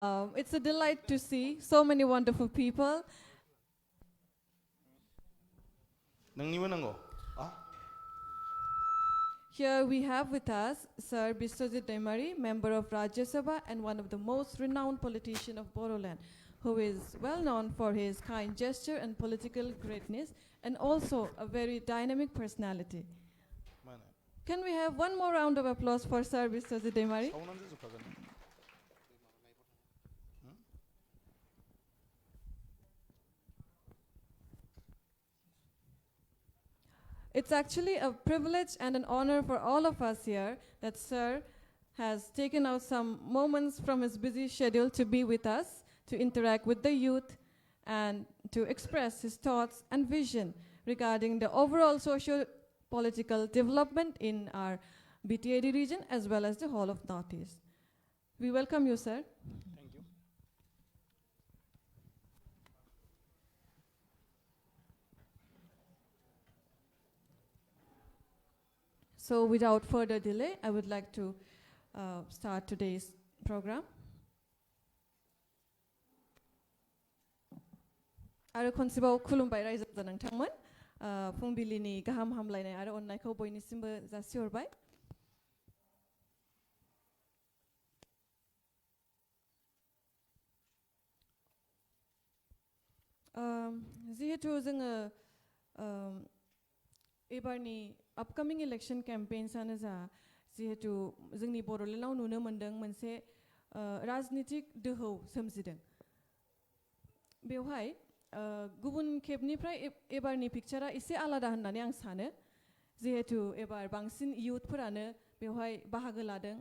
It's a delight to see so many wonderful people. Here we have with us Sir Biswajit Daimari, member of Rajya Sabha and one of the most renowned politicians of Bodoland, who is well known for his kind gesture and political greatness, and also a very dynamic personality. Can we have one more round of applause for Sir Biswajit Daimari? It's actually a privilege and an honor for all of us here that Sir has taken out some moments from his busy schedule to be with us, to interact with the youth, and to express his thoughts and vision regarding the overall socio-political development in our BTAD region as well as the whole of Northeast. We welcome you, sir. Thank you. So without further delay, I would like to start today's program. आरो खनसेबाव खुलुमबाय रायजो नोंथांमोन फुंबिलिनि गाहाम हामलायनाय आरो अननायखौ बयनिसिमबो जासिहरबाय जिहेतु जोङो एबारनि अपकमिं इलेक्शन कैम्पेन्सआनो जा जिहेतु जोंनि बड'लेण्डआव नुनो मोन्दों मोनसे राजनीतिक दोहौ सोमजिदों बेवहाय गुबुन खेबनिफ्राय एबारनि पिक्चारा एसे आलादा होननानै आं सानो जिहेतु एबार बांसिन इयुथफोरानो बेवहाय बाहागो लादों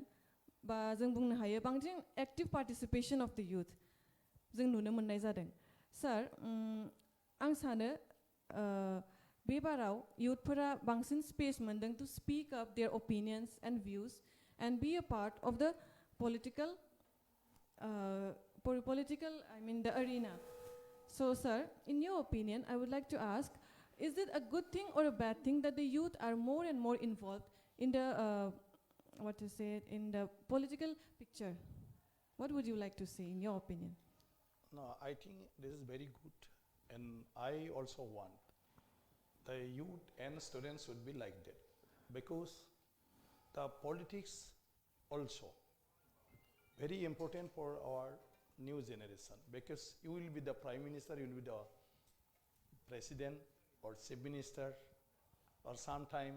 बा जों बुंनो हायो बांसिन active participation of the youth जों नुनो मोननाय जादों सार आं सानो बे बाराव इयुथफोरा बांसिन स्पेस मोनदों to speak up their opinions and views and be a part of the political I mean the arena. So sir, in your opinion, I would like to ask, is it a good thing or a bad thing that the youth are more and more involved in the, in the political picture? What would you like to say in your opinion? No, I think this is very good, and I also want the youth and students should be like that, because the politics also very important for our new generation, because you will be the prime minister, you will be the president or chief minister, or sometime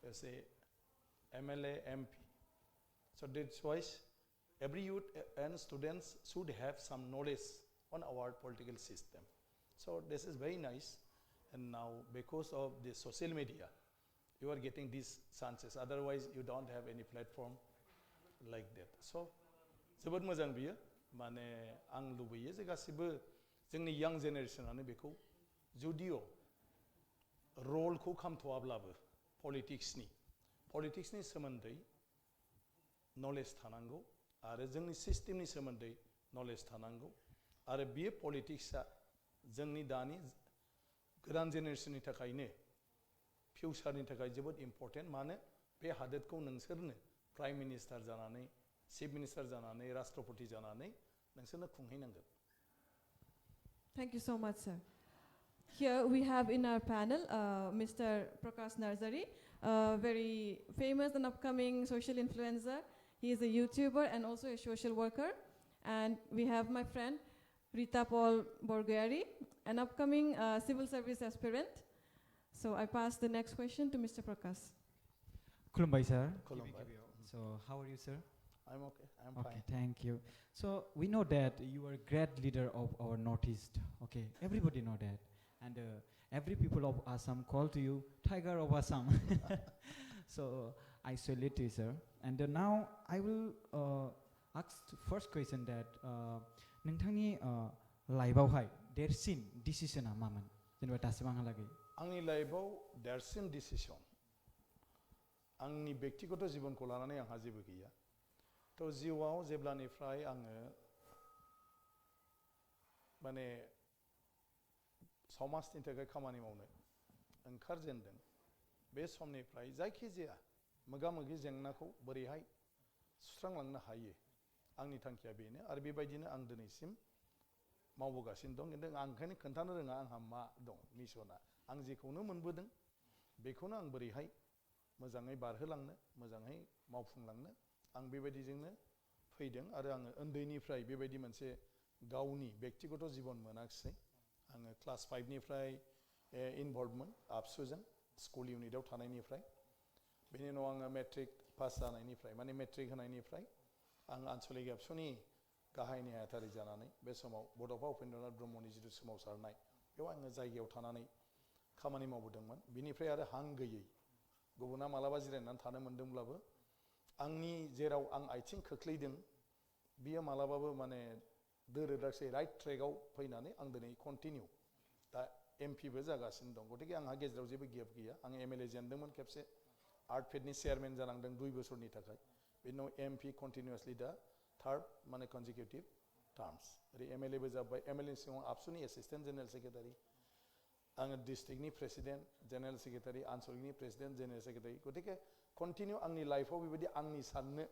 you say MLA, MP. So that's why every youth and students should have some knowledge on our political system. So this is very nice, and now because of the social media, you are getting these chances. Otherwise, you don't have any platform like that. So जोबोद मोजां बियो माने आं लुबैयो जे गासिबो जोंनि यां जेनेरेशनानो बेखौ जुदिअ रलखौ खामथ'वाब्लाबो पलिटिक्सनि सोमोन्दै नलेज थानांगौ आरो जोंनि सिस्टेमनि सोमोन्दै नलेज थानांगौ आरो बियो पलिटिक्सआ जोंनि दानि गोदान जेनेरेशननि थाखायनो फिउचारनि थाखाय जोबोद इम्पर्टेन्ट मानो बे हादोरखौ नोंसोरनो प्राइम मिनिस्टार जानानै चिफ मिनिस्टार जानानै राष्ट्रपति जानानै नोंसोरनो खुंहैनांगोन Thank you so much, sir. Here we have in our panel Mr. Prakash Narzari, a very famous and upcoming social influencer. He is a YouTuber and also a social worker. And we have my friend Rita Paul Borghieri, an upcoming civil service aspirant. So I pass the next question to Mr. Prakash. Kulumbai, sir. Kulumbai. So how are you, sir? I'm okay. I'm Okay, fine. thank you. So we know that you are a great leader of our Northeast. Okay, everybody know that, and every people of Assam call to you Tiger of Assam. So I salute you, sir. And now I will ask first question that नोंथांनि लाइफआवहाय देरसिन डिसिसना मामोन जेनेबा दासिमहालागै आंनि लाइफआव देरसिन decision आंनि व्यक्तिगत जिबनखौ लानानै आंहा जेबो गैया थ' जिउआव जेब्लानिफ्राय आङो माने समाजनि थाखाय खामानि मावनो ओंखारजेनदों बे समनिफ्राय जायखिजाया मोगा मोगि जेंनाखौ बोरैहाय सुस्रांलांनो हायो आंनि थांखिया बेनो आरो बेबायदिनो आं दिनैसिम मावबोगासिनो दं खिन्थु आं ओंखायनो खोन्थानो रोङा आंहा मा दं मिसना आं जेखौनो मोनबोदों बेखौनो आं बोरैहाय मोजाङै बारहोलांनो मोजाङै मावफुंलांनो आं बेबायदिजोंनो फैदों आरो आङो उन्दैनिफ्राय बेबायदि मोनसे गावनि बेक्तिगत जिबन मोनाखिसै आङो क्लास 5 निफ्राय इनभल्भमोन आबसुजों स्कुल इउनिटआव थानायनिफ्राय बेनि उनाव आङो मेट्रिक पास जानायनिफ्राय माने मेट्रिक होनायनिफ्राय आं आन्चलिक एबसुनि गाहाय नेहाथारि जानानै बे समाव बड'फा उपेन्द्रनाथ ब्रह्मनि जिथु सोमावसारनाय बेयाव आङो जायगायाव थानानै खामानि मावबोदोंमोन बिनिफ्राय आरो हां गैयै गुबुना मालाबा जिरायनानै थानो मोन्दोंब्लाबो आंनि जेराव आं आथिं खोख्लैदों बियो मालाबाबो माने दोरोदासै राइट ट्रेकआव फैनानै आं दिनै कन्टिनिउ दा एमपिबो जागासिनो दं गतिके आंहा गेजेराव जेबो गेप गैया आं एमएलए जेनदोंमोन खेबसे आर्टफेडनि चेयारमेन जानांदों 2 बोसोरनि थाखाय बेनि उनाव एमपि कन्टिनिउसलि दा थार्ड माने कनजिकिउटिभ टार्म्स ओरै एमएलएबो जाबाय एमएलए सिगाङाव आबसुनि एसिस्टेन्ट जेनेरेल सेक्रेटारि आङो डिस्ट्रिक्टनि प्रेसिडेन्ट जेनेरेल सेक्रेटारि आन्चलिकनि प्रेसिडेन्ट जेनेरेल सेक्रेटारि गतिके कन्टिनिउ आंनि लाइफआव बेबायदि आंनि साननो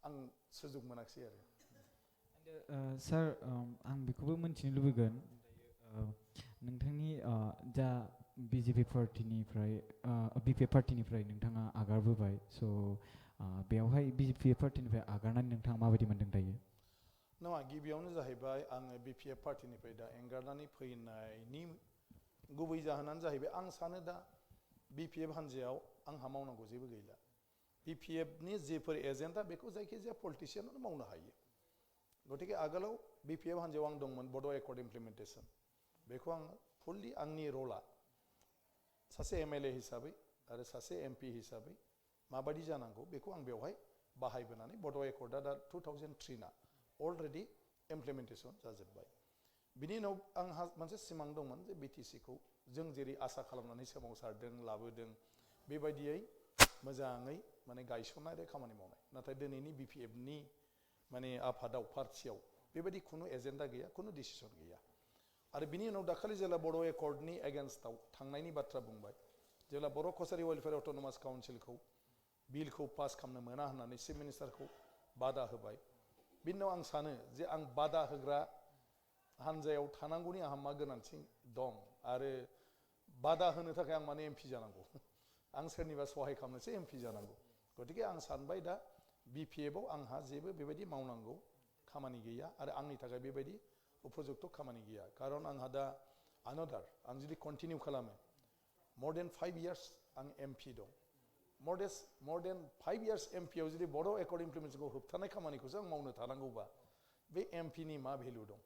आं सुजुग मोनाखिसै आरो सार आं बेखौबो मिन्थिनो लुबैगोन नोंथांनि दा बिजेपि पार्टिनिफ्राय नोंथाङा आगारबोबाय स' बेवहाय बिजेपि पार्टिनिफ्राय आगारनानै नोंथाङा माबायदि मोन्दों दायो नङा गिबियावनो जाहैबाय आङो बिपिएफ पार्टिनिफ्राय दा एंगारनानै फैनायनि गुबै जाहोनानो जाहैबाय आं सानो दा बिपिएफ हान्जायाव आंहा मावनांगौ जेबो गैला बिपिएफनि जेफोर एजेन्डा बेखौ जायखिजाया पलिटिसियानानो मावनो हायो गतिके आगोलाव बिपिएफ हान्जायाव आं दंमोन बड' एकर्ड इमप्लिमेन्टेसन बेखौ आङो फुललि आंनि रला सासे एमएलए हिसाबै आरो सासे एमपि हिसाबै माबायदि जानांगौ बेखौ आं बेवहाय बाहायबोनानै बड' एकर्डआ दा 2003 ना अलरेडि इमप्लिमेन्टेसन जाजोब्बाय बिनि उनाव आंहा मोनसे सिमां दंमोन जे बिटिसिखौ जों जेरै आसा खालामनानै सोमावसारदों लाबोदों बेबायदियै मोजाङै माने गायसननाय आरो खामानि मावनाय नाथाय दिनैनि बिपिएफनि माने आफादाव पार्टियाव बेबायदि खुनु एजेन्डा गैया खुनु डिसिसन गैया आरो बिनि उनाव दाखालि जेला बर' एकर्डनि एगेन्स्टआव थांनायनि बाथ्रा बुंबाय जेला बर' कसारि वेलफेयार अट'नमास काउन्सिलखौ बिलखौ पास खालामनो मोना होननानै चिफ मिनिस्टारखौ बादा होबाय बिनि उनाव आं सानो जे आं बादा होग्रा हान्जायाव थानांगौनि आंहा मा गोनांथि दं आरो बादा होनो थाखाय आं माने एमपि जानांगौ आं सोरनिबा सहाय खालामनोसो एमपि जानांगौ गतिके आं सानबाय दा बिपिएफआव आंहा जेबो बेबायदि मावनांगौ खामानि गैया आरो आंनि थाखाय बेबायदि उपजुक्त खामानि गैया खारन आंहा दा आनदार आं जुदि कन्टिनिउ खालामो more than 5 years आं एमपि दं more than 5 years एमपिआव जुदि बर' एकर्ड इमप्लिमेन्टेसनखौ होबथानाय खामानिखौसो आं मावनो थानांगौबा बे एमपिनि मा भेलु दं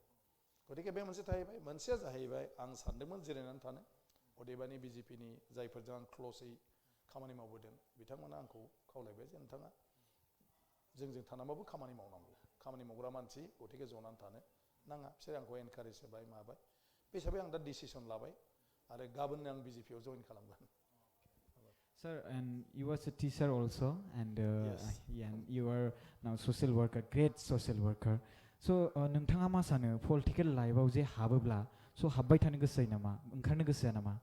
गतिके बे मोनसे थाहैबाय मोनसेया जाहैबाय आं सानदोंमोन जिरायनानै थानो अदेबानि बिजेपिनि जायफोरजों आं क्ल'सै खामानि मावबोदों बिथांमोना आंखौ खावलायबाय जे नोंथाङा जोंजों थानांबाबो खामानि मावनांगौ खामानि मावग्रा मानसि गतिके जनानै थानो नाङा बिसोर आंखौ एनकारेज होबाय माबाय बे हिसाबै आं दा डिसिसन लाबाय आरो गाबोननो आं बिजेपिआव जइन खालामगोन Sir, and you was a teacher also, and Yes. and you are now social worker, great social worker. So, नोंथाङा मा सानो political life आव जे हाबोब्ला, so हाबबाय थानो गोसो जायो नामा, ओंखारनो गोसो जाया नामा?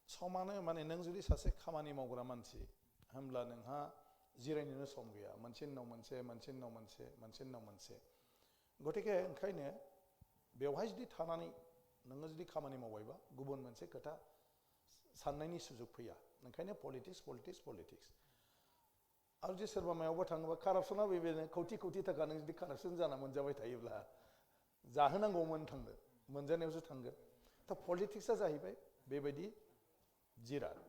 समानो माने नों जुदि सासे खामानि मावग्रा मानसि होमब्ला नोंहा जिरायनोनो सम गैया मोनसे उनाव मोनसे गतिके ओंखायनो बेवहाय जुदि थानानै नोङो जुदि खामानि मावबायबा गुबुन मोनसे खोथा साननायनि सुजुग फैया ओंखायनो पलिटिक्स आरो जुदि सोरबा मायावबा थाङोबा कारापसना बेबायदिनो कौटि थाखा नों जुदि कारापसन जाना मोनजाबाय थायोब्ला जाहोनांगौमोन थांगोन मोनजानायावसो थांगोन दा पलिटिक्सआ जाहैबाय बेबायदि जिराद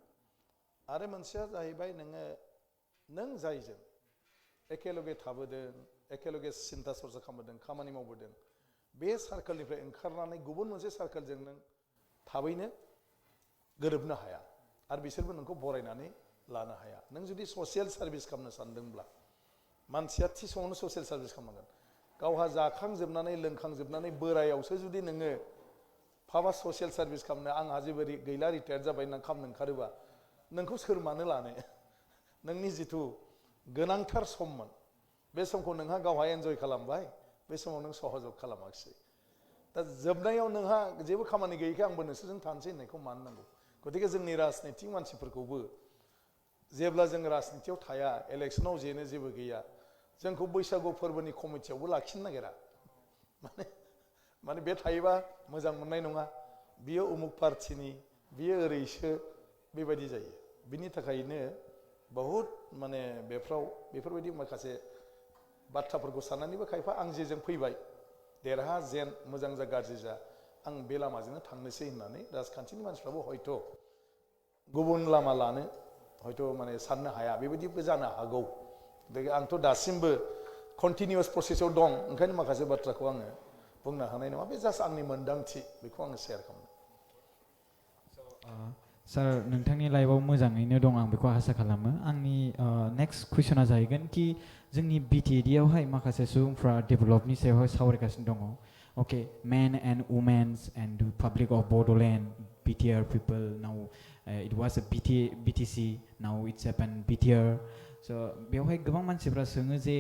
आरो मोनसेया जाहैबाय नों जायजों एखेलगे थाबोदों एखेलगे सिन्था सरसा खालामबोदों खामानि मावबोदों बे सार्कोलनिफ्राय ओंखारनानै गुबुन मोनसे सार्कोलजों नों थाबैनो गोरोबनो हाया आरो बिसोरबो नोंखौ बरायनानै लानो हाया नों जुदि ससियेल सार्भिस खालामनो सानदोंब्ला मानसिया थि समावनो ससियेल सार्भिस खालामनांगोन गावहा जाखांजोबनानै लोंखांजोबनानै बोरायावसो जुदि नोङो फाबा ससियेल सार्भिस खालामनो आंहा जेबो गैला रिटायार्ड जाबाय होननानै खालामनो ओंखारोबा नोंखौ सोर मानो लानो नोंनि जिथु गोनांथार सममोन बे समखौ नोंहा गावहा एन्जय खालामबाय बे समाव नों सहजग खालामाखिसै दा जोबनायाव नोंहा जेबो खामानि गैयैखाय आंबो नोंसोरजों थानोसै होननायखौ मानो नांगौ गतिके जोंनि राजनितिक मानसिफोरखौबो जेब्ला जों राजनितियाव थाया इलेक्सनाव जेनो जेबो गैया जोंखौ बैसागु फोरबोनि कमिटियावबो लाखिनो नागिरा माने बे थायोबा मोजां मोननाय नङा बियो उमुक पार्टिनि बियो ओरैसो बेबायदि जायो बिनि थाखायनो बहुत माने बेफोरबायदि माखासे बाथ्राफोरखौ साननानैबो खायफा आं जेजों फैबाय देरहा जेन मोजां जा गाज्रि जा आं बे लामाजोंनो थांनोसै होननानै राजखान्थिनि मानसिफ्राबो हयथ' गुबुन लामा लानो हयथ' माने साननो हाया बेबायदिबो जानो हागौ आंथ' दासिमबो कन्टिनिउस प्रसेसआव दं ओंखायनो माखासे बाथ्राखौ आङो बुंनो हानाय नङा बे जास्ट आंनि मोन्दांथि बेखौ आङो शेयार खालामो सार नोंथांनि लाइफआव मोजाङैनो दं आं बेखौ आसा खालामो आंनि नेक्स्ट कुइसना जाहैगोन कि जोंनि बिटिएडिआवहाय माखासे सुबुंफ्रा डेभेलपनि सायावहाय सावरायगासिनो दङ अके men and women's and public of Bodoland BTR people now it was a BTC now it's happen BTR स' बेवहाय गोबां मानसिफ्रा सोङो जे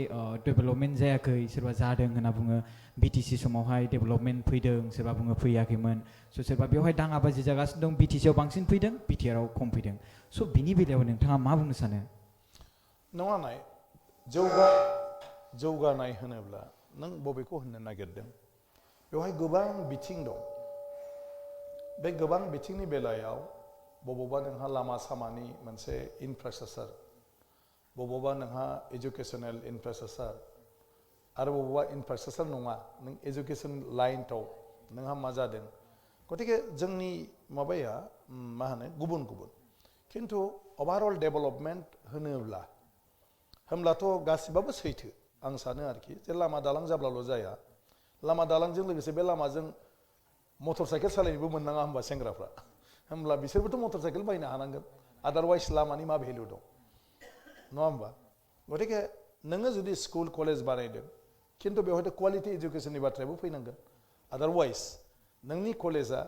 डेभेलपमेन्ट जायाखै सोरबा जादों होनना बुङो बिटिसि समावहाय डेभेलपमेन्ट फैदों सोरबा बुङो फैयाखैमोन स' सोरबा बेवहाय दाङाबाजि जागासिनो दं बिटिसिआव बांसिन फैदों बिटिआरआव खम फैदों स' बिनि बेलायाव नोंथाङा मा बुंनो सानो नङा नाय जौगानाय होनोब्ला नों बबेखौ होननो नागिरदों बेवहाय गोबां बिथिं दं बे गोबां बिथिंनि बेलायाव बबावबा नोंहा लामा सामानि मोनसे इनफ्रास्ट्राक्चार बबावबा नोंहा एजुकेसनेल इनफ्रास्ट्राक्चार आरो बबावबा इनफ्रास्ट्राक्चार नङा नों एजुकेसन लाइनआव नोंहा मा जादों गतिके जोंनि माबाया मा होनो गुबुन गुबुन खिन्थु ओभारअल डेभेलपमेन्ट होमब्लाथ' गासिबाबो सैथो आं सानो आरोखि जे लामा दालां जाब्लाल' जाया लामा दालांजों लोगोसे बे लामाजों मटर साइकेल सालायनोबो मोननाङा होमबा सेंग्राफ्रा होमब्ला बिसोरबोथ' मटर साइकेल बायनो हानांगोन आदारवाइज लामानि मा भेलु दं नङा होमबा गतिके नोङो जुदि स्कुल कलेज बानायदों खिन्थु बेवहायथ' क्वालिटि इडुकेसननि बाथ्रायाबो फैनांगोन आदारवाइज नोंनि कलेजा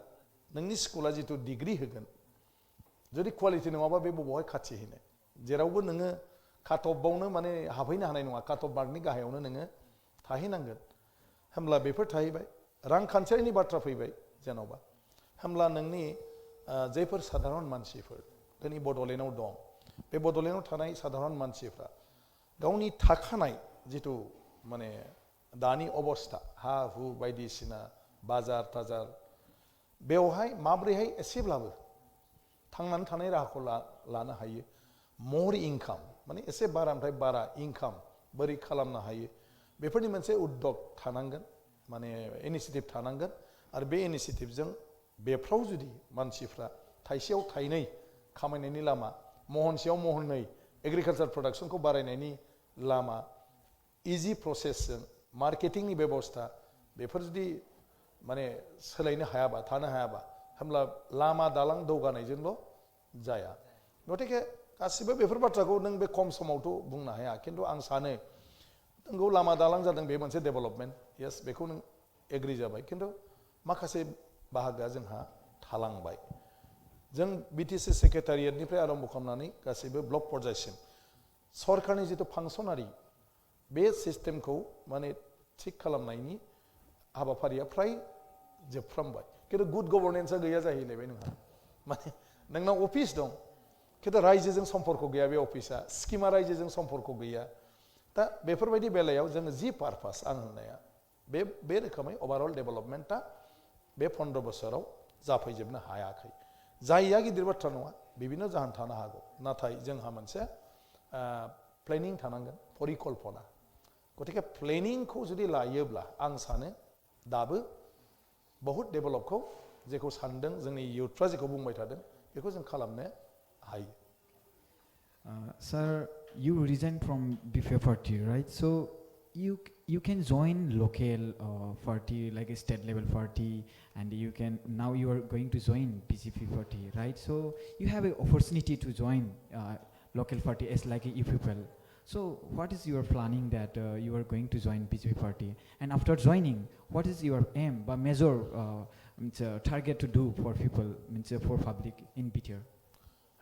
नोंनि स्कुला जिथु डिग्री होगोन जुदि क्वालिटि नङाबा बे बबावहाय खाथिहैनो जेरावबो नोङो काटअफआवनो माने हाबहैनो हानाय नङा काटअफ मार्कनि गाहायावनो नोङो थाहैनांगोन होमब्ला बेफोर थाहैबाय रांखान्थियारिनि बाथ्रा फैबाय जेन'बा होमब्ला नोंनि जायफोर साधारन मानसिफोर दिनै बड'लेण्डआव दं बे बड'लेण्डआव थानाय साधारन मानसिफ्रा गावनि थाखानाय जिथु माने दानि अबस्था हा हु बायदिसिना बाजार थाजार बेवहाय माब्रैहाय एसेब्लाबो थांनानै थानाय राहाखौ लानो हायो मर इनकाम माने एसे बारानिफ्राय बारा इनकाम बोरै खालामनो हायो बेफोरनि मोनसे उद्योग थानांगोन माने इनिशिएटिभ थानांगोन आरो बे इनिशिएटिभजों बेफ्राव जुदि मानसिफ्रा थाइसेयाव थाइनै खामायनायनि लामा महनसेयाव महननै एग्रिकालचार प्रडाक्शनखौ बारायनायनि लामा इजि प्रसेसजों मार्केटिंनि बेबस्था बेफोर जुदि माने सोलायनो हायाबा थानो हायाबा होमब्ला लामा दालां दौगानायजोंल' जाया गतिके गासिबो बेफोर बाथ्राखौ नों बे खम समावथ' बुंनो हाया खिन्थु आं सानो नोंगौ लामा दालां जादों बे मोनसे डेभेलपमेन्ट येस बेखौ नों एग्रि जाबाय खिन्थु माखासे बाहागोआ जोंहा थालांबाय जों बिटिसि सेक्रेटारियेटनिफ्राय आरम्भ खालामनानै गासैबो ब्लक पर्यायसिम सरकारनि जिथु फांसनारि बे सिस्टेमखौ माने थिक खालामनायनि हाबाफारिया फ्राय जोबफ्रामबाय खिन्थु गुड गभर्नेन्सआ गैया जाहैलायबाय नोंहा माने नोंनाव अफिस दं खिन्थु रायजोजों सम्पर्क गैया बे अफिसा स्किमा रायजोजों सम्पर्क गैया दा बेफोरबायदि बेलायाव जोङो जि पारपास आं होननाया बे रोखोमै ओभारअल डेभेलपमेन्टआ बे 15 बोसोराव जाफैजोबनो हायाखै जायैया गिदिर बाथ्रा नङा बिभिन्न जाहोन थानो हागौ नाथाय जोंहा मोनसे प्लेनिं थानांगोन परिकल्पना गतिके प्लेनिंखौ जुदि लायोब्ला आं सानो दाबो बहुत डेभेलपखौ जेखौ सानदों जोंनि इयुथफ्रा जेखौ बुंबाय थादों बेखौ जों खालामनो हायो Sir, you resigned from BPF party, right? So you can join local party like a state level party, and you can now you are going to join BJP party, right? So you have an opportunity to join local party as like a UPPL. So what is your planning that you are going to join BJP party, and after joining, what is your aim, but measure, target to do for people, for public in BTR?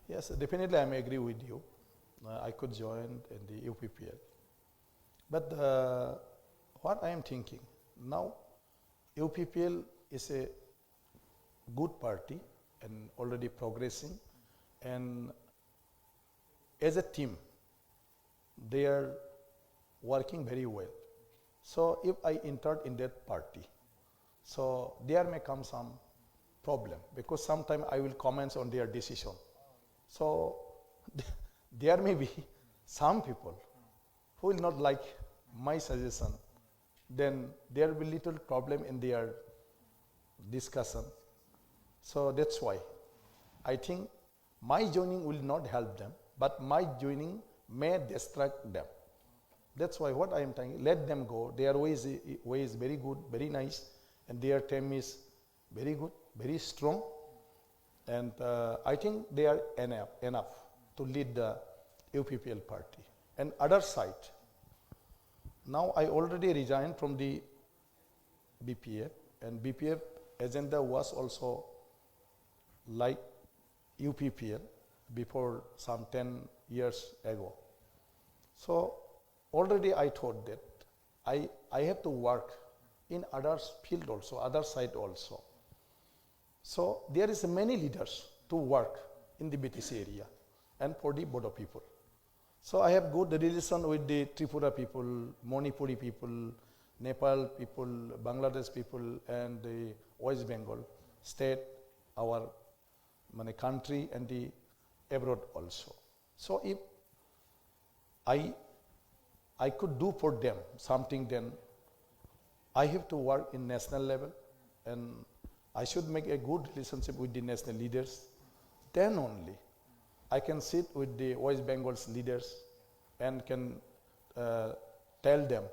Yes, definitely I agree with you. I could join in the UPPL. But what I am thinking, now UPPL is a good party and already progressing, and as a team, they are working very well. So if I entered in that party, so there may come some problem because sometimes I will comment on their decision. So there may be some people who will not like my suggestion. Then there will be little problem in their discussion. So that's why I think my joining will not help them, but my joining may distract them. That's why what I am telling, let them go. Their way is very good, very nice, and their team is very good, very strong. And I think they are enough to lead the UPPL party. And other side, now I already resigned from the BPF, and BPF agenda was also like UPPL before some 10 years ago. So already I thought that I have to work in other field also, other side also. So there is many leaders to work in the BTC area and for the Bodo people. So I have good relation with the Tripura people, Manipuri people, Nepal people, Bangladesh people, and the West Bengal state, our country, and the abroad also. So if I could do for them something, then I have to work in national level, and I should make a good relationship with the national leaders. Then only I can sit with the West Bengal's leaders and can tell them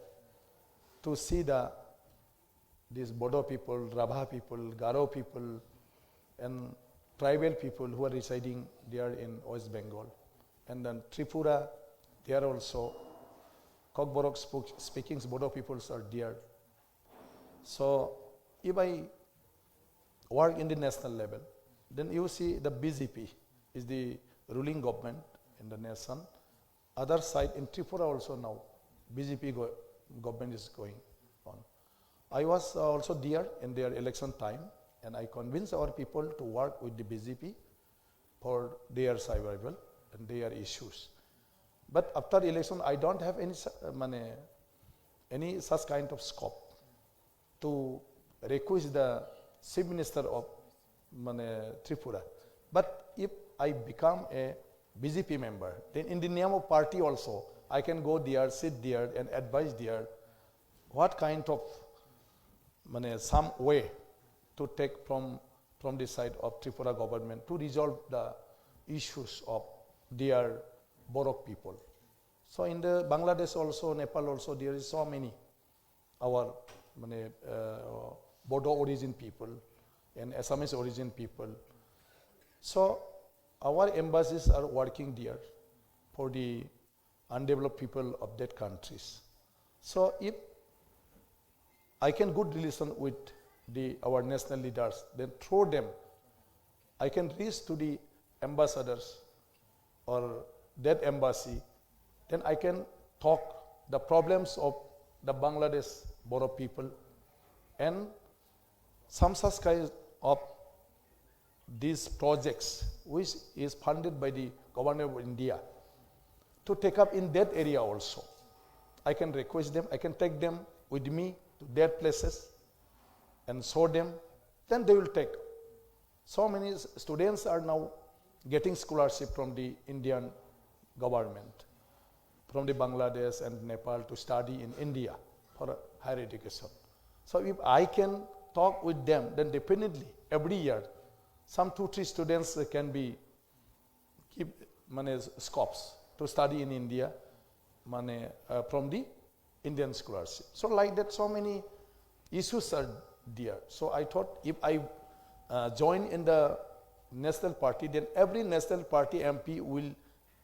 to see these Bodo people, Rabha people, Garo people, and tribal people who are residing there in West Bengal. And then Tripura, there also, Kokborok speaking Bodo peoples are there. So if I work in the national level, then you see the BJP is the ruling government in the nation. Other side in Tripura also now, BJP government is going on. I was also there in their election time, and I convinced our people to work with the BJP for their survival and their issues. But after election, I don't have any such kind of scope to request the Chief Minister of Tripura. But if I become a BJP member, then in the name of party also, I can go there, sit there, and advise there what kind of some way to take from the side of Tripura government to resolve the issues of their Borok people. So in the Bangladesh also, Nepal also, there is so many our Bodo origin people and Assamese origin people. So our embassies are working there for the undeveloped people of that countries. So if I can good relation with our national leaders, then through them, I can reach to the ambassadors or that embassy, then I can talk the problems of the Bangladesh Bodo people and some such kind of these projects which is funded by the government of India to take up in that area also. I can request them, I can take them with me to their places and show them, then they will take. So many students are now getting scholarship from the Indian government, from the Bangladesh and Nepal to study in India for higher education. So if I can talk with them, then definitely every year some 2-3 students can be keep scopes to study in India from the Indian scholarship. So like that, so many issues are there. So I thought if I join in the national party, then every national party MP will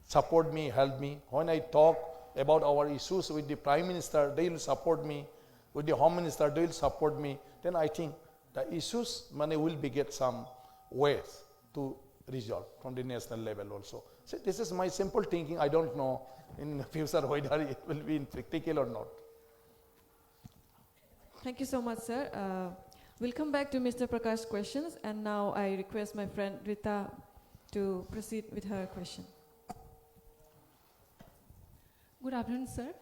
support me, help me. When I talk about our issues with the Prime Minister, they will support me. With the Home Minister, they will support me. Then I think the issues will be get some ways to resolve from the national level also. So this is my simple thinking. I don't know in the future whether it will be in practical or not. Thank you so much, sir. We'll come back to Mr. Prakash's questions, and now I request my friend Rita to proceed with her question. Good afternoon, sir.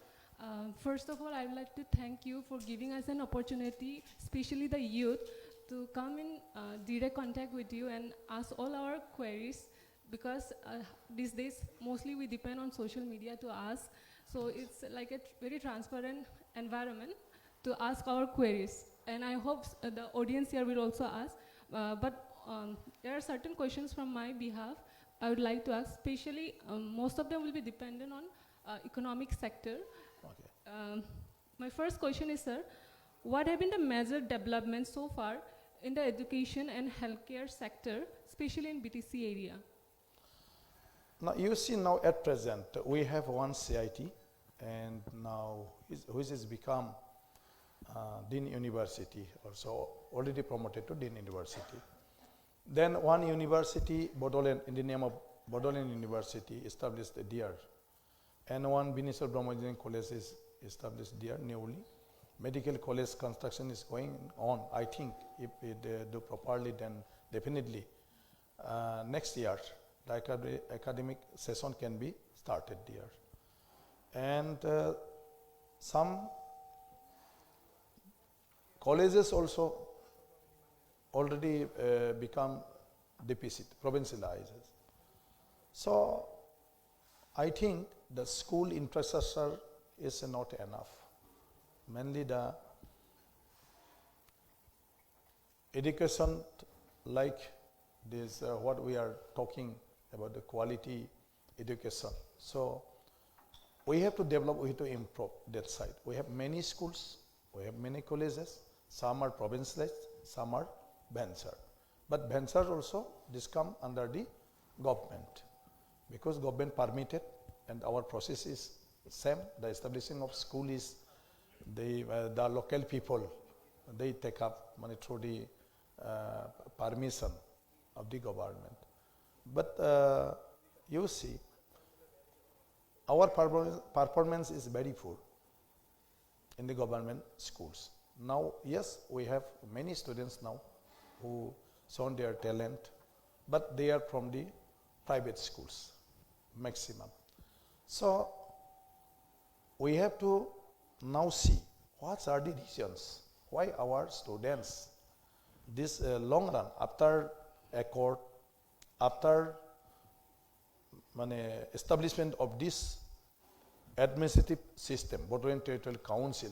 First of all, I would like to thank you for giving us an opportunity, especially the youth, to come in direct contact with you and ask all our queries, because these days mostly we depend on social media to ask. So it's like a very transparent environment to ask our queries. And I hope the audience here will also ask. But there are certain questions from my behalf I would like to ask, especially most of them will be dependent on economic sector. Okay. My first question is, sir, what have been the major developments so far in the education and healthcare sector, especially in BTC area? Now you see, now at present we have one CIT, and now which has become Dean University, also already promoted to Dean University. Then one university, Bodoland, in the name of Bodoland University, established there. And one Bineswar Brahma Engineering College is established there newly. Medical college construction is going on. I think if they do properly, then definitely next year the academic session can be started there. And some colleges also already become deficit, provincialized. So I think the school infrastructure is not enough. Mainly the education, like this, what we are talking about, the quality education. So we have to develop, we have to improve that side. We have many schools, we have many colleges. Some are provincialized, some are venture. But venture also, this come under the government, because government permitted, and our process is same. The establishing of school is the local people, they take up money through the permission of the government. But you see, our performance is very poor in the government schools. Now, yes, we have many students now who shown their talent, but they are from the private schools, maximum. So we have to now see what are the reasons why our students, this long run, after accord, after establishment of this administrative system, Bodoland Territorial Council,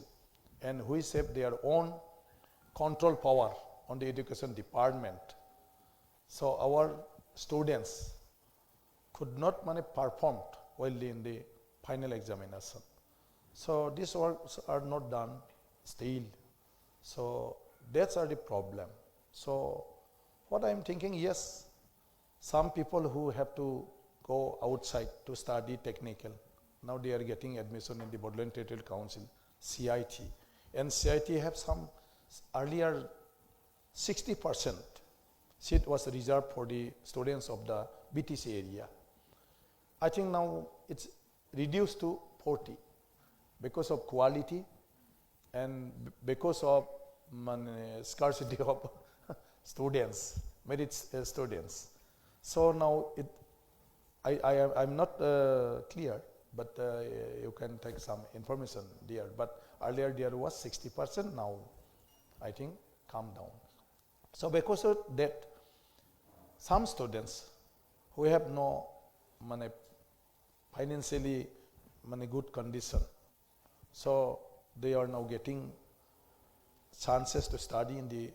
and who have their own control power on the education department. So our students could not perform well in the final examination. So these works are not done still. So that's the problem. So what I'm thinking, yes, some people who have to go outside to study technical, now they are getting admission in the Bodoland Territorial Council, CIT. And CIT have some earlier 60% seat was reserved for the students of the BTC area. I think now it's reduced to 40 because of quality and because of scarcity of students, merit students. So now I'm not clear, but you can take some information there. But earlier there was 60%, now I think come down. So because of that, some students who have no financially good condition, so they are now getting chances to study in the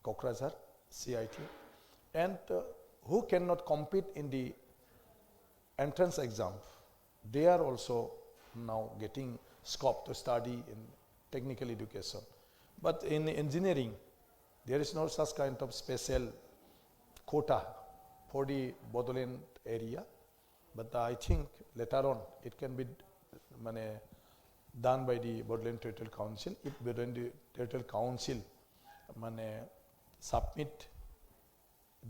Kokrajhar CIT, and who cannot compete in the entrance exam, they are also now getting scope to study in technical education. But in engineering, there is no such kind of special quota for the Bodoland area. But I think later on it can be done by the Bodoland Territorial Council. If Bodoland Territorial Council submit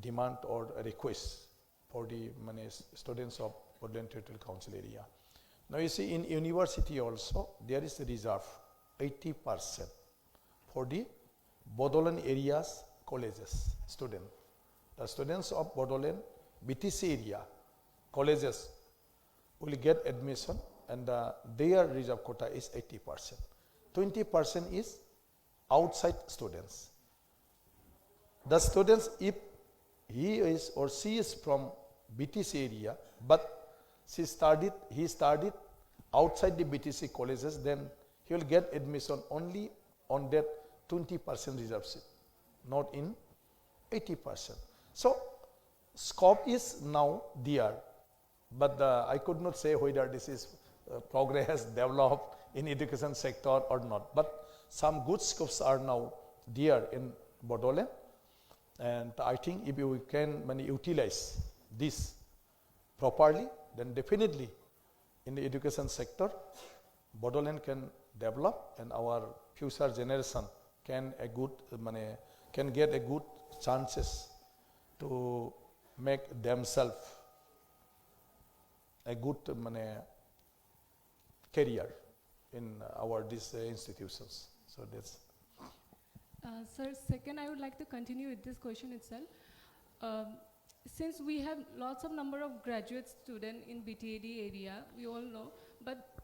demand or a request for the students of Bodoland Territorial Council area. Now you see, in university also there is a reserve 80% for the Bodoland areas colleges student. The students of Bodoland BTC area colleges will get admission, and their reserve quota is 80%. 20% is outside students. The students, if he is or she is from BTC area, but he studied outside the BTC colleges, then he will get admission only on that 20% reserve seat, not in 80%. So scope is now there, but I could not say whether this is progress developed in education sector or not. But some good scopes are now there in Bodoland, and I think if we can utilize this properly, then definitely in the education sector, Bodoland can develop, and our future generation can get a good chances to make themselves a good career in our these institutions. So that's. Sir, second, I would like to continue with this question itself. Since we have lots of number of graduate students in BTAD area, we all know, but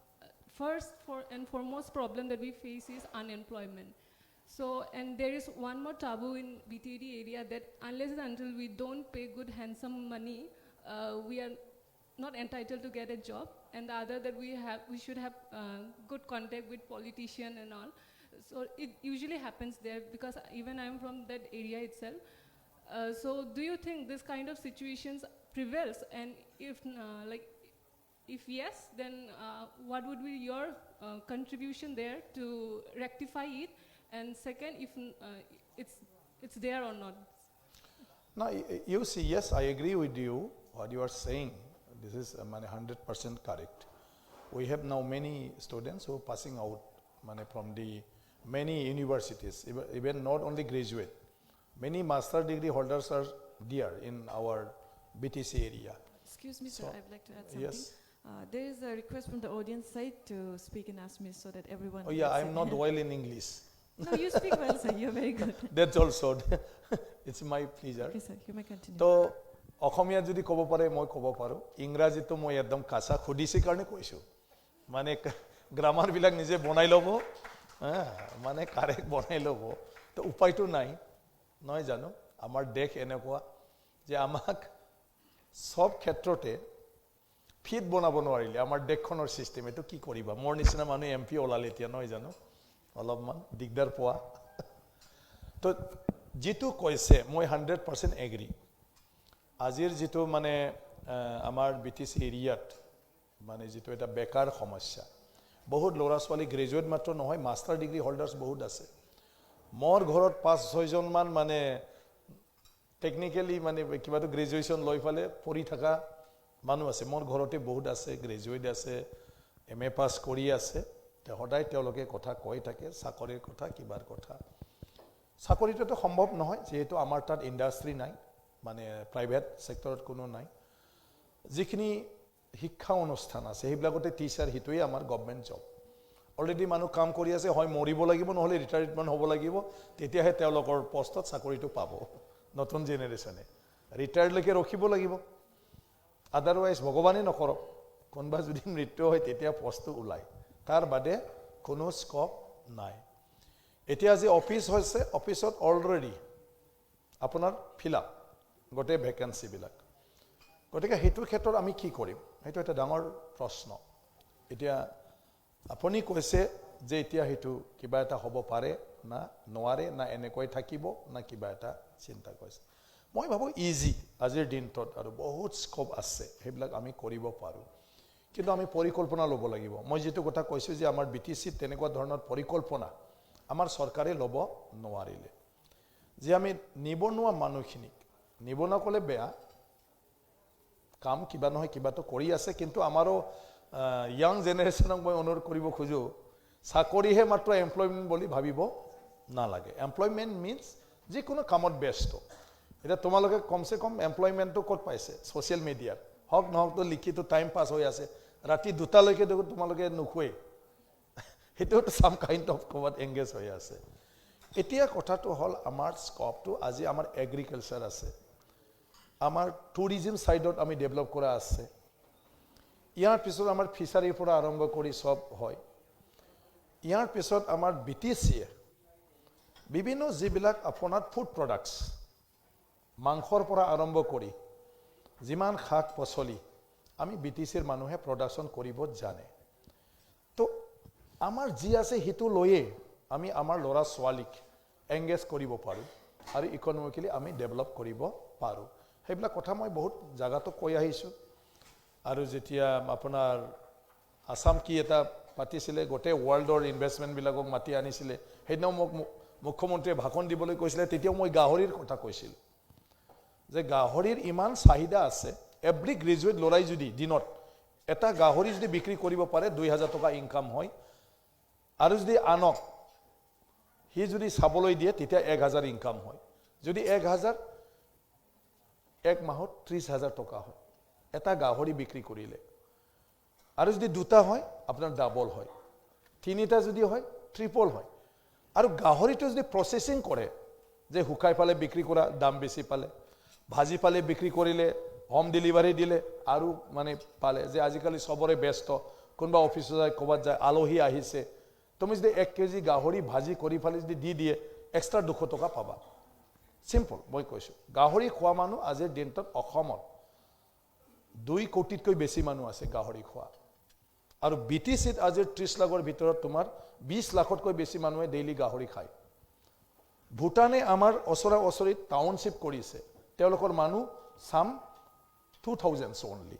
first and foremost problem that we face is unemployment. So, and there is one more taboo in BTAD area, that unless and until we don't pay good handsome money, we are not entitled to get a job. And the other, that we should have good contact with politician and all. So it usually happens there, because even I'm from that area itself. So do you think this kind of situations prevails? And if if yes, then what would be your contribution there to rectify it? And second, if it's there or not? Now, you see, yes, I agree with you, what you are saying. This is 100% correct. We have now many students who are passing out from the many universities, even not only graduate. Many master degree holders are there in our BTC area. Excuse me, sir, So, I'd like to add something. yes. There is a request from the audience side to speak in Assamese so that everyone. Oh yeah, gets I'm it. not well in English. No, you speak well, sir. You're very good. That's also, it's my pleasure. Okay, sir, you may continue. তো অসমীয়া যদি ক'ব পাৰে মই ক'ব পাৰোঁ, ইংৰাজীটো মই একদম কাঁচা সুধিছে কাৰণে কৈছোঁ, মানে গ্ৰামাৰবিলাক নিজে বনাই ল'ব, মানে কাৰেক্ট বনাই ল'ব, তো উপায়টো নাই, নহয় জানো? আমাৰ দেশ এনেকুৱা যে আমাক সব ক্ষেত্ৰতে ফিট বনাব নোৱাৰিলে আমাৰ দেশখনৰ চিষ্টেম, এইটো কি কৰিবা? মোৰ নিচিনা মানুহ MP ওলালে এতিয়া, নহয় জানো? অলপমান দিগদাৰ পোৱা। তো যিটো কৈছে মই 100% এগ্ৰি। আজিৰ যিটো আমাৰ BTC এৰিয়াত যিটো এটা বেকাৰ সমস্যা, বহুত ল'ৰা ছোৱালী গ্ৰেজুৱেট মাত্ৰ নহয়, মাষ্টাৰ ডিগ্ৰী হোল্ডাৰ্ছ বহুত আছে। মোৰ ঘৰত 5-6 জনমান টেকনিকেলি কিবাটো গ্ৰেজুৱেশ্যন লৈ ফালে পঢ়ি থকা মানুহ আছে। মোৰ ঘৰতে বহুত আছে, গ্ৰেজুৱেট আছে, MA পাছ কৰি আছে। সদায় তেওঁলোকে কথা কৈ থাকে, চাকৰিৰ কথা, কিবাৰ কথা। চাকৰিটোতো সম্ভৱ নহয়, যিহেতু আমাৰ তাত ইণ্ডাষ্ট্ৰি নাই, প্ৰাইভেট ছেক্টৰত কোনো নাই। যিখিনি শিক্ষা অনুষ্ঠান আছে সেইবিলাকতে টিচাৰ, সেইটোৱে আমাৰ গভৰ্ণমেণ্ট জব। অলৰেডি মানুহ কাম কৰি আছে, হয় মৰিব লাগিব, নহ'লে ৰিটায়াৰমেণ্ট হ'ব লাগিব, তেতিয়াহে তেওঁলোকৰ পষ্টত চাকৰিটো পাব। নতুন জেনেৰেশ্যনে ৰিটায়াৰলৈকে ৰখিব লাগিব, আদাৰৱাইজ ভগৱানে নকৰক, কোনোবা যদি মৃত্যু হয় তেতিয়া পষ্টটো ওলায়, তাৰ বাদে কোনো স্কপ নাই। এতিয়া যে অফিচ হৈছে, অফিচত অলৰেডি আপোনাৰ ফিল আপ গোটেই ভেকেঞ্চিবিলাক। গতিকে সেইটোৰ ক্ষেত্ৰত আমি কি কৰিম, সেইটো এটা ডাঙৰ প্ৰশ্ন। এতিয়া আপুনি কৈছে যে এতিয়া সেইটো কিবা এটা হ'ব পাৰে না নোৱাৰে, না এনেকৈ থাকিব, না কিবা এটা চিন্তা কৰিছে। মই ভাবোঁ ইজি আজিৰ দিনটোত আৰু বহুত স্কপ আছে, সেইবিলাক আমি কৰিব পাৰোঁ, কিন্তু আমি পৰিকল্পনা ল'ব লাগিব। মই যিটো কথা কৈছোঁ যে আমাৰ BTCত তেনেকুৱা ধৰণৰ পৰিকল্পনা আমাৰ চৰকাৰে ল'ব নোৱাৰিলে, যে আমি নিবনুৱা মানুহখিনিক, নিবনুৱা ক'লে বেয়া, কাম কিবা নহয় কিবাটো কৰি আছে, কিন্তু আমাৰো ইয়াং জেনেৰেশ্যনক মই অনুৰোধ কৰিব খোজোঁ, চাকৰিহে মাত্ৰ এমপ্লয়মেণ্ট বুলি ভাবিব নালাগে। এমপ্লয়মেণ্ট মিনছ যিকোনো কামত ব্যস্ত। এতিয়া তোমালোকে কমচে কম এমপ্লয়মেণ্টটো ক'ত পাইছে? ছ'চিয়েল মিডিয়াত হওক নহওকতো লিখিতো টাইম পাছ হৈ আছে, ৰাতি 2টালৈকে তোমালোকে নুশুৱে, সেইটোতো চাম কাইণ্ড অফ ক'ৰবাত এংগেজ হৈ আছে। এতিয়া কথাটো হ'ল আমাৰ স্কপটো, আজি আমাৰ এগ্ৰিকালচাৰ আছে, আমাৰ টুৰিজিম ছাইডত আমি ডেভেলপ কৰা আছে, ইয়াৰ পিছত আমাৰ ফিচাৰীৰ পৰা আৰম্ভ কৰি সব হয় ইয়াৰ পিছত আমাৰ বিটিচিয়ে বিভিন্ন যিবিলাক আপোনাৰ ফুড প্ৰডাক্টছ মাংসৰ পৰা আৰম্ভ কৰি যিমান শাক পাচলি আমি বিটিচিৰ মানুহে প্ৰডাকশ্যন কৰিব জানে তো আমাৰ যি আছে হিটো লৈয়ে আমি আমাৰ ল'ৰা ছোৱালীক এংগেজ কৰিব পাৰোঁ আৰু ইকনমিকেলি আমি ডেভেলপ কৰিব পাৰোঁ সেইবিলাক কথা মই বহুত জায়গাতো কৈ আহিছোঁ আৰু যেতিয়া আপোনাৰ আসাম কি এটা পাতিছিলে গোটেই ৱৰ্ল্ডৰ ইনভেষ্টমেণ্টবিলাকক মাতি আনিছিলে সেইদিনাও মোক মুখ্যমন্ত্ৰীয়ে ভাষণ দিবলৈ কৈছিলে তেতিয়াও মই গাহৰিৰ কথা কৈছিলোঁ যে গাহৰিৰ ইমান চাহিদা আছে এভৰি গ্ৰেজুৱেট ল'ৰাই যদি দিনত এটা গাহৰি যদি বিক্ৰী কৰিব পাৰে 2000 টকা ইনকাম হয় আৰু যদি আনক হি যদি চাবলৈ দিয়ে তেতিয়া 1000 ইনকাম হয় যদি 1000 এক মাহত 30000 টকা হয় এটা গাহৰি বিক্ৰী কৰিলে আৰু যদি দুটা হয় আপোনাৰ ডাবল হয় তিনিটা যদি হয় ট্ৰিপল হয় আৰু গাহৰিটো যদি প্ৰসেসিং কৰে যে হুকাই পালে বিক্ৰী কৰা দাম বেছি পালে ভাজি পালে বিক্ৰী কৰিলে হোম ডেলিভাৰী দিলে আৰু মানে পালে যে আজিকালি সবৰে ব্যস্ত কোনবা অফিসত যায় ক'বাত যায় আলহী আহিছে তুমি যদি 1 কেজি গাহৰি ভাজি কৰি ফালে যদি দি দিয়ে এক্সট্ৰা 200 টকা পাবা সিম্পল মই কৈছো গাহৰি খোৱা মানুহ আজিৰ দিনটোত অসমত 2 কোটিতকৈ বেছি মানুহ আছে গাহৰি খোৱা আৰু বিটিচিত আজিৰ 30 লাখৰ ভিতৰত তোমাৰ 20 লাখতকৈ বেছি মানুহে ডেইলি গাহৰি খায় ভুটানে আমাৰ ওচৰা ওচৰিত টাউনশিপ কৰিছে তেওঁলোকৰ মানুহ সাম 2000 only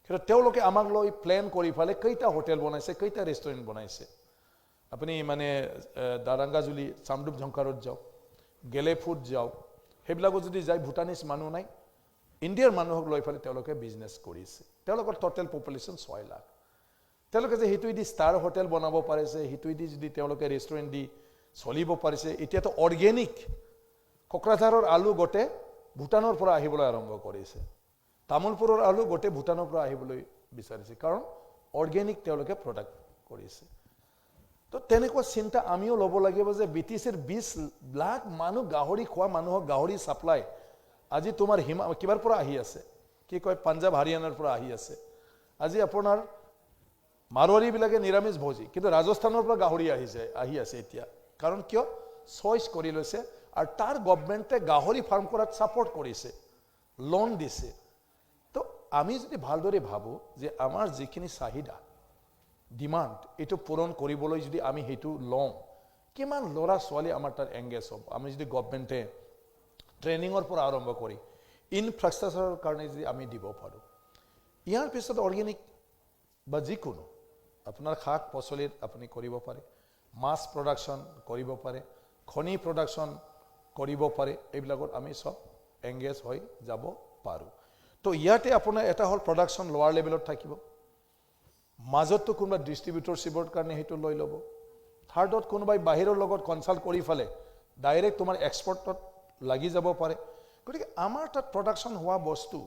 কিন্তু তেওঁলোকে আমাক লৈ প্ল্যান কৰি ফালে কেইটা হোটেল বনাইছে কেইটা ৰেষ্টুৰেণ্ট বনাইছে আপুনি মানে দাৰাংগাজুলি চামডুপ ঝংকাৰত যাওক গেলে ফুড যাওক হেবিলাকো যদি যায় ভুটানিছ মানুহ নাই ইণ্ডিয়াৰ মানুহক লৈ ফালে তেওঁলোকে বিজনেছ কৰিছে তেওঁলোকৰ টোটাল পপুলেশ্যন 6 লাখ তেওঁলোকে যে হিটুই দি ষ্টাৰ হোটেল বনাব পাৰিছে হিটুই দি যদি তেওঁলোকে ৰেষ্টুৰেণ্ট দি চলিব পাৰিছে এতিয়াতো অৰ্গেনিক কোকৰাঝাৰৰ আলু গোটে ভুটানৰ পৰা আহিবলৈ আৰম্ভ কৰিছে তামুলপুৰৰ আলু গোটে ভুটানৰ পৰা আহিবলৈ বিচাৰিছে কাৰণ অৰ্গেনিক তেওঁলোকে প্ৰডাক্ট কৰিছে তো তেনেকুৱা চিন্তা আমিও ল'ব লাগিব যে বিটিচিৰ 20 লাখ মানুহ গাহৰি খোৱা মানুহক গাহৰি সাপ্লাই আজি তোমাৰ কিবাৰ পৰা আহি আছে কি কয় পাঞ্জাব হাৰিয়ানাৰ পৰা আহি আছে আজি আপোনাৰ মাৰোৱাৰী বিলাকে নিৰামিষ ভোজি কিন্তু ৰাজস্থানৰ পৰা গাহৰি আহি আছে এতিয়া কাৰণ কিয় চইচ কৰি লৈছে আৰু তাৰ গভৰ্ণমেণ্টে গাহৰি ফাৰ্ম কৰাত সাপোৰ্ট কৰিছে লোন দিছে তো আমি যদি ভালদৰে ভাবো যে আমাৰ যিখিনি চাহিদা ডিমান্ড এটো পূৰণ কৰিবলৈ যদি আমি হেতু লওঁ কিমান ল'ৰা ছোৱালী আমাৰ তাত এংগেজ হ'ব আমি যদি গভৰ্ণমেণ্টে ট্ৰেইনিঙৰ পৰা আৰম্ভ কৰি ইনফ্ৰাষ্ট্ৰাকচাৰৰ কাৰণে যদি আমি দিব পাৰোঁ ইয়াৰ পিছত অৰ্গেনিক বা যিকোনো আপোনাৰ শাক পাচলিত আপুনি কৰিব পাৰে মাছ প্ৰডাকশ্যন কৰিব পাৰে খনি প্ৰডাকশ্যন কৰিব পাৰে এইবিলাকত আমি সব এংগেজ হৈ যাব পাৰোঁ তো ইয়াতে আপোনাৰ এটা হল প্ৰডাকশ্যন লোৱাৰ লেভেলত থাকিব মাজতো কোনোবা ডিষ্ট্ৰিবিউটৰশ্বিপৰ কাৰণে হেতু লৈ ল'ব থাৰ্ডত কোনোবাই বাহিৰৰ লগত কনসাল্ট কৰি ফালে ডাইৰেক্ট তোমাৰ এক্সপৰ্টত লাগি যাব পাৰে গতিকে আমাৰ তাত প্ৰডাকশ্যন হোৱা বস্তু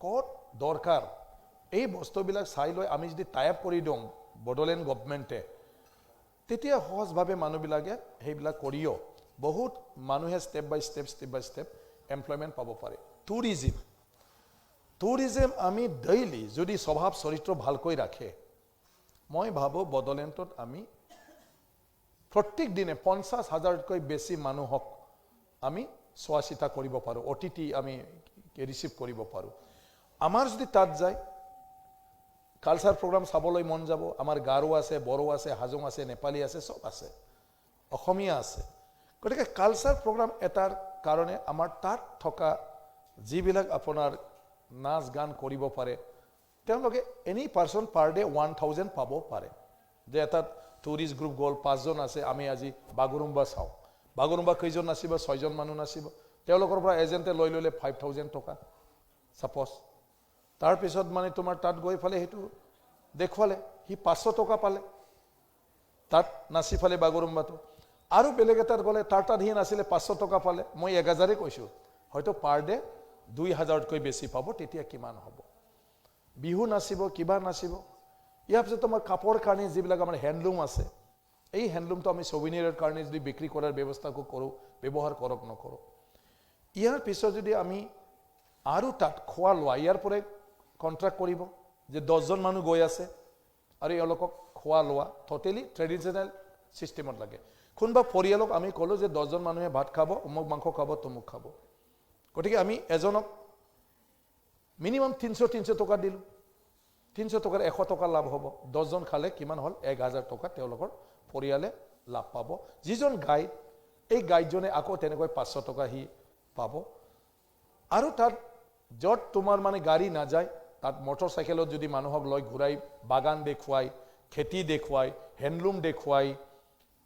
ক'ত দৰকাৰ এই বস্তুবিলাক চাই লৈ আমি যদি টাই আপ কৰি দিওঁ বডোলেণ্ড গভৰ্ণমেণ্টে তেতিয়া সহজভাৱে মানুহবিলাকে সেইবিলাক কৰিও বহুত মানুহে ষ্টেপ বাই ষ্টেপ এমপ্লয়মেণ্ট পাব পাৰে টুৰিজিম আমি ডেইলি যদি স্বভাৱ চৰিত্ৰ ভালকৈ ৰাখে মই ভাবো বডোলেণ্ডত আমি প্ৰত্যেক দিনে 50,000তকৈ বেছি মানুহক আমি চোৱা চিতা কৰিব পাৰোঁ অতিথি আমি ৰিচিভ কৰিব পাৰোঁ আমাৰ যদি তাত যায় কালচাৰ প্ৰগ্ৰাম চাবলৈ মন যাব আমাৰ গাৰো আছে বড়ো আছে হাজং আছে নেপালী আছে সব আছে অসমীয়া আছে গতিকে কালচাৰ প্ৰগ্ৰাম এটাৰ কাৰণে আমাৰ তাত থকা যিবিলাক আপোনাৰ নাচ গান কৰিব পাৰে তেওঁলোকে এনি পাৰ্সন পাৰ ডে 1000 পাব পাৰে যে এটা টুৰিষ্ট গ্ৰুপ গ'ল 5 জন আছে আমি আজি বাগুৰুম্বা চাওঁ বাগুৰুম্বা কেইজন নাচিব 6 জন মানুহ নাচিব তেওঁলোকৰ পৰা এজেণ্টে লৈ ল'লে 5000 টকা সাপোজ তাৰ পিছত মানে তোমাৰ তাত গৈ ফালে হেতু দেখুৱালে হি 500 টকা পালে তাত নাচি ফালে বাগুৰুম্বাটো আৰু বেলেগ এটাত গ'লে তাৰ তাত হি নাছিলে 500 টকা পালে মই 1000 কৈছো হয়তো পাৰ ডে 2000তকৈ বেছি পাব তেতিয়া কিমান হ'ব বিহু নাচিব কিবা নাচিব ইয়াৰ পিছত তোমাৰ কাপোৰ কানি যিবিলাক আমাৰ হ্যান্ডলুম আছে এই হ্যান্ডলুমটো আমি সৌভিনিয়াৰৰ কাৰণে যদি বিক্ৰী কৰাৰ ব্যৱস্থা কৰোঁ ব্যৱহাৰ কৰক নকৰোঁ ইয়াৰ পিছত যদি আমি আৰু তাত খোৱা লোৱা ইয়াৰ পৰে কন্ট্ৰাক্ট কৰিব যে 10 জন মানুহ গৈ আছে আৰু এওঁলোকক খোৱা লোৱা টোটেলি ট্ৰেডিশ্যনেল চিষ্টেমত লাগে কোনবা পৰিয়ালক আমি ক'লো যে 10 জন মানুহে ভাত খাব অমুক মাংস খাব তমুক খাব গতিকে আমি এজনক মিনিমাম 300 টকা দিলো 300 টকাৰ 100 টকা লাভ হ'ব 10 জন খালে কিমান হ'ল 1000 টকা তেওঁলোকৰ পৰিয়ালে লাভ পাব যিজন গাইড এই গাইডজনে আকৌ তেনেকৈ 500 টকা হি পাব আৰু তাত যত তোমাৰ মানে গাড়ী না যায় তাত মটৰচাইকেলত যদি মানুহক লৈ ঘুৰাই বাগান দেখুৱাই খেতি দেখুৱাই হ্যান্ডলুম দেখুৱাই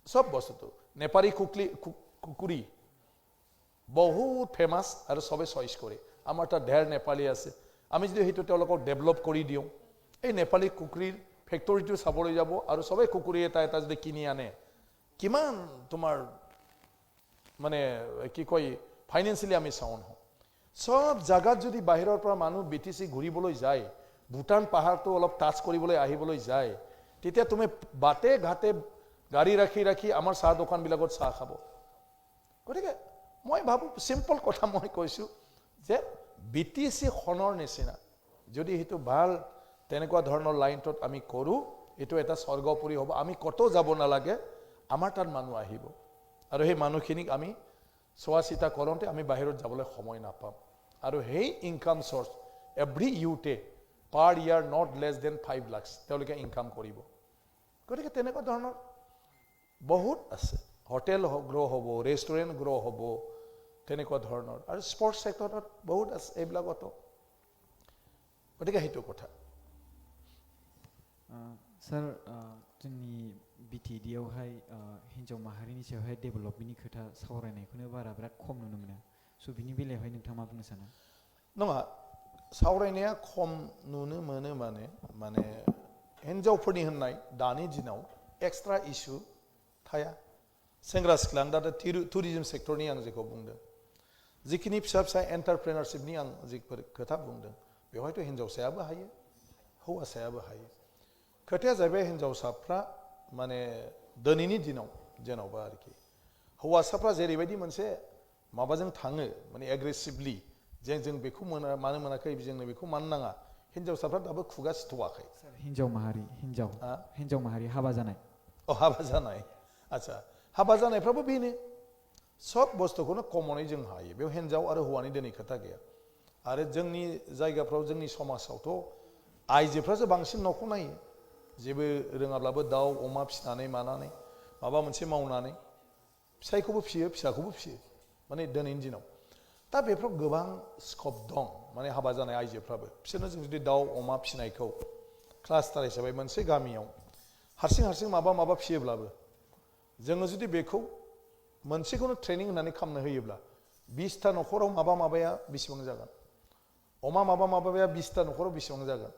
সব বস্তু নেপাৰী কুকুৰি বহুত ফেমাস আৰু সবে চইচ কৰে আমাৰ তাত ঢেৰ নেপালী আছে আমি যদি হেতু তেওঁলোকক ডেভেলপ কৰি দিওঁ এই নেপালী কুকুৰিৰ ফেক্টৰীটো চাবলৈ যাব আৰু সবে কুকুৰি এটা যদি কিনি আনে কিমান তোমাৰ মানে কি কয় ফাইনেন্সিয়ালি আমি সাউন্ড হওঁ সব জায়গাত যদি বাহিৰৰ পৰা মানুহ বিটিসি ঘুৰিবলৈ যায় ভুটান পাহাৰটো অলপ টাচ কৰিবলৈ আহিবলৈ যায় তেতিয়া তুমি বাটে ঘাটে গাড়ী ৰাখি আমাৰ চাহ দোকানবিলাকত চাহ খাব গতিকে মই ভাবো সিম্পল কথা মই কৈছো যে বিটিসি খনৰ নিচিনা যদি হেতু ভাল তেনেকুৱা ধৰণৰ লাইনটোত আমি কৰো এটো এটা স্বৰ্গপুৰী হ'ব আমি কত যাব নালাগে আমাৰ তাত মানুহ আহিব আৰু সেই মানুহখিনিক আমি সোৱাচিতা কৰোঁতে আমি বাহিৰত যাবলৈ সময় নাপাম আৰু সেই ইনকাম সোৰ্স এভৰি ইউথে per year not less than 5 lakh তেওঁলোকে ইনকাম কৰিব গতিকে তেনেকুৱা ধৰণৰ বহুত আছে হোটেল গ্ৰো হ'ব ৰেষ্টুৰেণ্ট গ্ৰো হ'ব তেনেকুৱা ধৰণৰ আৰু স্পৰ্টছ সেক্টৰত বহুত আছে এইবিলাকতো গতিকে হেতু কথা सर जोंनि बिटिडियावहाय हिन्जाव माहारिनि सायावहाय डेभेलपमेन्टनि खोथा सावरायनायखौनो बिराद खम नुनो मोनो स' बिनि बेलायावहाय नोंथाङा मा बुंनो सानो नङा सावरायनाया खम नुनो मोनो माने हिन्जावफोरनि होननाय दानि दिनाव एक्सट्रा इशु थाया सेंग्रा सिख्ला आं दा टुरिज्म सेक्टरनि आं जेखौ बुंदों जिखिनि फिसा फिसा एन्टारप्रेनारशिपनि आं जिफोर खोथा बुंदों बेवहायथ' हिन्जावसायाबो हायो हौवासायाबो हायो खोथाया जाहैबाय हिन्जावसाफ्रा माने दिनैनि दिनाव जेन'बा आरोखि हौवासाफ्रा जेरैबायदि मोनसे माबाजों थाङो माने एग्रेसिभलि जों बेखौ मानो मोनाखै जोंनो बेखौ मानो नाङा हिन्जावसाफ्रा दाबो खुगा सिथ'वाखै हिन्जाव माहारि हाबा जानाय हाबा जानाय आच्छा हाबा जानायफ्राबो बेनो सब बुस्थुखौनो कमनै जों हायो बेयाव हिन्जाव आरो हौवानि दिनै खोथा गैया आरो जोंनि जायगाफ्राव जोंनि समाजावथ' आइजोफ्रासो बांसिन न'खौ नायो जेबो रोङाब्लाबो दाउ अमा फिसिनानै मानानै माबा मोनसे मावनानै फिसायखौबो फियो फिसाखौबो फियो माने दिनैनि दिनाव दा बेफ्राव गोबां स्कप दं माने हाबा जानाय आइजोफ्राबो बिसोरनो जों जुदि दाउ अमा फिसिनायखौ क्लास्टार हिसाबै मोनसे गामियाव हारसिं माबा फियोब्लाबो जोङो जुदि बेखौ मोनसेखौनो ट्रेनिं होनानै खालामनो होयोब्ला 20टा न'खराव माबाया बेसेबां जागोन अमा माबाया 20टा न'खराव बेसेबां जागोन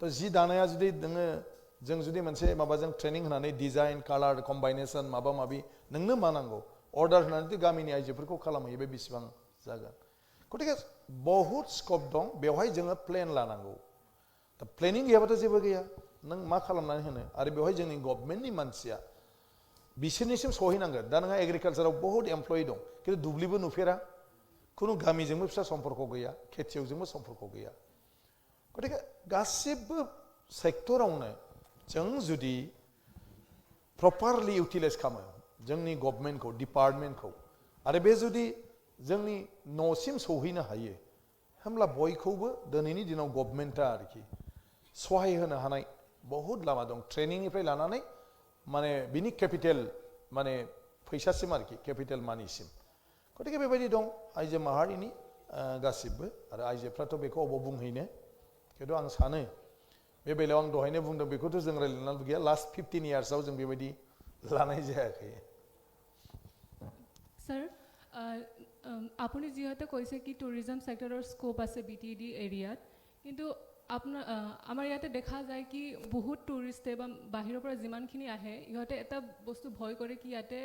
तो जि दानाया जुदि जों जुदि मोनसे माबाजों ट्रेनिं होनानै डिजाइन कालार कम्बाइनेशन माबि नोंनो मा नांगौ अर्डार होनानै गामिनि आइजोफोरखौ खालामहैयो बे बेसेबां जागोन गतिके बहुत स्कप दं बेवहाय जोङो प्लेन लानांगौ दा प्लेनिं गैयाबाथ' जेबो गैया नों मा खालामनानै होनो आरो बेवहाय जोंनि गभर्नमेन्टनि मानसिया बिसोरनिसिम सहैनांगोन दा नोंहा एग्रिकालचाराव बहुत एमप्लयि दं खिन्थु दुब्लिबो नुफेरा खुनु गामिजोंबो फिसा सम्पर्क गैया खेथियावजोंबो सम्पर्क गैया गतिके गासिबो सेक्टरावनो जों जुदि प्रपारलि इउटिलाइज खालामो जोंनि गभर्नमेन्टखौ डिपार्टमेन्टखौ आरो बे जुदि जोंनि न'सिम सौहैनो हायो होमब्ला बयखौबो दिनैनि दिनाव गभर्नमेन्टआ आरोखि सहाय होनो हानाय बहुत लामा दं ट्रेनिंनिफ्राय लानानै माने बिनि केपिटेल माने फैसासिम आरोखि केपिटेल मानिसिम गतिके बेबायदि दं आइजो माहारिनि गासिबो आरो आइजोफ्राथ' बेखौ अबाव बुंहैनो खिन्थु आं सानो बे बेलायाव आं दहायनो बुंदों बेखौथ' जों रायज्लायनानै गैया लास्ट 15 इयार्सआव जों बेबायदि लानाय जायाखै सर আপুনি যিহেতু কৈছে কি টুৰিজম সেক্টৰৰ স্কোপ আছে বিটিডি এৰিয়াত কিন্তু আপোনাৰ আমাৰ ইয়াতে দেখা যায় কি বহুত টুৰিষ্টে বা বাহিৰৰ পৰা যিমানখিনি আহে ইহঁতে এটা বস্তু ভয় কৰে কি ইয়াতে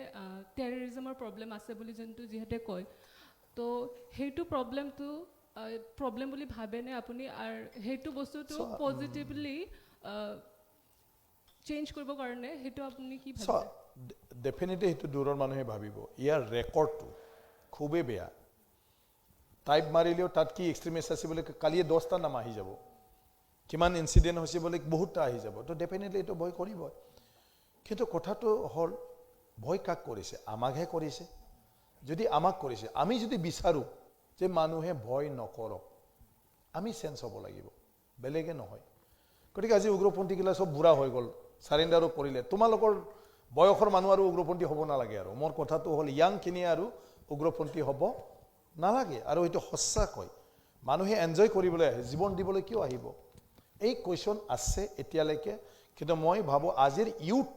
টেৰৰিজমৰ প্ৰব্লেম আছে বুলি যোনটো যিহেতু কয় তো সেইটো প্ৰব্লেম বুলি ভাবেনে আপুনি আৰু সেইটো বস্তুটো পজিটিভলি চেঞ্জ কৰিব কাৰণে সেইটো আপুনি কি ভাবে ডেফিনেটলি সেইটো দূৰৰ মানুহে ভাবিব ইয়াৰ ৰেকৰ্ডটো খুবেই বেয়া টাইপ মাৰিলেও তাত কি এক্সট্ৰিমিষ্ট আছে বুলি কালিয়ে 10টা নাম আহি যাব কিমান ইনসিডেন্ট হৈছে বলে বহুতটা আহি যাব তো ডেফিনেটলি এটো ভয় কৰিবই কিন্তু কথাটো হল ভয় কাক কৰিছে আমাকহে কৰিছে যদি আমাক কৰিছে আমি যদি বিচাৰো যে মানুহে ভয় নকৰক আমি সেন্স হ'ব লাগিব বেলেগে নহয় গতিকে আজি উগ্ৰপন্থী গিলা সব বুঢ়া হৈ গল সাৰেন্ডাৰো কৰিলে তোমালোকৰ বয়সৰ মানুহ আৰু উগ্ৰপন্থী হ'ব নালাগে আৰু মোৰ কথাটো হল ইয়াং কিনি আৰু উগ্ৰপন্থী হ'ব নালাগে আৰু এটো সঁচা কয় মানুহে এনজয় কৰিবলৈ আহে জীৱন দিবলৈ কিয় আহিব এই কোৱেশ্চন আছে এতিয়ালৈকে কিন্তু মই ভাবো আজিৰ ইউথ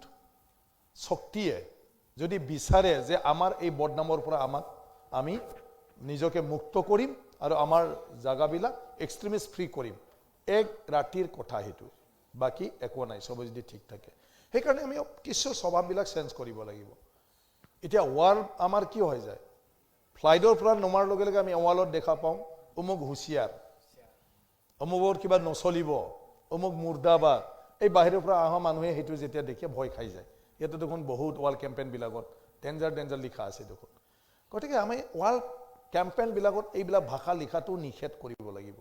শক্তিয়ে যদি বিচাৰে যে আমাৰ এই বদনামৰ পৰা আমি নিজকে মুক্ত কৰিম আৰু আমাৰ জাগাবিলাক এক্সট্ৰিমিষ্ট ফ্ৰী কৰিম এক ৰাতিৰ কথা হেতু বাকি একো নাই সব যদি ঠিক থাকে সেইকাৰণে আমি কিছু স্বভাৱবিলাক চেঞ্জ কৰিব লাগিব এতিয়া ওয়াৰ আমাৰ কি হৈ যায় ফ্লাইটৰ পৰা নমাৰ লগে লগে আমি ওয়ালত দেখা পাওঁ অমুক হুঁচিয়াৰ অমুকৰ কিবা নচলিব অমুক মুৰ্দাবাদ এই বাহিৰৰ পৰা অহা মানুহে হেতু যেতিয়া দেখে ভয় খাই যায় ইয়াতে দেখোন বহুত ওয়াল কেম্পেইন বিলাকত ডেঞ্জাৰ লিখা আছে দেখোন গতিকে আমি ওয়াল কেম্পেইন বিলাকত এইবিলাক ভাষা লিখাটো নিষেধ কৰিব লাগিব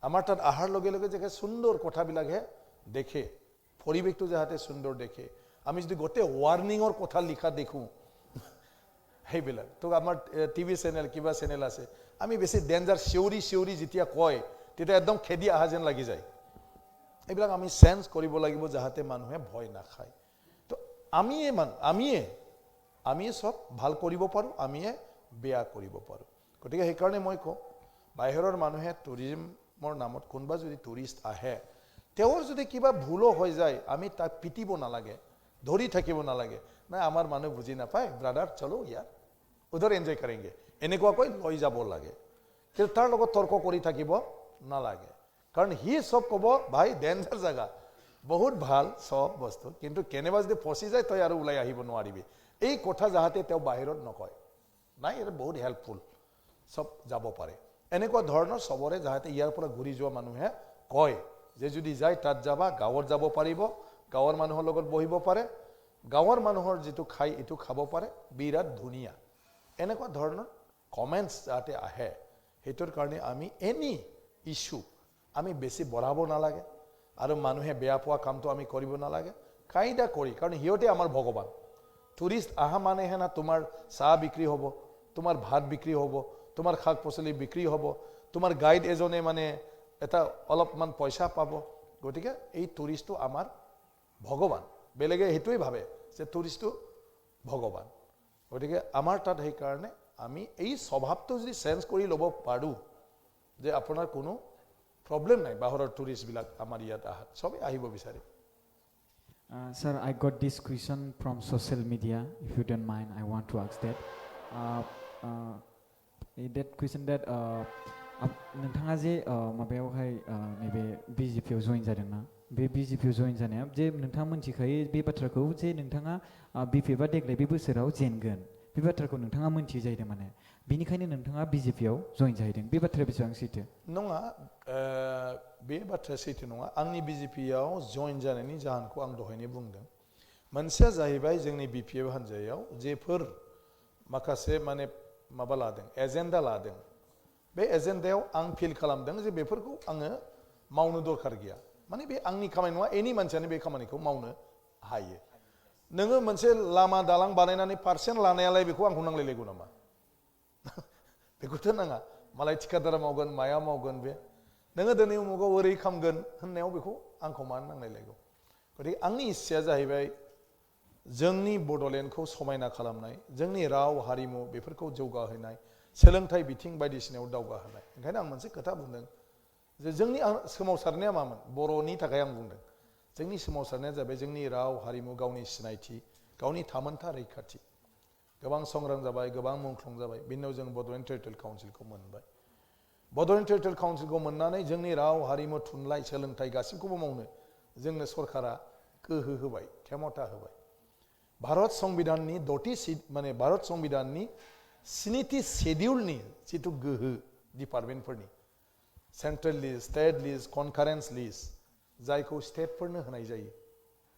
আমাৰ তাত আহাৰ লগে লগে যে সুন্দৰ কথাবিলাকহে দেখে পৰিৱেশটো যাতে সুন্দৰ দেখে আমি যদি গোটে ওয়াৰ্নিঙৰ কথা লিখা দেখো হেইবিলাক তো আমাৰ টিভি চেনেল কিবা চেনেল আছে আমি বেছি ডেঞ্জাৰ শিউৰি যেতিয়া কয় তেতিয়া একদম খেদি আহা যেন লাগি যায় এইবিলাক আমি সেন্স কৰিব লাগিব যাতে মানুহে ভয় নাখায় তো আমিয়ে সব ভাল কৰিব পাৰো আমিয়ে বেয়া কৰিব পাৰো গতিকে সেই কাৰণে মই কওঁ বাহিৰৰ মানুহে টুৰিজমৰ নামত কোনবা যদি টুৰিষ্ট আহে তেওঁৰ যদি কিবা ভুলো হৈ যায় আমি তাক পিটিব নালাগে ধৰি থাকিব নালাগে না আমাৰ মানুহ বুজি নাপায় ব্ৰাদাৰ চলো ইয়াৰ উধৰ এনজয় কৰেंगे এনেকুৱা কৈ লৈ যাব লাগে কিন্তু তাৰ লগত তৰ্ক কৰি থাকিব নালাগে কাৰণ হি সব কব ভাই ডেঞ্জাৰ জায়গা বহুত ভাল সব বস্তু কিন্তু কেনেবা যদি ফসি যায় তই আৰু উলাই আহিব নোৱাৰিবি এই কথা যাতে তেও বাহিৰত নকয় নাই এটা বহুত হেল্পফুল সব যাব পাৰে এনেকুৱা ধৰণৰ সবৰে যাতে ইয়াৰ পৰা ঘূৰি যোৱা মানুহে কয় যে যদি যায় তাত যাবা গাঁৱৰ যাব পাৰিব গাঁৱৰ মানুহৰ লগত বহিব পাৰে গাঁৱৰ মানুহৰ যেটো খাই এটো খাব পাৰে বিৰাট ধুনিয়া এনেকুৱা ধৰণৰ কমেন্টস যাতে আহে হেতৰ কাৰণে আমি এনি ইস্যু আমি বেছি বঢ়াব নালাগে আৰু মানুহে বেয়া পোৱা কামটো আমি কৰিব নালাগে কাইদা কৰি কাৰণ হিয়তে আমাৰ ভগৱান টুৰিষ্ট আহা মানে হেনা তোমাৰ চাহ বিক্ৰী হ'ব তোমাৰ ভাত বিক্ৰী হ'ব তোমাৰ শাক পাচলি বিক্ৰী হ'ব তোমাৰ গাইড এজনে মানে এটা অলপমান পইচা পাব গতিকে এই টুৰিষ্টটো আমাৰ ভগৱান বেলেগে হেতুই ভাবে যে টুৰিষ্টটো ভগৱান গতিকে আমাৰ তাত সেই কাৰণে আমি এই স্বভাৱটো যদি চেঞ্জ কৰি ল'ব পাৰো যে আপোনাৰ কোনো প্ৰবলেম নাই বাহিৰৰ টুৰিষ্ট বিলাক আমাৰ ইয়াত আহাত সবে আহিব বিচাৰে Sir, I got this question from social media. If you don't mind, I want to ask that. That question that नोंथाङा जे माबायावहाय नैबे बिजेपिआव जइन जादोंना बे बिजेपिआव जइन जानाया जे नोंथाङा मोनथिखायो बे बाथ्राखौ जे नोंथाङा बिपिएफआ देग्लाय बे बोसोराव जेनगोन बे बाथ्राखौ नोंथाङा मोनथियो जाहैदों माने बिनिखायनो नोंथाङा बिजेपिआव जइन जाहैदों बे बाथ्राया बेसेबां सैथो नङा बे बाथ्राया सैथो नङा आंनि बिजेपिआव जइन जानायनि जाहोनखौ आं दहायनो बुंदों मोनसेया जाहैबाय जोंनि बिपिएफ हान्जायाव जेफोर माखासे माने माबा लादों एजेन्डा लादों बे एजेन्डायाव आं फिल खालामदों जे बेफोरखौ आङो मावनो दरखार गैया माने बे आंनि खामानि नङा एनि मानसियानो बे खामानिखौ मावनो हायो नोङो मोनसे लामा दालां बानायनानै पार्सेन्ट लानायालाय बेखौ आंखौ नांलायलायगौ नामा बेखौथ' नाङा मालाय ठिकादारा मावगोन माया मावगोन बे नोङो दिनै उमुगाव ओरै खामगोन होननायाव बेखौ आंखौ मानो नांलायलायगौ गतिके आंनि इस्साया जाहैबाय जोंनि बड'लेण्डखौ समायना खालामनाय जोंनि राव हारिमु बेफोरखौ जौगाहोनाय सोलोंथाइ बिथिं बायदिसिनायाव दावगाहोनाय ओंखायनो आं मोनसे खोथा बुंदों जे जोंनि सोमावसारनाया मामोन बर'नि थाखाय आं बुंदों जोंनि सोमावसारनाया जाबाय जोंनि राव हारिमु गावनि सिनायथि गावनि थामोनथा रैखाथि गोबां संग्राम जाबाय गोबां मुंख्लं जाबाय बिनि उनाव जों बड'लेण्ड टेरिटरियेल काउन्सिलखौ मोनबाय बड'लेण्ड टेरिटरियेल काउन्सिलखौ मोननानै जोंनि राव हारिमु थुनलाइ सोलोंथाइ गासिबखौबो मावनो जोंनो सरकारा गोहो होबाय खेमथा होबाय भारत संविधाननि माने भारत संविधाननि 7थि शेड्युलनि जितु गोहो डिपार्टमेन्टफोरनि central list state list concurrence list जायखौ स्टेटफोरनो होनाय जायो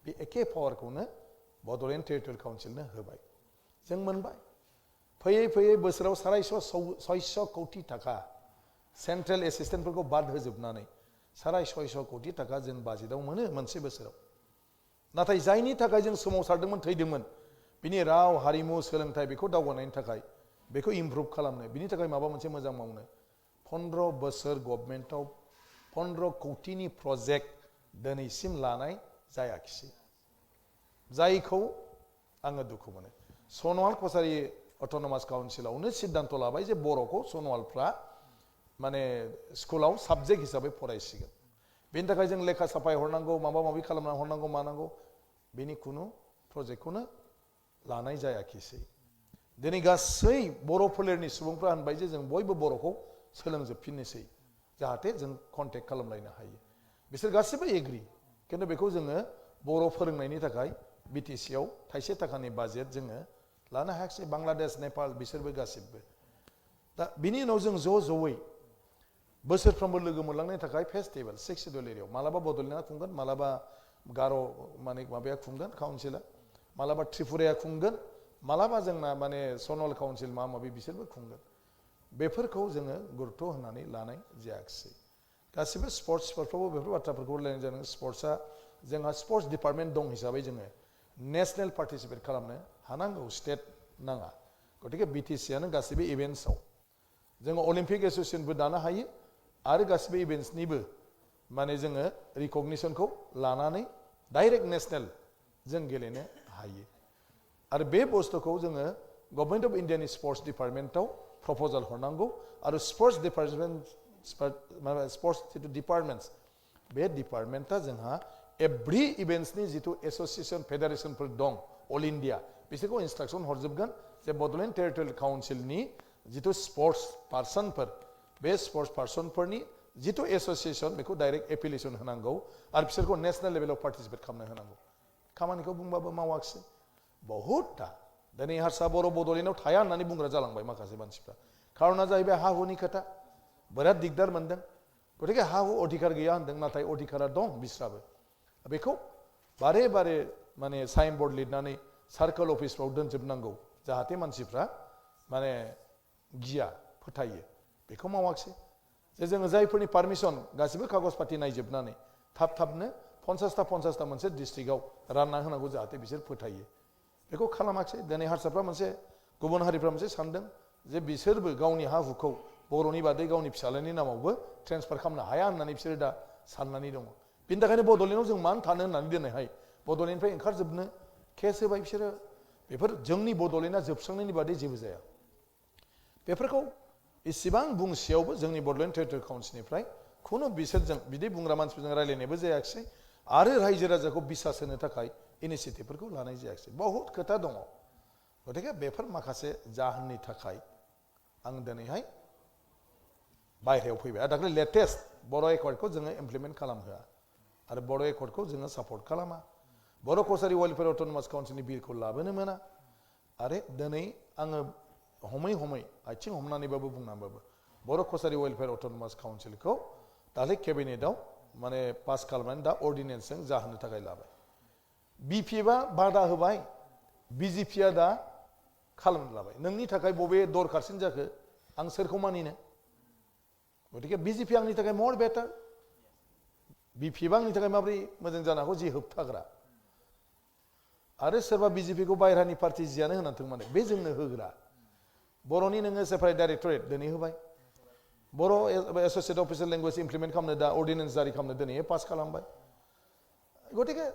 बे एखे पावारखौनो बड'लेण्ड टेरिटरियेल काउन्सिलनो होबाय जों मोनबाय फैयै फैयै बोसोराव 650 कौटि थाखा सेन्ट्रेल एसिस्टेन्टफोरखौ बाद होजोबनानै 650 कोटि थाखा जों बाजेटआव मोनो मोनसे बोसोराव नाथाय जायनि थाखाय जों सोमावसारदोंमोन थैदोंमोन बिनि राव हारिमु सोलोंथाइ बेखौ दावगानायनि थाखाय बेखौ इमप्रुभ खालामनो बिनि थाखाय माबा मोनसे मोजां मावनो 15 बोसोर गभर्नमेन्टआव 15 कोटिनि प्रजेक्ट दिनैसिम लानाय जायाखिसै जायखौ आङो दुखु मोनो सनवाल कसारि अट'नमास काउन्सिलावनो सिद्धान्त लाबाय जे बर'खौ सनवालफ्रा माने स्कुलाव साबजेक्ट हिसाबै फरायसिगोन बेनि थाखाय जों लेखा साफाय हरनांगौ माबा माबि खालामना हरनांगौ मानांगौ बेनि खुनु प्रजेक्टखौनो लानाय जायाखिसै दिनै गासै बर' फोलेरनि सुबुंफ्रा होनबाय जे जों बयबो बर'खौ सोलोंजोबफिननोसै जाहाथे जों कन्टेक्ट खालामलायनो हायो बिसोर गासिबो एग्रि खिन्थु बेखौ जोङो बर' फोरोंनायनि थाखाय BTC आव थाइसे थाखानि बाजेट जोङो लानो हायाखिसै बांलादेश नेपाल बिसोरबो गासिबो दा बिनि उनाव जों ज'यै बोसोरफ्रोमबो लोगो मोनलांनायनि थाखाय फेस्टिभेल 6 सिडुल एरियायाव मालाबा बड'लेण्डआ खुंगोन मालाबा गार' माने माबाया खुंगोन काउन्सिला मालाबा त्रिपुराया खुंगोन मालाबा जोंना माने सनवाल काउन्सिल माबा माबि बिसोरबो खुंगोन बेफोरखौ जोङो गुरुत्व होनानै लानाय जायाखिसै गासिबो स्पर्ट्सफोरफ्रावबो बेफोर बाथ्राफोरखौ रायलायनाय जादों स्पर्ट्सआ जोंहा स्पर्ट्स डिपार्टमेन्ट दं हिसाबै जोङो नेशनेल पार्टिसिपेट खालामनो हानांगौ स्टेट नाङा गतिके BTC आनो गासिबो इभेन्ट्सआव जोङो अलिम्पिक एसोसिएशनबो दानो हायो आरो गासिबो इभेन्ट्सनिबो माने जोङो रिकगनिशनखौ लानानै डाइरेक्ट नेशनेल जों गेलेनो हायो आरो बे बुस्थुखौ जोङो गभर्नमेन्ट अफ इन्डियानि स्पर्ट्स डिपार्टमेन्टआव प्रप'जाल हरनांगौ आरो स्पर्ट्स डिपार्टमेन्ट स्पर्ट्स जितु डिपार्टमेन्ट्स बे डिपार्टमेन्टआ जोंहा एभ्रि इभेन्ट्सनि जितु एसोसिएशन फेडारेशनफोर दं अल इन्डिया बिसोरखौ इन्सट्राक्सन हरजोबगोन जे बड'लेण्ड टेरिटरियेल काउन्सिलनि जितु स्पर्ट्स पार्सनफोर बे स्पर्ट्स पार्सनफोरनि जितु एसोसिएशन बेखौ डाइरेक्ट एपिलेसन होनांगौ आरो बिसोरखौ नेशनेल लेभेलाव पार्टिसिपेट खालामनो होनांगौ खामानिखौ बुंबाबो मावाखिसै बहुतथा दिनै हारसा बर' बड'लेण्डआव थाया होननानै बुंग्रा जालांबाय माखासे मानसिफ्रा खारना जाहैबाय हा हुनि खोथा बिराद दिगदार मोनदों गतिके हा हु अधिकार गैया होनदों नाथाय अधिकारा दं बिस्राबो बेखौ बारे बारे माने साइन बर्ड लिरनानै सार्कोल अफिसफ्राव दोनजोबनांगौ जाहाथे मानसिफ्रा माने गिया फोथायो बेखौ मावाखिसै जे जोङो जायफोरनि पारमिसन गासिबो कागज पाति नायजोबनानै थाब थाबनो 50टा मोनसे डिस्ट्रिक्टआव रानना होनांगौ जाहाथे बिसोर फोथायो बेखौ खालामाखिसै दिनै हारसाफ्रा मोनसे गुबुन हारिफ्रा मोनसे सानदों जे बिसोरबो गावनि हा हुखौ बर'नि बादै गावनि फिसालानि नामावबो ट्रेन्सफार खालामनो हाया होननानै बिसोरो दा साननानै दङ बिनि थाखायनो बड'लेण्डआव जों मानो थानो होननानै दिनैहाय बड'लेण्डनिफ्राय ओंखारजोबनो केस होबाय बिसोरो बेफोर जोंनि बड'लेण्डआ जोबस्रांनायनि बादै जेबो जाया बेफोरखौ इसेबां बुंसेयावबो जोंनि बड'लेण्ड टेरिटरियेल काउन्सिलनिफ्राय खुनु बिसोरजों बिदि बुंग्रा मानसिफोरजों रायलायनायबो जायाखिसै आरो रायजो राजाखौ बिसास होनो थाखाय इनिसियेटिभफोरखौ लानाय जायाखिसै बहुत खोथा दङ गतिके बेफोर माखासे जाहोननि थाखाय आं दिनैहाय बायहेरायाव फैबाय आरो दाख्लै लेटेस्ट बर' एकर्डखौ जोङो इमप्लिमेन्ट खालामहोआ आरो बर' एकर्डखौ जोङो सापर्ट खालामा बर' कसारि वेलफेयार अट'नमास काउन्सिलनि बिलखौ लाबोनो मोना आरो दिनै आङो हमै हमै आथिं हमनानैबाबो बुंनानैबाबो बर' कसारि वेलफेयार अट'नमास काउन्सिलखौ दाख्लै केबिनेटआव माने पास खालामनानै दा अर्डिनेन्सजों जाहोनो थाखाय लाबाय BPFआ बादा होबाय BJPआ दा खालामनो लाबाय नोंनि थाखाय बबे दरखारसिन जाखो आं सोरखौ मानिनो गतिके BJP आंनि थाखाय मर बेटार BPFआ आंनि थाखाय माबोरै मोजां जानो हागौ जि होबथाग्रा आरो सोरबा BJPखौ बायह्रानि पार्टि जियानो होनांथों माने बे जोंनो होग्रा बर'नि नोङो सेपारेट डाइरेक्टरेट दिनै होबाय बर' एस'सिएट अफिसियेल लेंगुवेज इमप्लिमेन्ट खालामनो दा अर्डिनेन्स जारि खालामनो दिनै पास खालामबाय गतिके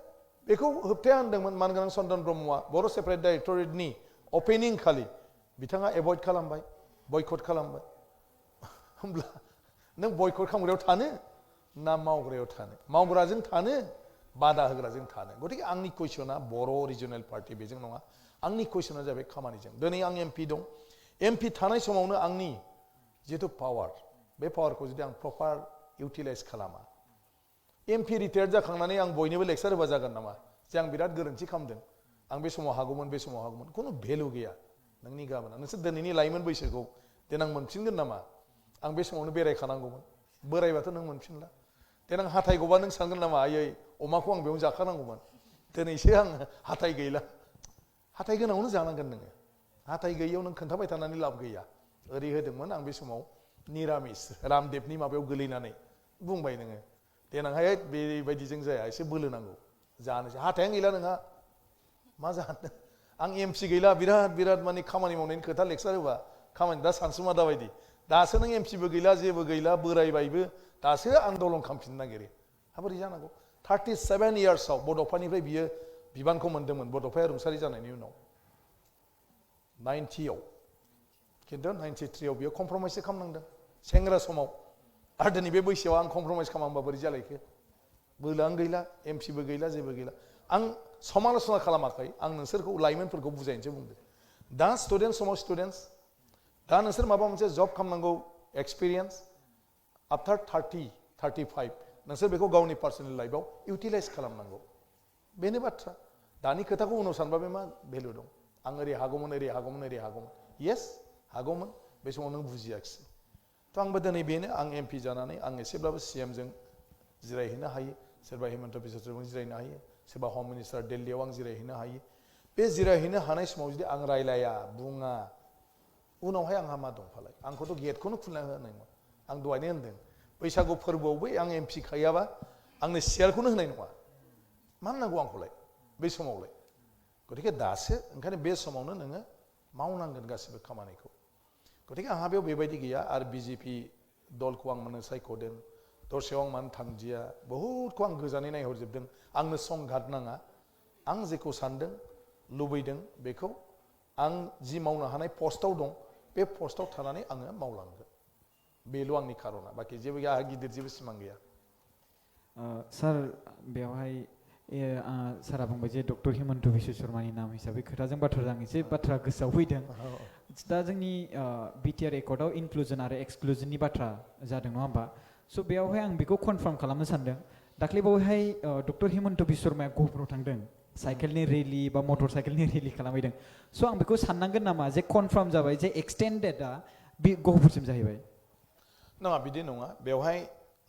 बेखौ होबथाया होनदोंमोन मानगोनां चन्दन ब्रह्मआ बर' सेपारेट डाइरेक्टरेटनि अपेनिं खालि बिथाङा एभयड खालामबाय बयकट खालामबाय होमब्ला नों बयकट खालामग्रायाव थानो ना मावग्रायाव थानो मावग्राजों थानो बादा होग्राजों थानो गतिके आंनि कुइसना बर' रिजनेल पार्टि बेजों नङा आंनि कुइसना जाबाय खामानिजों दिनै आं MP दं MP थानाय समावनो आंनि जितु पावार बे पावारखौ जुदि आं प्रपार इउटिलाइज खालामा MP रिटायार्ड जाखांनानै आं बयनोबो लेक्सार होबा जागोन नामा जे आं बिराद गोरोन्थि खालामदों आं बे समाव हागौमोन बे समाव हागौमोन खुनु भेलु गैया नोंनि गाबोना नोंसोर दिनैनि लाइमोन बैसोखौ देनां मोनफिनगोन नामा आं बे समावनो बेरायखानांगौमोन बोरायबाथ' नों मोनफिनला देनां हाथाय गबा नों सानगोन नामा आयै अमाखौ आं बेयावनो जाखानांगौमोन दिनैसो आं हाथाय गैला हाथाय गोनाङावनो जानांगोन नोङो हाथाय गैयियाव नों खोन्थाबाय थानानै लाब गैया ओरै होदोंमोन आं बे समाव निरामिस रामदेबनि माबायाव गोलैनानै बुंबाय नोङो देनांहाय बेबायदिजों जाया एसे बोलो नांगौ जानोसै हाथायानो गैला नोंहा मा जानो आं एमसि गैला बिराद माने खामानि मावनायनि खोथा लेक्सार होबा खामानि दा सानसुमा दाबायदि दासो नों एमसिबो गैला जेबो गैला बोरायबायबो दासो आन्दलन खालामफिननो नागिरो हाबोरै जानांगौ 37 इयार्सआव बड'फानिफ्राय बियो बिबानखौ मोन्दोंमोन बड'फाया रुंसारि जानायनि उनाव 90आव खिन्थु 93आव बियो कमप्रमाइससो खालामनांदों सेंग्रा समाव आरो दिनै बे बैसोआव आं कमप्रमाइस खालामबा बोरै जालायखो बोलोआनो गैला एमसिबो गैला जेबो गैला आं समालोचना खालामाखै आं नोंसोरखौ लाइमोनफोरखौ बुजायनोसो बुंदों दा स्टुडेन्ट समाव स्टुडेन्टस दा नोंसोर माबा मोनसे जब खालामनांगौ एक्सपिरियेन्स आफ्टार 35 नोंसोर बेखौ गावनि पार्सनेल लाइफआव इउटिलाइज खालामनांगौ बेनो बाथ्रा दानि खोथाखौ उनाव सानबा बे मा भेलु दं आं ओरै हागौमोन येस हागौमोन बे समाव नों बुजियाखिसै थ' आंबो दिनै बेनो आं एमपि जानानै आं एसेब्लाबो सिएमजों जिरायहैनो हायो सोरबा हिमन्त बिश्व शर्माजों जिरायनो हायो सोरबा हम मिनिस्टार दिल्लीयाव आं जिरायहैनो हायो बे जिरायहैनो हानाय समाव जुदि आं रायलाया बुङा उनावहाय आंहा मा दंफालाय आंखौथ' गेटखौनो खुलिना होनाय नङा आं दहायनो होनदों बैसागु फोरबोआवबो आं एमपि खायाबा आंनो सियारखौनो होनाय नङा मा नांगौ आंखौलाय बै समावलाय गतिके दासो ओंखायनो बे समावनो नोङो मावनांगोन गासिबो खामानिखौ गतिके आंहा बेयाव बेबायदि गैया आरो बिजेपि दलखौ आं मानो सायख'दों दरसेयाव आं मानो थांदिया बहुतखौ आं गोजानै नायहरजोबदों आंनो संघात नाङा आं जेखौ सानदों लुबैदों बेखौ आं जि मावनो हानाय पस्टआव दं बे पस्टआव थानानै आङो मावलांगोन बेल' आंनि खारना बाखि जेबो आंहा गिदिर जेबो सिमां गैया सार बेवहाय सारा बुंबाय जे डक्टर हिमन्त बिश्व शर्मानि नाम हिसाबै खोथाजों बाथ्राजों एसे बाथ्रा गोसोआव फैदों दा जोंनि बिटिआर एकर्डआव इनक्लुजन आरो एक्सक्लुजननि बाथ्रा जादों नङा होमबा स' बेयावहाय आं बेखौ कनफार्म खालामनो सानदों दाख्लै बावहाय डक्टर हिमन्त बिश्व शर्माया गहपुराव थांदों साइकेलनि रेलि बा मटर साइकेलनि रेलि खालामहैदों स' आं बेखौ साननांगोन नामा जे कनफार्म जाबाय जे एक्सटेन्डेडआ बे गहपुरसिम जाहैबाय नङा बिदि नङा बेवहाय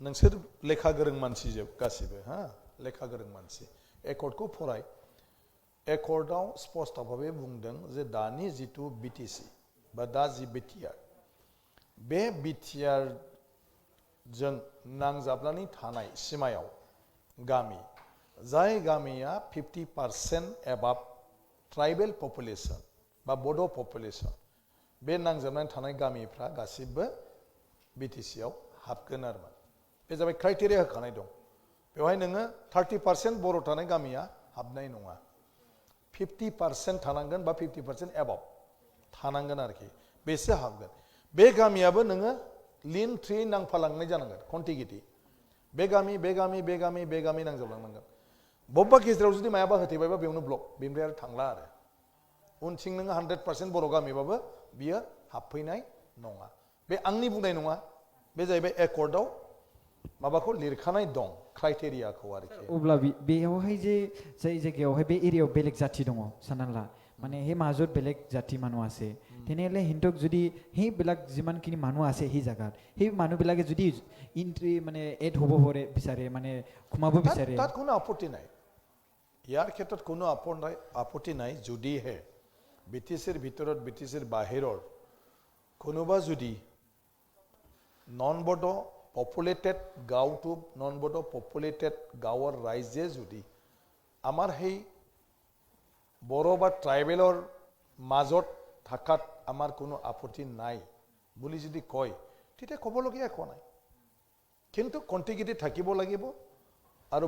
नोंसोर लेखा गोरों मानसि जोब गासिबो हा लेखा गोरों मानसि एकर्डखौ फराय एकर्डआव स्पष्ट भाबै बुंदों जे दानि जिथु बिटिसि बा दा जि बिटिआर बे बिटिआर जों नांजाबनानै थानाय सिमायाव गामि जाय गामिया 50% एबाब ट्राइबेल पपुलेसन बा बड' पपुलेसन बे नांजाबनानै थानाय गामिफ्रा गासिबो बिटिसिआव हाबगोन आरो बे जाबाय क्राइटेरिया होखानाय दं बेवहाय नोङो 30% बर' थानाय गामिया हाबनाय नङा 50% थानांगोन बा 50% एबाब थानांगोन आरोखि बेसो हाबगोन बे गामियाबो नोङो लिन थ्रि नांफालांनाय जानांगोन कन्टिगिटि बे गामि नांजाबलांनांगोन बबेबा गेजेराव जुदि मायाबा होथेबायबा बेयावनो ब्लक बेनिफ्राय आरो थांला आरो उनथिं नोङो 100% बर' गामिबाबो बियो हाबफैनाय नङा बे आंनि बुंनाय नङा बे जाहैबाय एकर्डआव माबाखौ लिरखानाय दं क्राइटेरियाखौ आरोखि अब्ला बेयावहाय जे जाय जायगायावहाय बे एरियायाव बेलेग जाथि दङ साननानै ला মানে সেই মাজত বেলেগ জাতি মানুহ আছে তেনেহ'লে সিহঁতক যদি সেই বেলেগ যিমানখিনি মানুহ আছে সেই জাগাত সেই মানুহবিলাকে যদি ইন্ট্ৰি মানে এড হ'ব বিচাৰে মানে সোমাব বিচাৰে তাত কোনো আপত্তি নাই ইয়াৰ ক্ষেত্ৰত কোনো আপত্তি নাই যদিহে বিটিচিৰ ভিতৰত বিটিচিৰ বাহিৰৰ কোনোবা যদি নন বড' পপুলেটেড গাঁওটো নন বড' পপুলেটেড গাঁৱৰ ৰাইজে যদি আমাৰ সেই বড়ো বা ট্ৰাইবেলৰ মাজত থাকাত আমাৰ কোনো আপত্তি নাই বুলি যদি কয় তেতিয়া ক'বলগীয়া একো নাই কিন্তু কণ্টিগিটি থাকিব লাগিব আৰু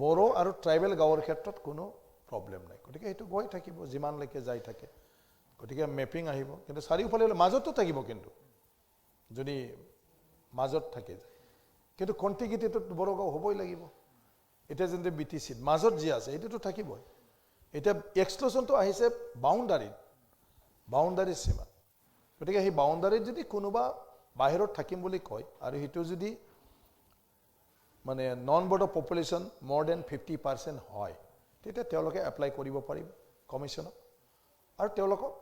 বড়ো আৰু ট্ৰাইবেল গাঁৱৰ ক্ষেত্ৰত কোনো প্ৰব্লেম নাই গতিকে এইটো গৈ থাকিব যিমানলৈকে যাই থাকে গতিকে মেপিং আহিব কিন্তু চাৰিওফালে মাজতো থাকিব কিন্তু যদি মাজত থাকে কিন্তু কণ্টিগিটিটো বড়ো গাঁও হ'বই লাগিব এতিয়া যেনে বিটিচিত মাজত যি আছে এইটোতো থাকিবই এটা এক্সক্লুজনটো আহিছে বাউণ্ডাৰী সীমা গতিকে সেই বাউণ্ডাৰীত যদি কোনোবা বাহিৰত থাকিম বুলি কয় আৰু সেইটো যদি মানে নন বড' পপুলেশ্যন more than 50% হয় তেতিয়া তেওঁলোকে এপ্লাই কৰিব পাৰিব কমিশ্যনত আৰু তেওঁলোকক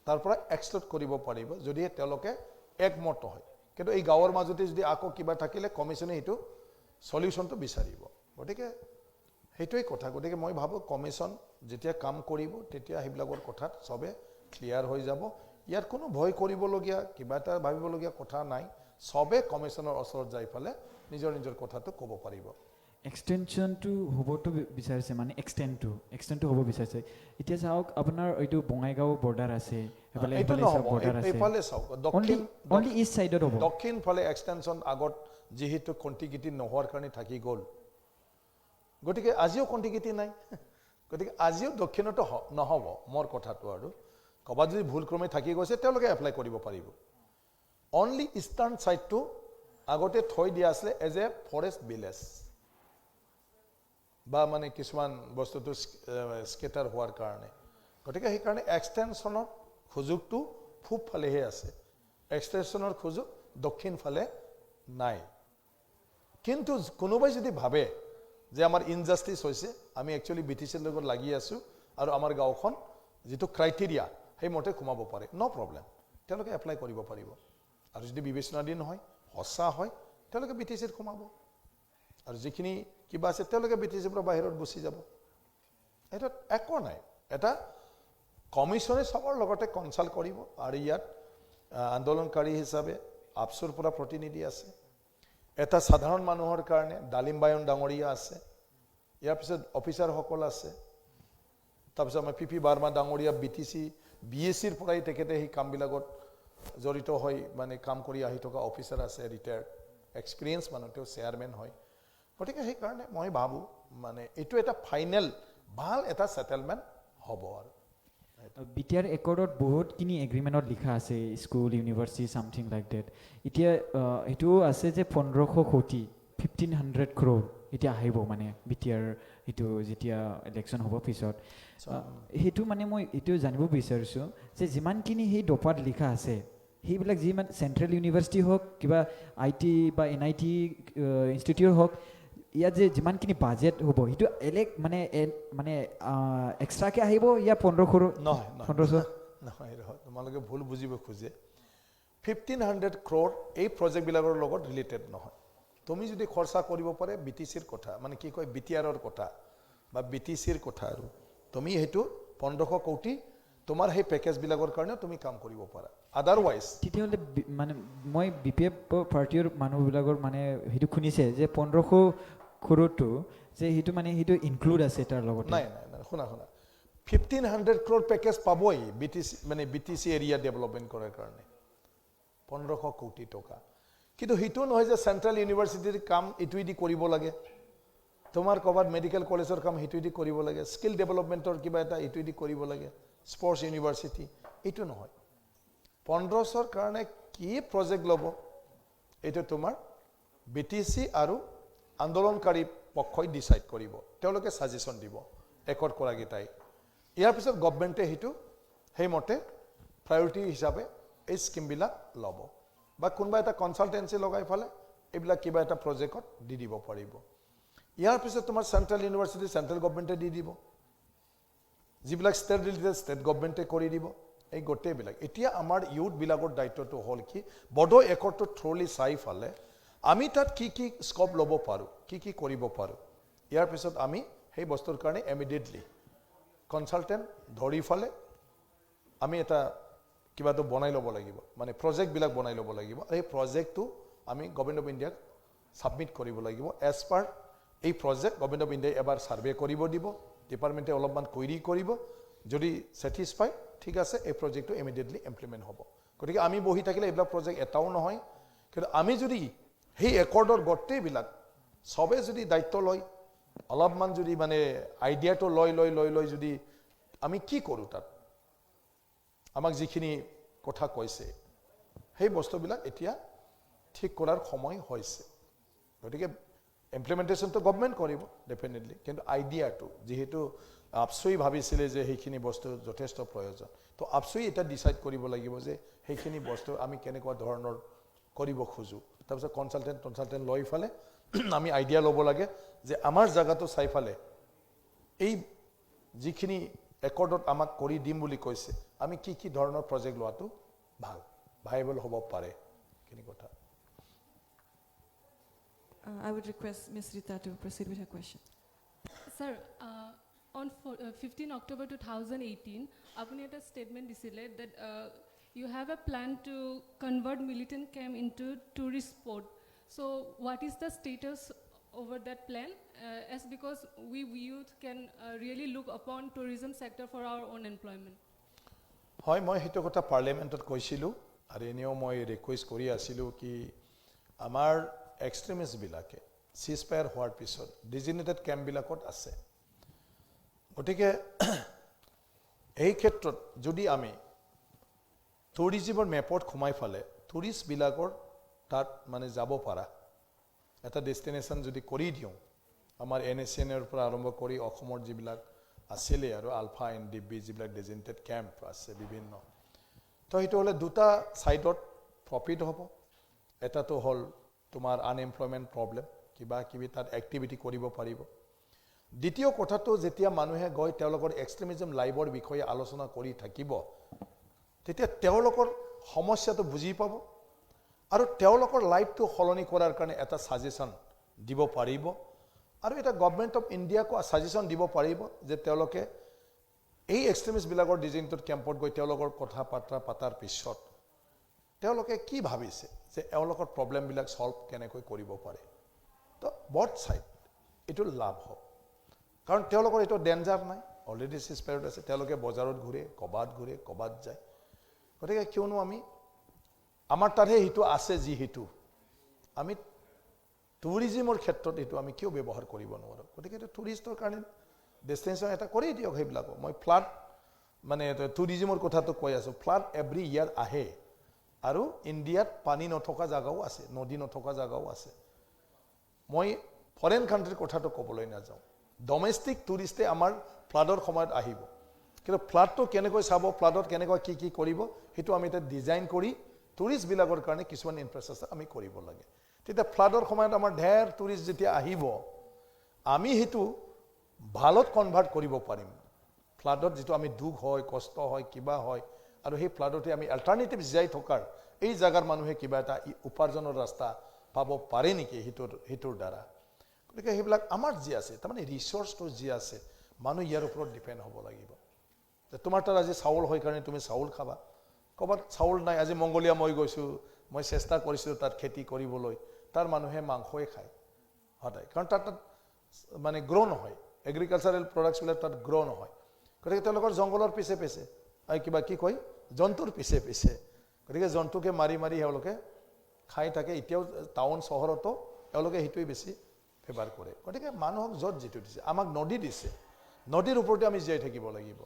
তাৰ পৰা এক্সক্লুড কৰিব পাৰিব যদি তেওঁলোকে একমত হয় কিন্তু এই গাঁৱৰ মাজতে যদি আকৌ কিবা থাকিলে কমিশ্যনে এইটো সলিউশ্যনটো বিচাৰিব গতিকে সেইটোৱে কথা গতিকে মই ভাবোঁ কমিশ্যন যেতিয়া কাম কৰিব তেতিয়া সেইবিলাকৰ কথাত চবে ক্লিয়াৰ হৈ যাব ইয়াত কোনো ভয় কৰিবলগীয়া কিবা এটা ভাবিবলগীয়া কথা নাই সবে কমিশনৰ ওচৰত যাই ফালে নিজৰ নিজৰ কথাটো ক'ব পাৰিব এক্সটেনশ্যনটো হ'বতো বিচাৰিছে মানে এক্সটেণ্ডটো হ'ব বিচাৰিছে এতিয়া চাওক আপোনাৰ এইটো বঙাইগাঁও বৰ্ডাৰ আছে এইটো নহ'ব এইফালে চাওক অনলি ইষ্ট ছাইডত হ'ব দক্ষিণ ফালে এক্সটেনশ্যন আগত যিহেতু কণ্টিগিটি নোহোৱাৰ কাৰণে থাকি গ'ল গতিকে আজিও কণ্টিগিটি নাই গতিকে আজিও দক্ষিণতো নহ'ব মোৰ কথাটো আৰু ক'ৰবাত যদি ভুলক্ৰমে থাকি গৈছে তেওঁলোকে এপ্লাই কৰিব পাৰিব অনলি ইষ্টাৰ্ণ ছাইডটো আগতে থৈ দিয়া আছিলে এজ এ ফৰেষ্ট ভিলেজ বা মানে কিছুমান বস্তুটো স্কেটাৰ হোৱাৰ কাৰণে গতিকে সেইকাৰণে এক্সটেনশ্যনৰ সুযোগটো পূব ফালেহে আছে এক্সটেনশ্যনৰ সুযোগ দক্ষিণ ফালে নাই কিন্তু কোনোবাই যদি ভাবে যে আমাৰ ইনজাষ্টিছ হৈছে আমি একচুৱেলি BTCৰ লগত লাগি আছোঁ আৰু আমাৰ গাঁওখন যিটো ক্ৰাইটেৰিয়া সেইমতে সোমাব পাৰে ন' প্ৰব্লেম তেওঁলোকে এপ্লাই কৰিব পাৰিব আৰু যদি বিবেচনাধীন হয় সঁচা হয় তেওঁলোকে BTCত সোমাব আৰু যিখিনি কিবা আছে তেওঁলোকে BTCৰ পৰা বাহিৰত গুচি যাব এটা একো নাই এটা কমিশ্যনে সবৰ লগতে কনচাল্ট কৰিব আৰু ইয়াত আন্দোলনকাৰী হিচাপে আপচুৰ পৰা প্ৰতিনিধি আছে এটা সাধাৰণ মানুহৰ কাৰণে ডালিমবায়ন ডাঙৰীয়া আছে ইয়াৰ পিছত অফিচাৰসকল আছে তাৰপিছত আমাৰ PP বাৰ্মা ডাঙৰীয়া BTC BSCৰ পৰাই তেখেতে সেই কামবিলাকত জড়িত হৈ মানে কাম কৰি আহি থকা অফিচাৰ আছে ৰিটায়াৰ্ড এক্সপিৰিয়েঞ্চ মানুহ তেওঁ চেয়াৰমেন হয় গতিকে সেইকাৰণে মই ভাবোঁ মানে এইটো এটা ফাইনেল ভাল এটা সেটেলমেণ্ট হ'ব আৰু BTR একৰ্ডত বহুতখিনি এগ্ৰিমেণ্টত লিখা আছে school university something like that এতিয়া এইটো আছে যে 1500 crore এতিয়া আহিব মানে BTR এইটো যেতিয়া ইলেকশ্যন হ'ব পিছত সেইটো মানে মই এইটো জানিব বিচাৰিছোঁ যে যিমানখিনি সেই দফাত লিখা আছে সেইবিলাক যিমান চেণ্ট্ৰেল ইউনিভাৰ্চিটি হওক কিবা IT বা NIT ইনষ্টিটিউট হওক ইয়াত যে যিমানখিনি বাজেট হ'ব সেইটো মানে মানে এক্সট্ৰাকৈ আহিব ইয়া 1500 নহয় তোমালোকে ভুল বুজিব খোজে 1500 crore এই প্ৰজেক্টবিলাকৰ লগত ৰিলেটেড নহয় তুমি যদি খৰচা কৰিব পাৰে BTCৰ কথা মানে কি কয় BTRৰ কথা বা BTCৰ কথা আৰু তুমি সেইটো 1500 কোটি তোমাৰ সেই পেকেজবিলাকৰ কাৰণে তুমি কাম কৰিব পাৰা আদাৰৱাইজ তেতিয়াহ'লে মানে মই BPF পাৰ্টিৰ মানুহবিলাকৰ মানে সেইটো শুনিছে যে 1500 crore যে সেইটো মানে সেইটো ইনক্লুড আছে তাৰ লগত নাই শুনা 1500 crore পেকেজ পাবই BTC এৰিয়া ডেভেলপমেণ্ট কৰাৰ কাৰণে 1500 কোটি টকা কিন্তু সেইটো নহয় যে চেণ্ট্ৰেল ইউনিভাৰ্চিটিৰ কাম ইটোৱেদি কৰিব লাগে তোমাৰ ক'ৰবাত মেডিকেল কলেজৰ কাম ইটোৱেদি কৰিব লাগে স্কিল ডেভেলপমেণ্টৰ কিবা এটা ইটোৱেদি কৰিব লাগে স্পৰ্টছ ইউনিভাৰ্চিটি এইটো নহয় 1500ৰ কাৰণে কি প্ৰজেক্ট ল'ব এইটো তোমাৰ BTC আৰু আন্দোলনকাৰী পক্ষই ডিচাইড কৰিব তেওঁলোকে সাজেশ্যন দিব একৰ্ড কৰাকেইটাই ইয়াৰ পিছত গভৰ্ণমেণ্টে সেইটো সেইমতে প্ৰায়ৰিটি হিচাপে এই স্কিমবিলাক ল'ব বা কোনোবা এটা কনচালটেঞ্চি লগাই ফালে এইবিলাক কিবা এটা প্ৰজেক্টত দি দিব পাৰিব ইয়াৰ পিছত তোমাৰ চেণ্ট্ৰেল ইউনিভাৰ্চিটি চেণ্ট্ৰেল গভৰ্ণমেণ্টে দি দিব যিবিলাক ষ্টেট ৰিলেটেড ষ্টেট গভৰ্ণমেণ্টে কৰি দিব এই গোটেইবিলাক এতিয়া আমাৰ ইউথবিলাকৰ দায়িত্বটো হ'ল কি বড়ো একৰ্ডটো থ্ৰুলি চাই ফালে আমি তাত কি স্কোপ ল'ব পাৰোঁ কি কৰিব পাৰোঁ ইয়াৰ পিছত আমি সেই বস্তুৰ কাৰণে ইমিডিয়েটলি কনচালটেণ্ট ধৰি ফালে আমি এটা কিবাটো বনাই ল'ব লাগিব মানে প্ৰজেক্টবিলাক বনাই ল'ব লাগিব আৰু এই প্ৰজেক্টটো আমি গভৰ্ণমেণ্ট অফ ইণ্ডিয়াক ছাবমিট কৰিব লাগিব এজ পাৰ এই প্ৰজেক্ট গভৰ্ণমেণ্ট অফ ইণ্ডিয়াই এবাৰ ছাৰ্ভে কৰিব দিব ডিপাৰ্টমেণ্টে অলপমান কুৱেৰি কৰিব যদি ছেটিছফাই ঠিক আছে এই প্ৰজেক্টটো ইমিডিয়েটলি ইমপ্লিমেণ্ট হ'ব গতিকে আমি বহি থাকিলে এইবিলাক প্ৰজেক্ট এটাও নহয় কিন্তু আমি যদি সেই একৰ্ডৰ গোটেইবিলাক সবে যদি দায়িত্ব লয় অলপমান যদি মানে আইডিয়াটো লৈ যদি আমি কি কৰোঁ তাত আমাক যিখিনি কথা কৈছে সেই বস্তুবিলাক এতিয়া ঠিক কৰাৰ সময় হৈছে গতিকে ইমপ্লিমেণ্টেশ্যনটো গভৰ্ণমেণ্ট কৰিব ডেফিনেটলি কিন্তু আইডিয়াটো যিহেতু আপচুই ভাবিছিলে যে সেইখিনি বস্তু যথেষ্ট প্ৰয়োজন তো আপচুই এটা ডিচাইড কৰিব লাগিব যে সেইখিনি বস্তু আমি কেনেকুৱা ধৰণৰ কৰিব খোজোঁ তাৰপিছত কনচালটেণ্ট লৈ ফালে আমি আইডিয়া ল'ব লাগে যে আমাৰ জায়গাটো চাই ফালে এই যিখিনি একৰ্ডত আমাক কৰি দিম বুলি কৈছে আমি কি ধৰণৰ প্ৰজেক্ট লোৱাটো ভাল ভাইবল হ'ব পাৰে এইখিনি কথা I would request Ms. Rita to proceed with her question. Sir, on 15 October 2018, apuni eta statement disile that you have a plan to convert militant camp into tourist spot. So what is the status over that plan? As because we youth can really look upon tourism sector for our own employment. হয় মই হেতু কথা পাৰ্লিয়ামেন্টত কৈছিলো আৰু এনেও মই request কৰি আছিলো কি আমাৰ এক্সট্ৰিমিষ্ট বিলাকে সিজফায়াৰ হোৱাৰ পিছত ডিজিগনেটেড ক্যাম্প বিলাকত আছে গতিকে এই ক্ষেত্ৰত যদি আমি টুৰিজমৰ মেপত খুমাই ফালে টুৰিষ্ট বিলাকৰ তাত মানে যাব পাৰা এটা ডেষ্টিনেশ্যন যদি কৰি দিও আমাৰ এনএছএনৰ পৰা আৰম্ভ কৰি অসমৰ যিবিলাক আছিলে আৰু আলফা এণ্ড ডিবি যিবিলাক ডেজিগনেটেড ক্যাম্প আছে বিভিন্ন তো সেইটো হলে দুটা সাইডত প্ৰফিট হ'ব এটাটো হল তোমাৰ আনএমপ্লয়মেন্ট প্ৰবলেম কিবা কিবি তাত এক্টিভিটি কৰিব পাৰিব দ্বিতীয় কথাটো যেতিয়া মানুহে গৈ তেওঁলোকৰ এক্সট্ৰিমিজম লাইভৰ বিষয়ে আলোচনা কৰি থাকিব তেতিয়া তেওঁলোকৰ সমস্যাটো বুজি পাব আৰু তেওঁলোকৰ লাইফটো সলনি কৰাৰ কাৰণে এটা সাজেশন দিব পাৰিব আৰু এটা গভৰ্নমেন্ট অফ ইণ্ডিয়াকো সাজেশন দিব পাৰিব যে তেওঁলোকে এই এক্সট্ৰিমিষ্ট বিলাকৰ ডিজিগনেটেড ক্যাম্পত গৈ তেওঁলোকৰ কথা পাতাৰ পিছত তেওঁলোকে কি ভাবিছে যে তেওঁলোকৰ প্ৰবলেম বিলাক সলভ কেনেকৈ কৰিব পাৰে তো বথ সাইড এটো লাভ হ'ব কাৰণ তেওঁলোকৰ এটো ডেঞ্জাৰ নাই অলৰেডি সিজফায়াৰত আছে তেওঁলোকে বজাৰত ঘূৰে কবাত যায় গতিকে কিয়নো আমি আমাৰ তাৰে হিটো আছে যি হিটো আমি টুৰিজমৰ ক্ষেত্ৰত এটো আমি কিয় ব্যৱহাৰ কৰিব নোৱাৰো গতিকে এটো টুৰিষ্টৰ কাৰণে ডেষ্টিনেশ্যন এটা কৰি দিয়ক হেইবিলাক মই ফ্লাড মানে টুৰিজমৰ কথাটো কৈ আছো ফ্লাড এভৰি ইয়াৰ আহে আৰু ইণ্ডিয়াত পানী নথকা জাগাও আছে নদী নথকা জাগাও আছে মই ফৰেন কান্ট্ৰিৰ কথাটো ক'বলৈ নাযাওঁ ডমেষ্টিক টুৰিষ্টে আমাৰ ফ্লাডৰ সময়ত আহিব কিন্তু ফ্লাডটো কেনেকৈ চাব ফ্লাডত কেনেকৈ কি কৰিব হেতু আমি এটা ডিজাইন কৰি টুৰিষ্ট বিলাকৰ কাৰণে কিছুমান ইনফ্ৰাষ্ট্ৰাকচাৰ আমি কৰিব লাগে তেতিয়া ফ্লাডৰ সময়ত আমাৰ ঢেৰ টুৰিষ্ট যেতিয়া আহিব আমি হেতু ভালত কনভাৰ্ট কৰিব পাৰিম ফ্লাডত যেটো আমি দুখ হয় কষ্ট হয় কিবা হয় আৰু সেই ফ্লাডতে আমি অল্টাৰনেটিভ যাই থকাৰ এই জাগাৰ মানুহে কিবা এটা উপাৰ্জনৰ ৰাস্তা পাব পাৰে নেকি হিটোৰ দ্বাৰা গতিকে হেবিলাক আমাৰ যি আছে তাৰমানে ৰিসোৰ্সটো যি আছে মানুহ ইয়াৰ ওপৰত ডিপেন্ড হ'ব লাগিব যে তোমাৰ তাৰ আজি চাউল হয় কাৰণে তুমি চাউল খাবা কবাত চাউল নাই আজি মংগোলিয়া মই গৈছো মই চেষ্টা কৰিছো তাত খেতি কৰিবলৈ তাৰ মানুহে মাংসই খায় হদাই কাৰণ তাত মানে গ্ৰো নহয় এগ্ৰিকালচাৰেল প্ৰডাক্টছ বিলাক তাত গ্ৰো নহয় গতিকে তেওঁলোকৰ জংগলৰ পিছে আই কিবা কি কয় জন্তুৰ পিছে গতিকে জন্তুকে মাৰি হেওলোকে খাই থাকে এতিয়াও টাউন চহৰতো এওলোকে হিটোই বেছি ফেভাৰ কৰে গতিকে মানুহক যত যেটো দিছে আমাক নদী দিছে নদীৰ ওপৰতে আমি জীয়াই থাকিব লাগিব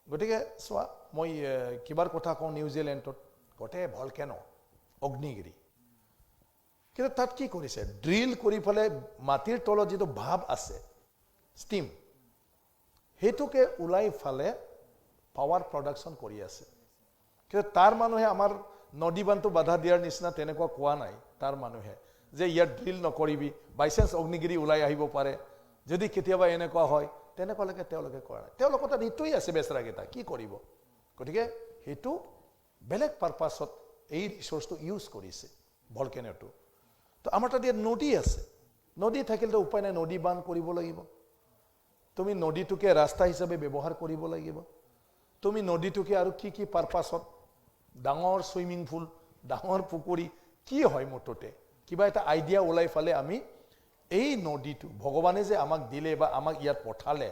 গতিকে সোৱা মই কিবাৰ কথা কওঁ নিউজিলেণ্ডত গটে ভলকেনো অগ্নিগিৰি কিন্তু তাত কি কৰিছে ড্ৰিল কৰি ফলে মাটিৰ তলত যেটো ভাব আছে ষ্টিম হেতুকে উলাই ফালে পাৱাৰ প্ৰডাকশন কৰি আছে কিন্তু তাৰ মানুহে আমাৰ নদী বান্ধটো বাধা দিয়াৰ নিচিনা তেনেকুৱা কোৱা নাই তাৰ মানুহে যে ইয়াত ড্ৰিল নকৰিবি বাইচান্স অগ্নিগিৰি উলাই আহিব পাৰে যদি কেতিয়াবা এনেকুৱা হয় তেনেকুৱা লাগে তেওঁলোকে কৰা নাই তেওঁলোকৰ তাত ইটোই আছে বেচৰাগেটা কি কৰিব গতিকে হেতু বেলেগ পাৰপাছত এই ৰিসোৰ্সটো ইউজ কৰিছে ভলকেনোটো তো আমাৰ তাত নদী আছে নদী থাকিলে উপায় নাই নদী বান্ধ কৰিব লাগিব তুমি নদীটোকে ৰাস্তা হিচাপে ব্যৱহাৰ কৰিব লাগিব তুমি নদীটোকে আৰু কি পাৰপাছত ডাঙৰ সুইমিং পুল ডাঙৰ পুকুৰী কি হয় মটতে কিবা এটা আইডিয়া ওলাই ফালে আমি এই নদীটো ভগৱানে যে আমাক দিলে বা আমাক ইয়াত পঠালে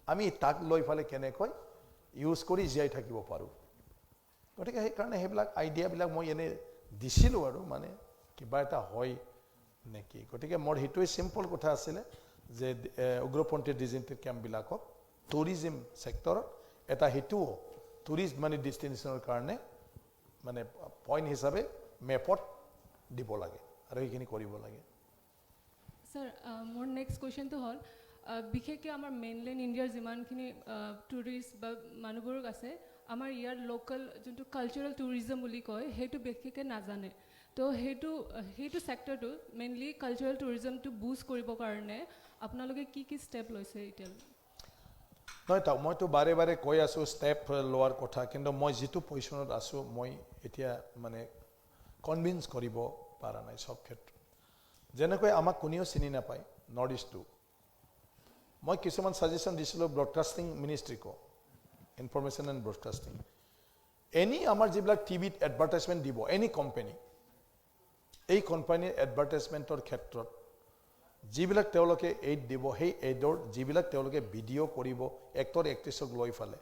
আমি তাক লৈ ফালে কেনেকৈ ইউজ কৰি জীয়াই থাকিব পাৰো গতিকে সেই কাৰণে হেবিলাক আইডিয়া বিলাক মই এনে দিছিলো আৰু মানে কিবা এটা হয় নেকি গতিকে মোৰ হিটোই সিম্পল কথা আছিল যে উগ্ৰপন্থী ডিজিগনেটেড ক্যাম্প বিলাকক টুৰিজম সেক্টৰত এটা হিটো টুৰিষ্ট মানে ডেষ্টিনেশ্যনৰ কাৰণে মানে পইণ্ট হিচাপে মেপত দিব লাগে আৰু এইখিনি কৰিব লাগে Sir, more next question to hall. বিশেষকৈ আমাৰ মেইনলেণ্ড ইণ্ডিয়াৰ যিমানখিনি টুৰিষ্ট বা মানুহবোৰ আছে আমাৰ ইয়াৰ লোকেল যোনটো কালচাৰেল টুৰিজম বুলি কয় সেইটো বিশেষকৈ নাজানে তো সেইটো সেক্টৰটো মেইনলি কালচাৰেল টুৰিজমটো বুষ্ট কৰিবৰ কাৰণে আপোনালোকে কি ষ্টেপ লৈছে এতিয়া নহয় তা মইতো বাৰে কৈ আছো ষ্টেপ লোৱাৰ কথা কিন্তু মই যেটো পজিশনত আছো মই এতিয়া মানে কনভিন্স কৰিব পাৰা নাই সব ক্ষেত্ৰত যেনেকৈ আমাক কোনেও চিনি নাপায় নৰ্থ ইষ্টটো মই কিছুমান সাজেশন দিছিলো ব্ৰডকাষ্টিং মিনিষ্ট্ৰীকো ইনফৰমেশ্যন এণ্ড ব্ৰডকাষ্টিং এনি আমাৰ যিবিলাক টিভিত এডভাৰটাইজমেণ্ট দিব এনি কোম্পানী এই কোম্পানীৰ এডভাৰটাইজমেণ্টৰ ক্ষেত্ৰত যিবিলাক তেওঁলোকে এড দিব সেই এডৰ যিবিলাক তেওঁলোকে ভিডিঅ' কৰিব এক্টৰ এক্ট্ৰেছক লৈ ফালে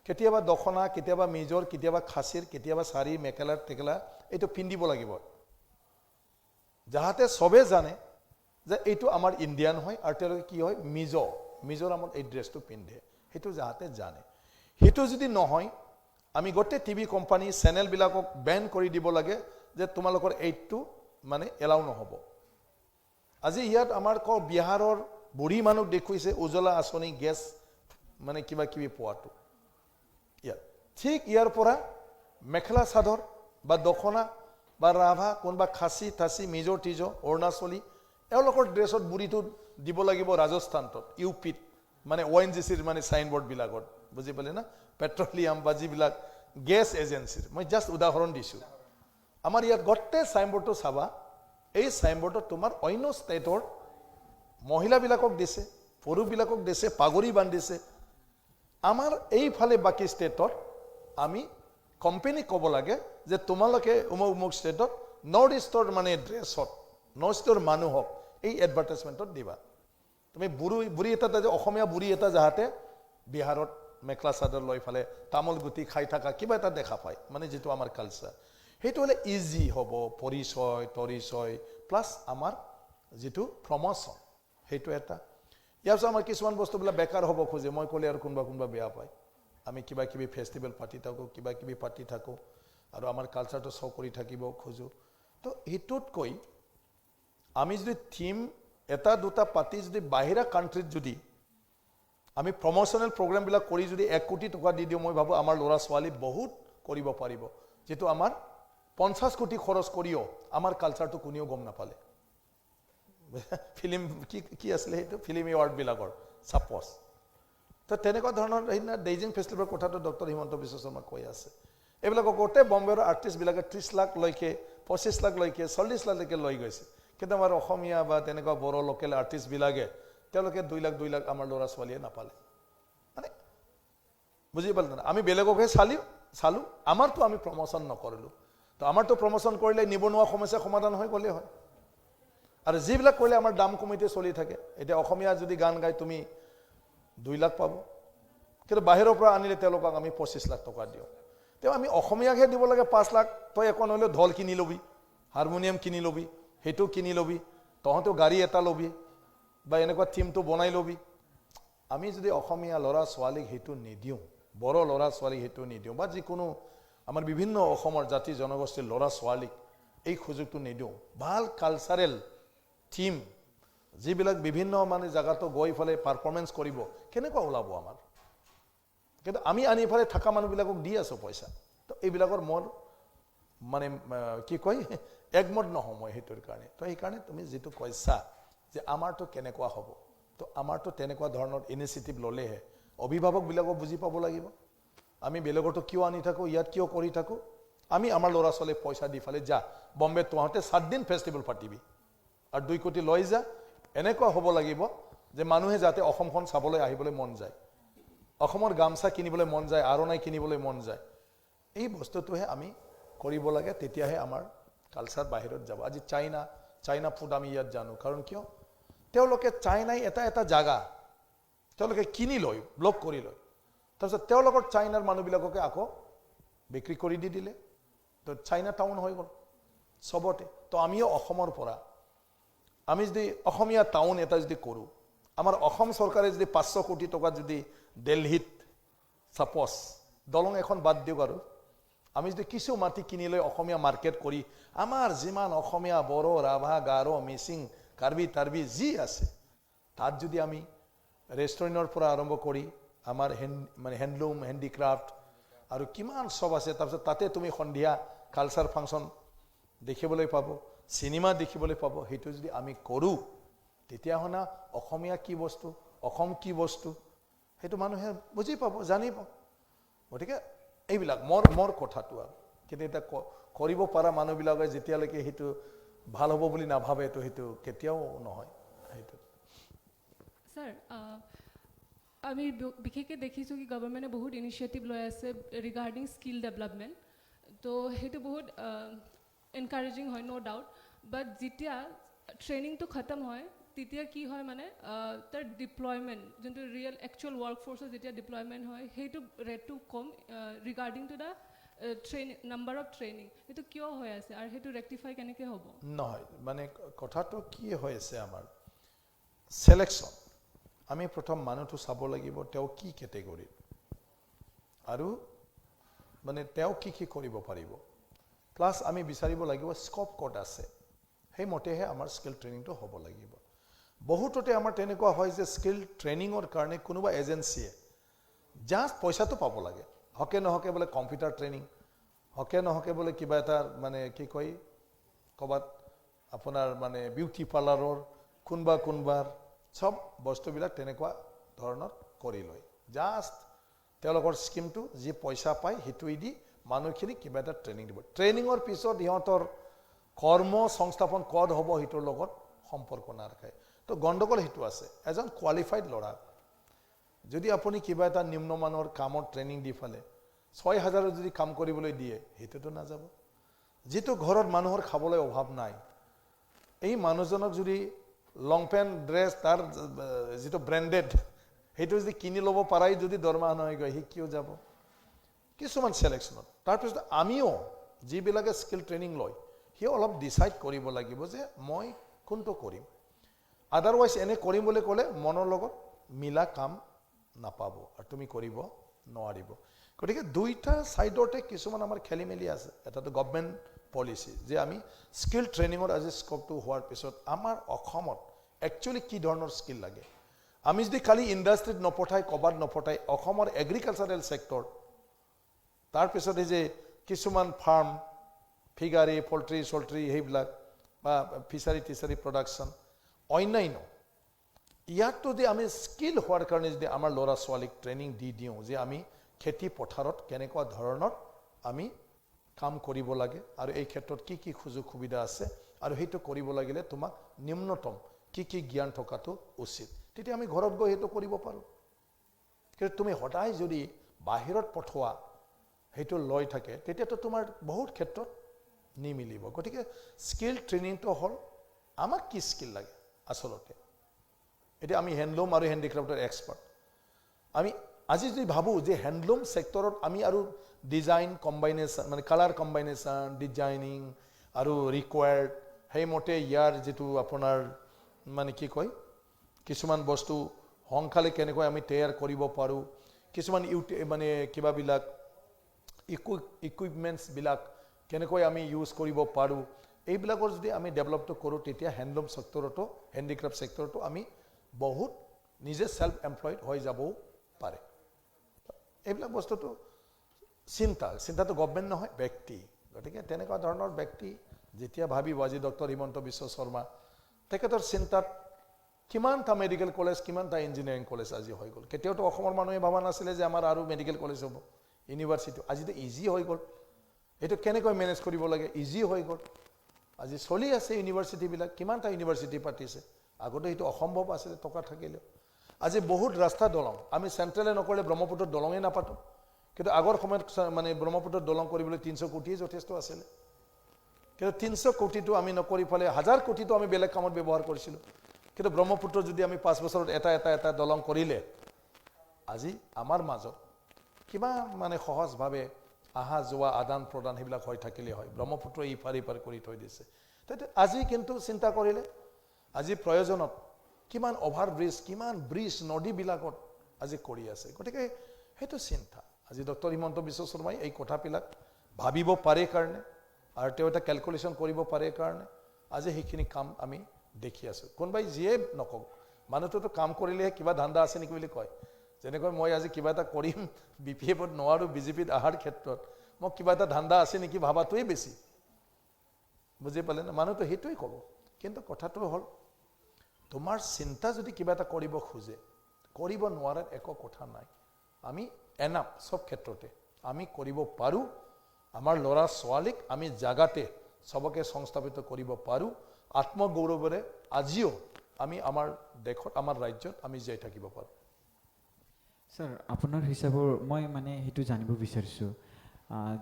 কেতিয়াবা দখনা কেতিয়াবা মিজৰ কেতিয়াবা খাচীৰ কেতিয়াবা শাৰী মেখেলা টেকেলা এইটো পিন্ধিব লাগিব যাহাতে সবে জানে যে এইটো আমাৰ ইণ্ডিয়ান হয় আৰু তেওঁলোকে কি হয় মিজোৰামত এই ড্ৰেছটো পিন্ধে সেইটো যাহাতে জানে সেইটো যদি নহয় আমি গোটেই টিভি কোম্পানী চেনেলবিলাকক বেন কৰি দিব লাগে যে তোমালোকৰ এইটো মানে এলাউ নহ'ব আজি ইয়াত আমাৰ বিহাৰৰ বুঢ়ী মানুহ দেখুৱাইছে উজ্জ্বলা আঁচনি গেছ মানে কিবা কিবি পোৱাটো ইয়াত ঠিক ইয়াৰ পৰা মেখেলা চাদৰ বা দখনা বা ৰাভা কোনোবা খাচী থাচী মিজৰ টিজৰ অৰুণাচলী এওঁলোকৰ ড্ৰেছত বুঢ়ীটো দিব লাগিব ৰাজস্থানত ইউপিত মানে ONGCৰ মানে চাইনবোৰ্ডবিলাকত বুজি পালে না পেট্ৰলিয়াম বা যিবিলাক গেছ এজেঞ্চিৰ মই জাষ্ট উদাহৰণ দিছোঁ আমাৰ ইয়াত গোটেই চাইনবোৰ্ডটো চাবা এই চাইনবোৰ্ডত তোমাৰ অন্য ষ্টেটৰ মহিলাবিলাকক দিছে পুৰুষবিলাকক দিছে পাগৰি বান্ধিছে আমাৰ এইফালে বাকী ষ্টেটত আমি কোম্পানী ক'ব লাগে যে তোমালোকে উমুক ষ্টেটত নৰ্থ ইষ্টৰ মানে ড্ৰেছত নৰ্থ ইষ্টৰ মানুহক এই এডভাৰটাইজমেণ্টত দিবা তুমি বুঢ়ী এটা অসমীয়া বুঢ়ী এটা যাহাতে বিহাৰত মেখেলা চাদৰ লৈ ফালে তামোল গুটি খাই থকা কিবা এটা দেখা পায় মানে যিটো আমাৰ কালচাৰ সেইটো হ'লে ইজি হ'ব পৰিচয় প্লাছ আমাৰ যিটো প্ৰমোশ্যন সেইটো এটা ইয়াৰ পিছত আমাৰ কিছুমান বস্তুবিলাক বেকাৰ হ'ব খোজে মই ক'লে আৰু কোনোবা বেয়া পায় আমি কিবা কিবি ফেষ্টিভেল পাতি থাকোঁ কিবা কিবি পাতি থাকোঁ আৰু আমাৰ কালচাৰটো শ্ব' কৰি থাকিব খোজোঁ তো সেইটোতকৈ আমি যদি থিম এটা দুটা পাতি যদি বাহিৰা কাণ্ট্ৰিত যদি আমি প্ৰমোশ্যনেল প্ৰগ্ৰামবিলাক কৰি যদি 1 কোটি টকা দি দিওঁ মই ভাবোঁ আমাৰ ল'ৰা ছোৱালী বহুত কৰিব পাৰিব যিটো আমাৰ 50 কোটি খৰচ কৰিও আমাৰ কালচাৰটো কোনেও গম নাপালে ফিল্ম কি আছিলে সেইটো ফিল্ম এৱাৰ্ডবিলাকৰ ছাপ'জ তো তেনেকুৱা ধৰণৰ সেইদিনা ডেইজিং ফেষ্টিভেলৰ কথাটো ডক্টৰ হিমন্ত বিশ্ব শৰ্মা কৈ আছে এইবিলাকক গোটেই বম্বেৰ আৰ্টিষ্টবিলাকে 30 লাখলৈকে 25 লাখলৈকে 40 লাখলৈকে লৈ গৈছে কিন্তু আমাৰ অসমীয়া বা তেনেকুৱা বড়ো লোকেল আৰ্টিষ্টবিলাকে তেওঁলোকে 2 লাখ আমাৰ ল'ৰা ছোৱালীয়ে নাপালে মানে বুজি পালে না আমি বেলেগকহে চালোঁ আমাৰতো আমি প্ৰমোশ্যন নকৰিলোঁ তো আমাৰতো প্ৰমোশ্যন কৰিলে নিবনুৱা সমস্যা সমাধান হৈ গ'লে হয় আৰু যিবিলাক কৰিলে আমাৰ দাম কমিটি চলি থাকে এতিয়া অসমীয়া যদি গান গাই তুমি 2 লাখ পাব কিন্তু বাহিৰৰ পৰা আনিলে তেওঁলোকক আমি 25 লাখ টকা দিওঁ তেওঁ আমি অসমীয়াকহে দিব লাগে 5 লাখ তই একো নহ'লে ঢোল কিনি ল'বি হাৰমনিয়াম কিনি ল'বি সেইটো কিনি ল'বি তহঁতেও গাড়ী এটা ল'বি বা এনেকুৱা থিমটো বনাই ল'বি আমি যদি অসমীয়া ল'ৰা ছোৱালীক সেইটো নিদিওঁ বড়ো ল'ৰা ছোৱালীক সেইটো নিদিওঁ বা যিকোনো আমাৰ বিভিন্ন অসমৰ জাতি জনগোষ্ঠীৰ ল'ৰা ছোৱালীক এই সুযোগটো নিদিওঁ ভাল কালচাৰেল থিম যিবিলাক বিভিন্ন মানে জাগাতো গৈ ফালে পাৰফৰ্মেঞ্চ কৰিব কেনেকুৱা ওলাব আমাৰ কিন্তু আমি আনি ফালে থকা মানুহবিলাকক দি আছোঁ পইচা তো এইবিলাকৰ মোৰ মানে কি কয় একমত নহওঁ মই সেইটোৰ কাৰণে তো সেইকাৰণে তুমি যিটো কৈছা যে আমাৰতো কেনেকুৱা হ'ব তো আমাৰতো তেনেকুৱা ধৰণৰ ইনিচিয়েটিভ ল'লেহে অভিভাৱকবিলাকক বুজি পাব লাগিব আমি বেলেগৰতো কিয় আনি থাকোঁ ইয়াত কিয় কৰি থাকোঁ আমি আমাৰ ল'ৰা ছোৱালীক পইচা দি ফালে যা বম্বে তহঁতে 7 দিন ফেষ্টিভেল পাতিবি আৰু 2 কোটি লৈ যা এনেকুৱা হ'ব লাগিব যে মানুহে যাতে অসমখন চাবলৈ আহিবলৈ মন যায় অসমৰ গামছা কিনিবলৈ মন যায় আৰণাই কিনিবলৈ মন যায় এই বস্তুটোহে আমি কৰিব লাগে তেতিয়াহে আমাৰ কালচাৰ বাহিৰত যাব আজি চাইনা ফুড আমি ইয়াত জানো কাৰণ কিয় তেওঁলোকে চাইনাই এটা জাগা তেওঁলোকে কিনি লয় ব্লক কৰি লয় তাৰপিছত তেওঁলোকৰ চাইনাৰ মানুহবিলাককে আকৌ বিক্ৰী কৰি দি দিলে তো চাইনা টাউন হৈ গ'ল চবতে তো আমিও অসমৰ পৰা আমি যদি অসমীয়া টাউন এটা যদি কৰোঁ আমাৰ অসম চৰকাৰে যদি 500 কোটি টকা যদি দিল্লীত ছাপ'জ দলং এখন বাদ দিওঁ আৰু আমি যদি কিছু মাটি কিনি লৈ অসমীয়া মাৰ্কেট কৰি আমাৰ যিমান অসমীয়া বড়ো ৰাভা গাৰো মিচিং কাৰ্বি টাৰ্বি যি আছে তাত যদি আমি ৰেষ্টুৰেণ্টৰ পৰা আৰম্ভ কৰি আমাৰ মানে হেণ্ডলুম হেণ্ডিক্ৰাফ্ট আৰু কিমান সব আছে তাৰপিছত তাতে তুমি সন্ধিয়া কালচাৰ ফাংচন দেখিবলৈ পাব চিনেমা দেখিবলৈ পাব সেইটো যদি আমি কৰোঁ তেতিয়াহ'লে অসমীয়া কি বস্তু অসম কি বস্তু সেইটো মানুহে বুজি পাব জানিব গতিকে এইবিলাক মোৰ কথাটো আৰু কিন্তু এটা কৰিব পৰা মানুহবিলাকে যেতিয়ালৈকে সেইটো ভাল হ'ব বুলি নাভাবে তো সেইটো কেতিয়াও নহয় সেইটো Sir, আমি বিশেষকৈ দেখিছোঁ কি গভৰ্ণমেণ্টে বহুত ইনিচিয়েটিভ লৈ আছে ৰিগাৰ্ডিং স্কিল ডেভেলপমেণ্ট তো সেইটো বহুত এনকাৰেজিং হয় ন' ডাউট বাট যেতিয়া ট্ৰেইনিংটো খতম হয় তেতিয়া কি হয় মানে তাৰ ডিপ্লয়মেণ্ট যোনটো ৰিয়েল একচুৱেল ৱৰ্ক ফ'ৰ্চৰ যেতিয়া ডিপ্লয়মেণ্ট হয় সেইটো ৰেটটো কম regarding to the number of training এইটো কিয় হৈ আছে আৰু সেইটো ৰেক্টিফাই কেনেকৈ হ'ব নহয় মানে কথাটো কি হৈ আছে আমাৰ সিলেকশন আমি প্ৰথম মানুহটো চাব লাগিব তেওঁ কি কেটেগৰী আৰু মানে তেওঁ কি কৰিব পাৰিব প্লাস আমি বিচাৰিব লাগিব স্কোপ ক'ত আছে সেই মতেহে আমাৰ স্কিল ট্ৰেইনিংটো হ'ব লাগিব বহুততে আমাৰ তেনেকুৱা হয় যে স্কিল ট্ৰেইনিঙৰ কাৰণে কোনোবা এজেন্সিয়ে জাস্ট পইচাটো পাব লাগে হকে নহকে বোলে কম্পিউটাৰ ট্ৰেইনিং হকে নহকে বোলে কিবা এটা মানে কি কয় কবাত আপোনাৰ মানে বিউটি পাৰ্লাৰৰ কোনবাৰ সব বস্তুবিলাক তেনেকুৱা ধৰণৰ কৰি লয় জাস্ট তেওঁলোকৰ স্কিমটো যি পইচা পায় হেতুই দি মানুহখিনি কিবা এটা ট্ৰেইনিং দিব ট্ৰেইনিঙৰ পিছত ইহঁতৰ কৰ্ম সংস্থাপন কত হ'ব হেতুৰ লগত সম্পৰ্ক নাৰাখে তো গণ্ডগোল হেতু আছে এজন কোৱালিফাইড ল'ৰা যদি আপুনি কিবা এটা নিম্নমানৰ কামত ট্ৰেইনিং দি ফেলে ৬,০০০ যদি কাম কৰিবলৈ দিয়ে হেতুটো না যাব যেটো ঘৰত মানুহৰ খাবলৈ অভাৱ নাই এই মানুহজনক যদি লং পেন্ট ড্ৰেছ তাৰ যেটো ব্ৰ্যান্ডেড হেতু যদি কিনি ল'ব পাৰাই যদি দৰমহা নহয় গৈ হি কিয় যাব কিছুমান সিলেকশনত তাৰপিছত আমিও যিবিলাকে স্কিল ট্ৰেইনিং লয় হি অলপ ডিসাইড কৰিব লাগিব যে মই কোনটো কৰিম আদাৰৱাইজ এনে কৰিম বুলি ক'লে মনৰ লগত মিলা কাম নাপাব আৰু তুমি কৰিব নোৱাৰিব গতিকে দুইটা সাইডতে কিছুমান আমাৰ খেলি মেলি আছে এটাটো গভৰ্ণমেণ্ট পলিসি যে আমি স্কিল ট্ৰেইনিঙৰ আজি স্কোপটো হোৱাৰ পিছত আমাৰ অসমত একচুয়ালি কি ধৰণৰ স্কিল লাগে আমি যদি খালি ইন্ডাষ্ট্ৰিত নপঠাই কবাত নপঠাই অসমৰ এগ্ৰিকালচাৰেল সেক্টৰ তাৰ পিছতে যে কিছুমান ফাৰ্ম ফিগাৰী পোল্ট্ৰি সোল্ট্ৰি হেইবিলাক বা ফিচাৰী টিচাৰী প্ৰডাকশন অন্যান্য ইয়াত যদি আমি স্কিল হোৱাৰ কাৰণে যদি আমাৰ ল'ৰা ছোৱালীক ট্ৰেইনিং দি দিওঁ যে আমি খেতি পথাৰত কেনেকুৱা ধৰণৰ আমি কাম কৰিব লাগে আৰু এই ক্ষেত্ৰত কি কি সুযোগ সুবিধা আছে আৰু হেতু কৰিব লাগিলে তোমাক নিম্নতম কি জ্ঞান থকাটো উচিত তেতিয়া আমি ঘৰত গৈ হেতু কৰিব পাৰো কিন্তু তুমি হঠাই যদি বাহিৰত পঠোৱা হেতু লৈ থাকে তেতিয়াতো তোমাৰ বহুত ক্ষেত্ৰত নিমিলিব গতিকে স্কিল ট্ৰেইনিংটো হল আমাক কি স্কিল লাগে আসলতে এতিয়া আমি হ্যান্ডলুম আৰু হ্যান্ডিক্ৰাফ্টৰ এক্সপাৰ্ট আমি আজি যদি ভাবো যে হ্যান্ডলুম সেক্টৰত আমি আৰু ডিজাইন কম্বাইনেশন মানে কালাৰ কম্বাইনেশন ডিজাইনিং আৰু ৰিকোয়াৰ্ড হেই মতে ইয়াৰ যেটো আপোনাৰ মানে কি কয় কিছুমান বস্তু সংখালে কেনেকৈ আমি তৈয়াৰ কৰিব পাৰো কিছুমান মানে কিবা বিলাক ইকুইপমেন্টস বিলাক কেনেকৈ আমি ইউজ কৰিব পাৰো এইবিলাকৰ যদি আমি ডেভেলপটো কৰো তেতিয়া হ্যান্ডলুম সেক্টৰটো হ্যান্ডিক্ৰাফ্ট সেক্টৰটো আমি বহুত নিজে সেলফ এমপ্লয়েড হৈ যাব পাৰে এইবিলাক বস্তুটো চিন্তাটো গভৰ্ণমেণ্ট নহয় ব্যক্তি গতিকে তেনেকুৱা ধৰণৰ ব্যক্তি যেতিয়া ভাবিব আজি ডক্টৰ হিমন্ত বিশ্ব শৰ্মা তেখেতৰ চিন্তাত কিমানটা মেডিকেল কলেজ কিমানটা ইঞ্জিনিয়াৰিং কলেজ আজি হৈ গ'ল কেতিয়াওতো অসমৰ মানুহে ভাবা নাছিলে যে আমাৰ আৰু মেডিকেল কলেজ হ'ব ইউনিভাৰ্চিটি আজিতো ইজি হৈ গ'ল এটো কেনেকৈ মেনেজ কৰিব লাগে ইজি হৈ গ'ল আজি চলি আছে ইউনিভাৰ্চিটিবিলাক কিমানটা ইউনিভাৰ্চিটি পাতিছে আগতে এটো অসম্ভৱ আছিল টকা থাকিলে আজি বহুত ৰাস্তা দলং আমি চেন্ট্ৰেলে নকৰিলে ব্ৰহ্মপুত্ৰৰ দলঙে নাপাতো কিন্তু আগৰ সময়ত মানে ব্ৰহ্মপুত্ৰৰ দলং কৰিবলৈ 300 কোটি যথেষ্ট আছিল কিন্তু 300 কোটিটো আমি নকৰি ফলে 1000 কোটিটো আমি বেলেগ কামত ব্যৱহাৰ কৰিছিলো কিন্তু ব্ৰহ্মপুত্ৰ যদি আমি 5 বছৰত এটা দলং কৰিলে আজি আমাৰ মাজত কিবা মানে সহজভাৱে আহা যোৱা আদান প্ৰদান হেবিলাক হৈ থাকিলে হয় ব্ৰহ্মপুত্ৰ ইপাৰি পাৰ কৰি থৈ দিছে আজি কিন্তু চিন্তা কৰিলে আজি প্ৰয়োজনত কিমান অভাৰ ব্ৰিজ কিমান ব্ৰিজ নদী বিলাকত আজি কৰি আছে গতিকে হেতু চিন্তা আজি ডক্টৰ হিমন্ত বিশ্ব শৰ্মাই এই কথাবিলাক ভাবিব পাৰে কাৰণে আৰু তেওঁ এটা ক্যালকুলেশন কৰিব পাৰে কাৰণে আজি হেখিনি কাম আমি দেখি আছো কোনবাই যিয়ে নকক মানুহটো কাম কৰিলে কিবা ধান্দা আছে নেকি বুলি কয় যেনেকৈ মই আজি কিবা এটা কৰিম বিপিএফত নোৱাৰো বিজেপিত আহাৰ ক্ষেত্ৰত মই কিবা এটা ধান্দা আছে নেকি ভাবাটোই বেছি বুজি পালে না মানুহটো হেতুই ক'ব কিন্তু কথাটো হল তোমাৰ চিন্তা যদি কিবা এটা কৰিব খুজে কৰিব নোৱাৰাৰ একো কথা নাই আমি এনাপ সব ক্ষেত্ৰতে আমি কৰিব পাৰো আমাৰ ল'ৰা ছোৱালীক আমি জাগাতে সবকে সংস্থাপিত কৰিব পাৰো আত্মগৌৰৱৰে আজিও আমি আমাৰ দেশত আমাৰ ৰাজ্যত আমি জীয়াই থাকিব পাৰো স্যাৰ আপোনাৰ হিচাপৰ মই মানে সেইটো জানিব বিচাৰিছোঁ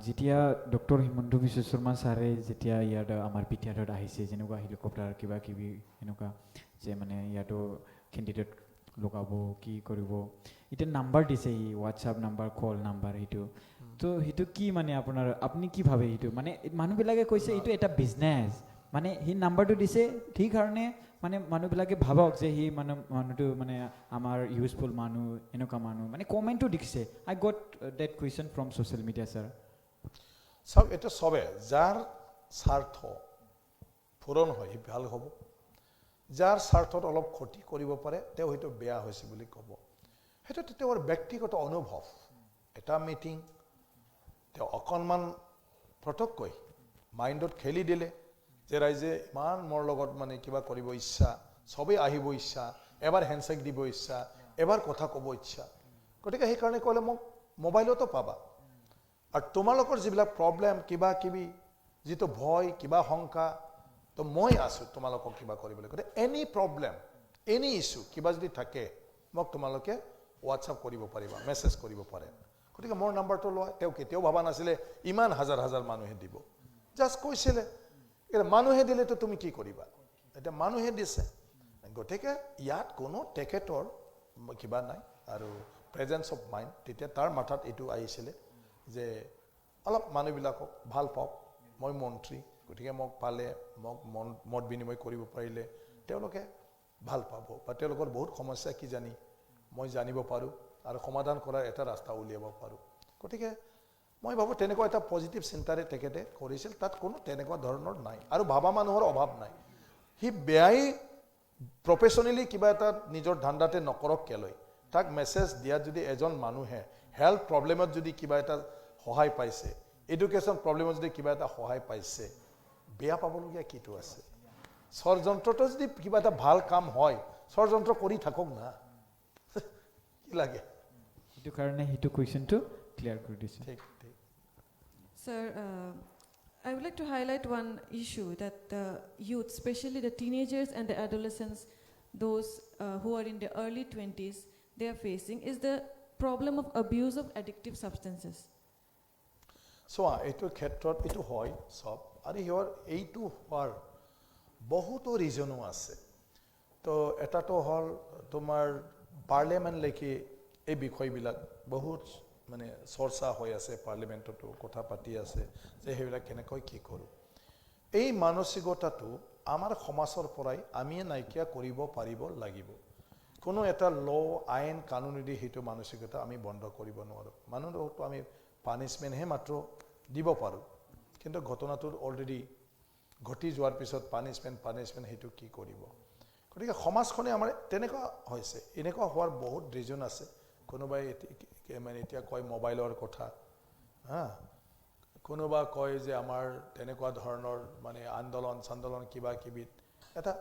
যেতিয়া ডক্টৰ হিমন্ত বিশ্ব শৰ্মা ছাৰে যেতিয়া ইয়াত আমাৰ বিদ্যালয়ত আহিছে যেনেকুৱা হেলিকপ্টাৰ কিবা কিবি এনেকুৱা যে মানে ইয়াতো কেণ্ডিডেট লগাব কি কৰিব এতিয়া নাম্বাৰ দিছে ই হোৱাটছআপ নাম্বাৰ কল নাম্বাৰ সেইটো তো সেইটো কি মানে আপোনাৰ আপুনি কি ভাবে সেইটো মানে মানুহবিলাকে কৈছে এইটো এটা বিজনেছ মানে সি নাম্বাৰটো দিছে ঠিক কাৰণে মানে মানুহবিলাকে ভাবক যে সি মানুহটো মানে আমাৰ ইউজফুল মানুহ এনেকুৱা মানুহ মানে কমেণ্টটো দিছে I got that question from social media sir চাওক এটা চবে যাৰ স্বাৰ্থ পূৰণ হয় সি ভাল হ'ব যাৰ স্বাৰ্থত অলপ ক্ষতি কৰিব পাৰে তেওঁ হয়তো বেয়া হৈছে বুলি ক'ব সেইটো তেওঁৰ ব্যক্তিগত অনুভৱ এটা মিটিং তেওঁ অকণমান পটককৈ মাইণ্ডত খেলি দিলে যে ৰাইজে ইমান মোৰ লগত মানে কিবা কৰিব ইচ্ছা চবেই আহিব ইচ্ছা এবাৰ হেণ্ডশেক দিব ইচ্ছা এবাৰ কথা ক'ব ইচ্ছা গতিকে সেইকাৰণে ক'লে মোক মোবাইলতো পাবা আৰু তোমালোকৰ যিবিলাক প্ৰব্লেম কিবা কিবি যিটো ভয় কিবা শংকা তো মই আছোঁ তোমালোকক কিবা কৰিবলৈ গতিকে এনি প্ৰব্লেম এনি ইছ্যু কিবা যদি থাকে মোক তোমালোকে হোৱাটছআপ কৰিব পাৰিবা মেছেজ কৰিব পাৰে গতিকে মোৰ নাম্বাৰটো লোৱা তেওঁ কেতিয়াও ভবা নাছিলে ইমান হাজাৰ হাজাৰ মানুহে দিব জাষ্ট কৈছিলে মানুহে দিলেতো তুমি কি কৰিবা এতিয়া মানুহে দিছে গতিকে ইয়াত কোনো তেখেতৰ কিবা নাই আৰু প্ৰেজেন্স অফ মাইণ্ড তেতিয়া তাৰ মাথাত এইটো আহিছিলে যে অলপ মানুহবিলাকক ভাল পাওক মই মন্ত্ৰী গতিকে মোক পালে মোক মত বিনিময় কৰিব পাৰিলে তেওঁলোকে ভাল পাব বা তেওঁলোকৰ বহুত সমস্যা কি জানি মই জানিব পাৰোঁ আৰু সমাধান কৰাৰ এটা ৰাস্তা উলিয়াব পাৰোঁ গতিকে মই ভাবোঁ তেনেকুৱা এটা পজিটিভ চিন্তাৰে তেখেতে কৰিছিল তাত কোনো তেনেকুৱা ধৰণৰ নাই আৰু ভাবা মানুহৰ অভাৱ নাই সি বেয়াই প্ৰফেশ্যনেলি কিবা এটা নিজৰ ধান্দাতে নকৰক কেলৈ তাক মেছেজ দিয়াত যদি এজন মানুহে হেল্থ প্ৰব্লেমত যদি কিবা এটা সহায় পাইছে এডুকেশ্যন প্ৰব্লেমত যদি কিবা এটা সহায় পাইছে বেয়া পাবলগীয়া কিটো আছে ষড়যন্ত্ৰটো যদি কিবা এটা ভাল কাম হয় ষড়যন্ত্ৰ কৰি থাকক না কি লাগে সেইটো কাৰণে সেইটো কুৱেশ্যনটো ক্লিয়াৰ কৰি দিছে ঠিক ঠিক Sir, I would like to highlight one issue that the youth, especially the teenagers and the adolescents, those who are in the early 20s, they are facing is the problem of abuse of addictive substances. চোৱা এইটো ক্ষেত্ৰত এইটো হয় চব আৰু সিহঁৰ এইটো হোৱাৰ বহুতো ৰিজনো আছে তো এটাতো হ'ল তোমাৰ পাৰ্লিয়ামেণ্টলৈকে এই বিষয়বিলাক বহুত মানে চৰ্চা হৈ আছে পাৰ্লিমেণ্টতো কথা পাতি আছে যে সেইবিলাক কেনেকৈ কি কৰোঁ এই মানসিকতাটো আমাৰ সমাজৰ পৰাই আমিয়ে নাইকিয়া কৰিব পাৰিব লাগিব কোনো এটা আইন কানুনেদি সেইটো মানসিকতা আমি বন্ধ কৰিব নোৱাৰোঁ মানুহটো আমি পানিছমেণ্টহে মাত্ৰ দিব পাৰোঁ কিন্তু ঘটনাটোৰ অলৰেডি ঘটি যোৱাৰ পিছত পানিছমেণ্ট সেইটো কি কৰিব গতিকে সমাজখনে আমাৰ তেনেকুৱা হৈছে এনেকুৱা হোৱাৰ বহুত ৰিজন আছে কোনোবাই মানে এতিয়া কয় মোবাইলৰ কথা হা কোনোবা কয় যে আমাৰ তেনেকুৱা ধৰণৰ মানে আন্দোলন কিবা কিবিত এটা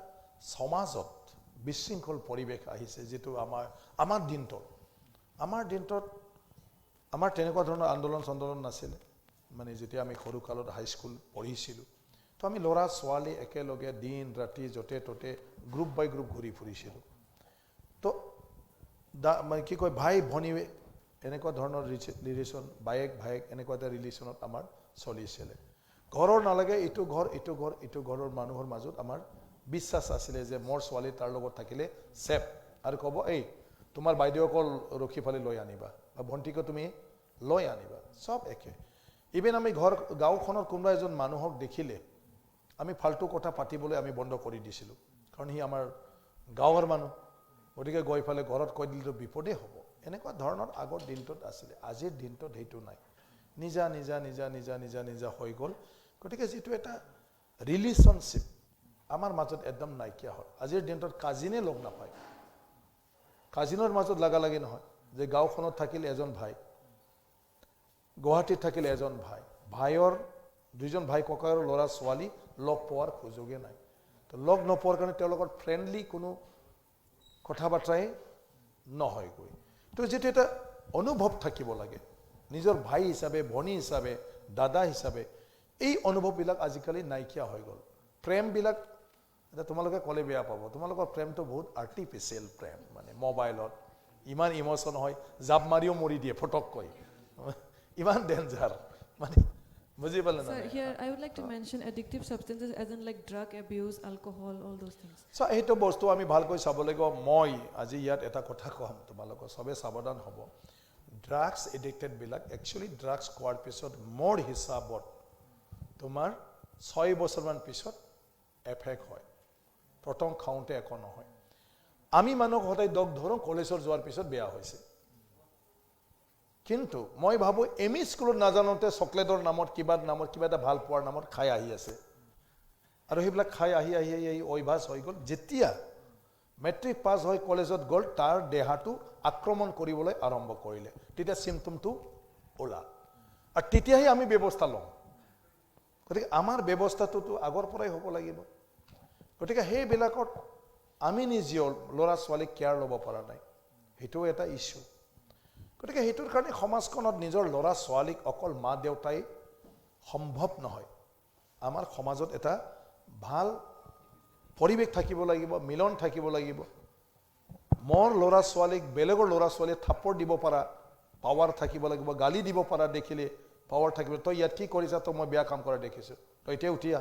সমাজত বিশৃংখল পৰিৱেশ আহিছে যেটো আমাৰ দিনটোত আমাৰ তেনেকুৱা ধৰণৰ আন্দোলন নাছিলে মানে যেতিয়া আমি সৰু কালত হাইস্কুল পঢ়িছিলোঁ তো আমি ল'ৰা ছোৱালী একেলগে দিন ৰাতি য'তে ত'তে গ্ৰুপ বাই গ্ৰুপ ঘূৰি ফুৰিছিলোঁ তো মানে কি কয় ভাই ভনী এনেকুৱা ধৰণৰ ৰিলেশ্যন ভায়েক এনেকুৱা এটা ৰিলেশ্যনত আমাৰ চলিছিলে ঘৰৰ নালাগে ইটো ঘৰৰ মানুহৰ মাজত আমাৰ বিশ্বাস আছিলে যে মোৰ ছোৱালী তাৰ লগত থাকিলে ছেফ আৰু ক'ব এই তোমাৰ বাইদেউকল ৰখি ফালে লৈ আনিবা বা ভণ্টিকো তুমি লৈ আনিবা সব একে ইভেন আমি গাঁওখনৰ কোনোবা এজন মানুহক দেখিলে আমি ফাল্টু কথা পাতিবলৈ আমি বন্ধ কৰি দিছিলোঁ কাৰণ সি আমাৰ গাঁৱৰ মানুহ গতিকে গৈ ফালে ঘৰত কৈ দিলেতো বিপদেই হ'ব এনেকুৱা ধৰণৰ আগৰ দিনটোত আছিলে আজিৰ দিনটোত সেইটো নাই নিজা হৈ গ'ল গতিকে যিটো এটা ৰিলেশ্যনশ্বিপ আমাৰ মাজত একদম নাইকিয়া হ'ল আজিৰ দিনটোত কাজিনে লগ নাপায় কাজিনৰ মাজত লাগালাগি নহয় যে গাঁওখনত থাকিলে এজন ভাই গুৱাহাটীত থাকিলে এজন ভাইৰ দুইজন ভাই ককায়ৰ ল'ৰা ছোৱালী লগ পোৱাৰ সুযোগে নাই তো লগ নোপোৱাৰ কাৰণে তেওঁলোকৰ ফ্ৰেণ্ডলি কোনো কথা বাৰ্তাই নহয়গৈ তো যেটো এটা অনুভৱ থাকিব লাগে নিজৰ ভাই হিচাপে ভনী হিচাপে দাদা হিচাপে এই অনুভৱবিলাক আজিকালি নাইকিয়া হৈ গ'ল প্ৰেমবিলাক এটা তোমালোকে ক'লে বেয়া পাব তোমালোকৰ প্ৰেমটো বহুত আৰ্টিফিচিয়েল প্ৰেম মানে মোবাইলত ইমান ইমোশন হয় জাপ মাৰিও মৰি দিয়ে ফটককৈ ইমান ডেঞ্জাৰ মানে বুজি পালে না Sir, here I would like to mention addictive substances as in like drug abuse, alcohol, all those things. So এইটো বস্তু আমি ভালকৈ চাব লাগিব মই আজি ইয়াত এটা কথা কম তোমালোকক সবে সাৱধান হ'ব ড্ৰাগছ এডিক্টেড বিলাক একচুয়ালি ড্ৰাগছ খোৱাৰ পিছত মোৰ হিচাপত তোমাৰ 6 বছৰমান পিছত এফেক্ট হয় প্ৰথম খাওঁতে একো নহয় আমি মানুহ হঠাৎ দগ ধৰো কলেজৰ যোৱাৰ পিছত বেয়া হৈছে কিন্তু মই ভাবো এমই স্কুলত নাজানোতে চকলেটৰ নামত কিবা এটা ভাল পোৱাৰ নামত খাই আহি আছে আৰু হেবিলাক খাই আহি অভ্যাস হৈ গ'ল যেতিয়া মেট্ৰিক পাছ হৈ কলেজত গ'ল তাৰ দেহাটো আক্ৰমণ কৰিবলৈ আৰম্ভ কৰিলে তেতিয়া সিম্পটমটো ওলা আৰু তেতিয়াহে আমি ব্যৱস্থা লওঁ গতিকে আমাৰ ব্যৱস্থাটো আগৰ পৰাই হ'ব লাগিব গতিকে সেইবিলাকত আমি নিজেও ল'ৰা ছোৱালীক কেয়াৰ ল'ব পৰা নাই সেইটো এটা ইস্যু গতিকে সেইটোৰ কাৰণে সমাজখনত নিজৰ ল'ৰা ছোৱালীক অকল মা দেউতাই সম্ভৱ নহয় আমাৰ সমাজত এটা ভাল পৰিৱেশ থাকিব লাগিব মিলন থাকিব লাগিব মোৰ ল'ৰা ছোৱালীক বেলেগৰ ল'ৰা ছোৱালীয়ে থাপ্পৰ দিব পৰা পাৱাৰ থাকিব লাগিব গালি দিব পৰা দেখিলে পাৱাৰ থাকিব তই ইয়াত কি কৰিছা তো মই বেয়া কাম কৰা দেখিছোঁ তই এতিয়া উঠিয়া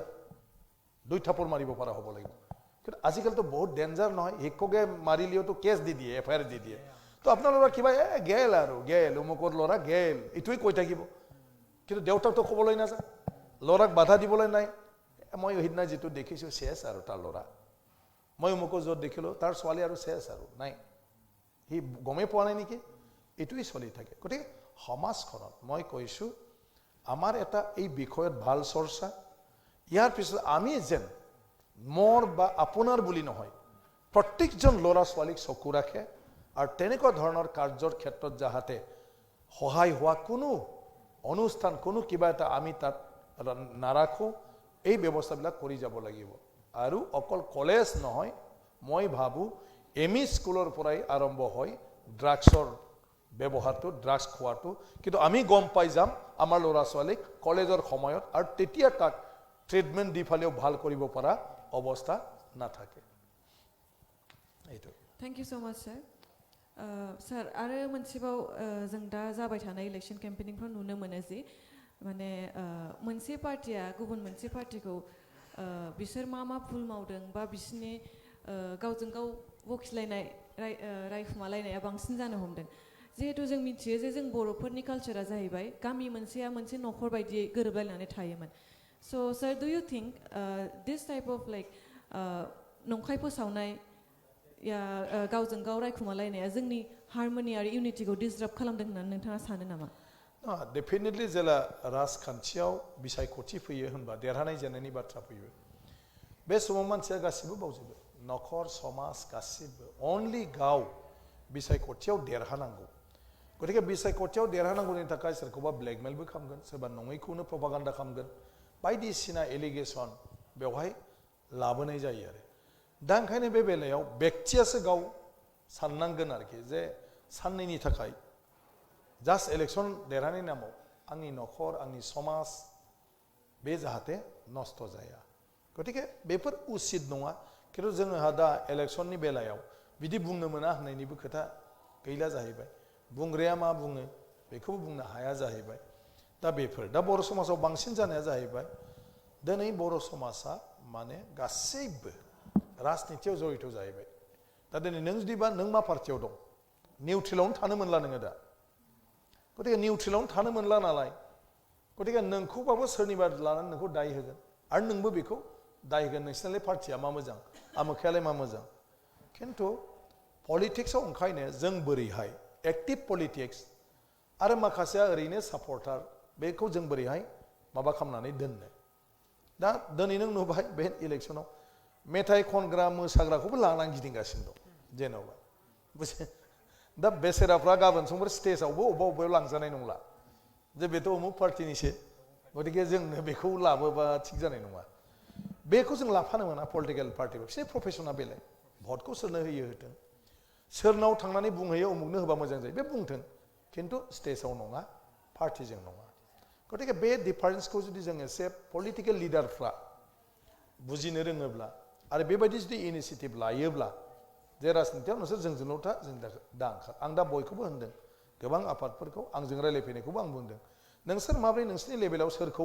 দুই থাপ্পৰ মাৰিব পৰা হ'ব লাগিব কিন্তু আজিকালিতো বহুত ডেঞ্জাৰ নহয় শিক্ষকে মাৰিলেওতো কেছ দি দিয়ে এফআইআৰ দি দিয়ে তো আপোনাৰ ল'ৰা কিবা গেল আৰু গেল অমুকৰ ল'ৰা গেল এইটোৱে কৈ থাকিব কিন্তু দেউতাকতো ক'বলৈ নাযায় ল'ৰাক বাধা দিবলৈ নাই মই সিদিনা যিটো দেখিছোঁ শেষ আৰু তাৰ ল'ৰা মই অমুকৰ য'ত দেখিলোঁ তাৰ ছোৱালী আৰু শেষ আৰু নাই সি গমেই পোৱা নাই নেকি এইটোৱেই চলি থাকে গতিকে সমাজখনত মই কৈছোঁ আমাৰ এটা এই বিষয়ত ভাল চৰ্চা ইয়াৰ পিছত আমি যেন মোৰ বা আপোনাৰ বুলি নহয় প্ৰত্যেকজন ল'ৰা ছোৱালীক চকু ৰাখে আৰু তেনেকুৱা ধৰণৰ কাৰ্যৰ ক্ষেত্ৰত যাহাতে সহায় হোৱা কোনো অনুষ্ঠান কোনো কিবা এটা আমি তাত নাৰাখোঁ এই ব্যৱস্থাবিলাক কৰি যাব লাগিব আৰু অকল কলেজ নহয় মই ভাবোঁ এমই স্কুলৰ পৰাই আৰম্ভ হয় ড্ৰাগছৰ ব্যৱহাৰটো ড্ৰাগছ খোৱাটো কিন্তু আমি গম পাই যাম আমাৰ ল'ৰা ছোৱালীক কলেজৰ সময়ত আৰু তেতিয়া তাক ট্ৰিটমেণ্ট দি ফালেও ভাল কৰিব পৰা অৱস্থা নাথাকে এইটো Thank you so much, sir. Sir, आरो मोनसेबाव जों दा जाबाय थानाय इलेक्शन केम्पेनिंफ्राव नुनो मोनो जि माने मोनसे पार्टिया गुबुन मोनसे पार्टिखौ बिसोर मा भुल मावदों बा बिसोरनि गावजों गाव बखिलायनाय रायखुमालायनाया बांसिन जानो हमदों जिहेतु जों मिथियो जे जों बर'फोरनि कालचारा जाहैबाय गामि मोनसेया मोनसे न'खर बायदियै गोरोबलायनानै थायोमोन So, sir, do you think this type of like नंखाय फोसावनाय या गावजों गाव रायखुमालायनाया जोंनि हारमोनि आरो इउनिटिखौ डिसराप्ट खालामदों होननानै नोंथाङा सानो नामा? डेफिनेटलि जेला राजखान्थियाव बिसायख'थि फैयो होनबा देरहानाय जेननायनि बाथ्रा फैयो बे समाव मानसिया गासिबो बावजोबो न'खर समाज गासिबो अनलि गाव बिसायख'थियाव देरहानांगौ गतिके बिसायख'थियाव देरहानांगौनि थाखाय सोरखौबा ब्लेकमेलबो खालामगोन सोरबा नङैखौनो प्रपागान्डा खालामगोन बायदिसिना एलिगेसन बेवहाय लाबोनाय जायो आरो दा ओंखायनो बे बेलायाव व्यक्तियासो गाव साननांगोन आरोखि जे साननैनि थाखाय जास्ट इलेक्शन देरहानायनि नामाव आंनि न'खर आंनि समाज बे जाहाथे नस्थ' जाया गतिके बेफोर उचित नङा खिन्थु जोंहा दा इलेक्शननि बेलायाव बिदि बुंनो मोना होननायनिबो खोथा गैला जाहैबाय बुंग्राया मा बुङो बेखौबो बुंनो हाया जाहैबाय दा बेफोर दा बर' समाजाव बांसिन जानाया जाहैबाय दिनै बर' समाजा माने गासैबो राजनितियाव जड़ित जाहैबाय दा दिनै नों जुदिबा नों मा पार्टियाव दं निउट्रेलावनो थानो मोनला नोङो दा गतिके निउट्रेलावनो थानो मोनला नालाय गतिके नोंखौबाबो सोरनिबा लानानै नोंखौ दाय होगोन आरो नोंबो बेखौ दाय होगोन नोंसिनालाय पार्टिया मा मोजां आमोखायालाय मा मोजां खिन्थु पलिटिक्सआव ओंखायनो जों बोरैहाय एक्टिभ पलिटिक्स आरो माखासेया ओरैनो सापर्टार बेखौ जों बोरैहाय माबा खालामनानै दोननो दा दिनै नों नुबाय बे इलेक्शनाव मेथाइ खनग्रा मोसाग्राखौबो लानानै गिदिंगासिनो दं जेन'बा दा बेसेराफ्रा गाबोन समफोर स्टेजआवबो अबेबा लांजानाय नंला जे बेथ' अमुक पार्टिनिसो गतिके जोंनो बेखौ लाबोबा थिग जानाय नङा बेखौ जों लाफानो मोना पलिटिकेल पार्टिखौ बिसोरनि प्रफेसना बेलेग भटखौ सोरनो होयो होथों सोरनाव थांनानै बुंहैयो उमुकनो होबा मोजां जायो बे बुंथों खिन्थु स्टेजआव नङा पार्टिजों नङा गतिके बे डिफारेन्सखौ जुदि जों एसे पलिटिकेल लिडारफ्रा बुजिनो रोङोब्ला आरो बेबायदि जुदि इनिशिएटिभ लायोब्ला जे राजनितियाव नोंसोर जोंजोंल' था जों दा ओंखार आं दा बयखौबो होनदों गोबां आफादफोरखौ आंजों रायलायफैनायखौबो आं बुंदों नोंसोर माब्रै नोंसोरनि लेभेलाव सोरखौ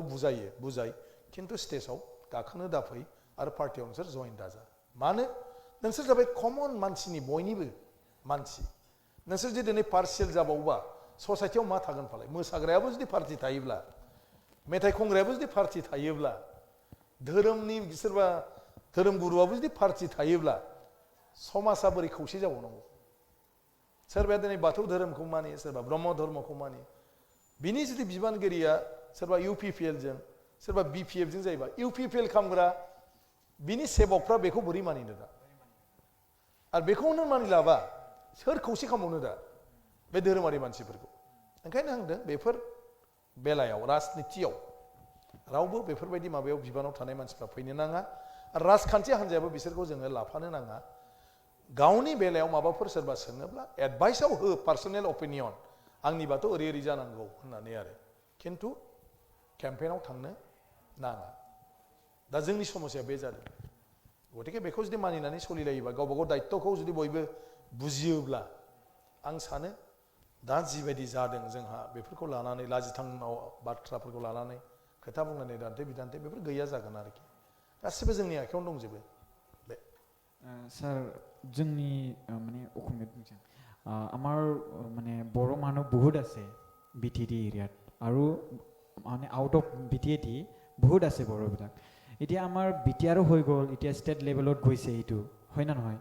बुजाय खिन्थु स्टेजआव गाखोनो दाफै आरो पार्टियाव नोंसोर जइन दाजा मानो नोंसोर जाबाय कमन मानसिनि बयनिबो मानसि नोंसोर जुदि दिनै पार्सियेल जाबावबा ससाइटियाव मा थागोन फालाय मोसाग्रायाबो जुदि पार्टि थायोब्ला मेथाइ खनग्रायाबो जुदि पार्टि थायोब्ला धोरोमनि सोरबा धोरोम गुरुआबो जुदि पार्टि थायोब्ला समाजा बोरै खौसे जाबावनांगौ सोरबाया दिनै बाथौ धोरोमखौ मानियो सोरबा ब्रह्म धर्मखौ मानियो बिनि जुदि बिबानगिरिया सोरबा UPPL जों सोरबा BPF जों जायोबा UPPL खामग्रा बिनि सेबकफ्रा बेखौ बोरै मानिनो दा आरो बेखौनो मानिलाबा सोर खौसे खालामबावनो दा बे धोरोमारि मानसिफोरखौ ओंखायनो आं होनदों बेफोर बेलायाव राजनितियाव रावबो बेफोरबायदि माबायाव बिबानाव थानाय मानसिफ्रा फैनो नाङा आरो राजखान्थि हान्जायाबो बिसोरखौ जोङो लाफानो नाङा गावनि बेलायाव माबाफोर सोरबा सोङोब्ला एडभाइसआव हो पार्सनेल अपिनियन आंनिबाथ' ओरै जानांगौ होननानै आरो खिन्थु केम्पेइनाव थांनो नाङा दा जोंनि समस्या बे जादों गतिके बेखौ जुदि मानिनानै सोलिलायोबा गावबा गाव दायित्वखौ जुदि बयबो बुजियोब्ला आं सानो दा जिबायदि जादों जोंहा बेफोरखौ लानानै लाजिथावना बाथ्राफोरखौ लानानै खोथा बुंनानै दान्थे बिदान्थे बेफोर गैया जागोन आरोखि गासिबो जोंनि आखायावनो दंजोबो बे স্যার जोंनि माने অসমীয়াত বুজিছে আমাৰ মানে বড়ো মানুহ বহুত আছে BTD এৰিয়াত আৰু মানে আউট অফ BTD বহুত আছে বড়োবিলাক এতিয়া আমাৰ BTRও হৈ গ'ল এতিয়া ষ্টেট লেভেলত গৈছে এইটো হয় না নহয়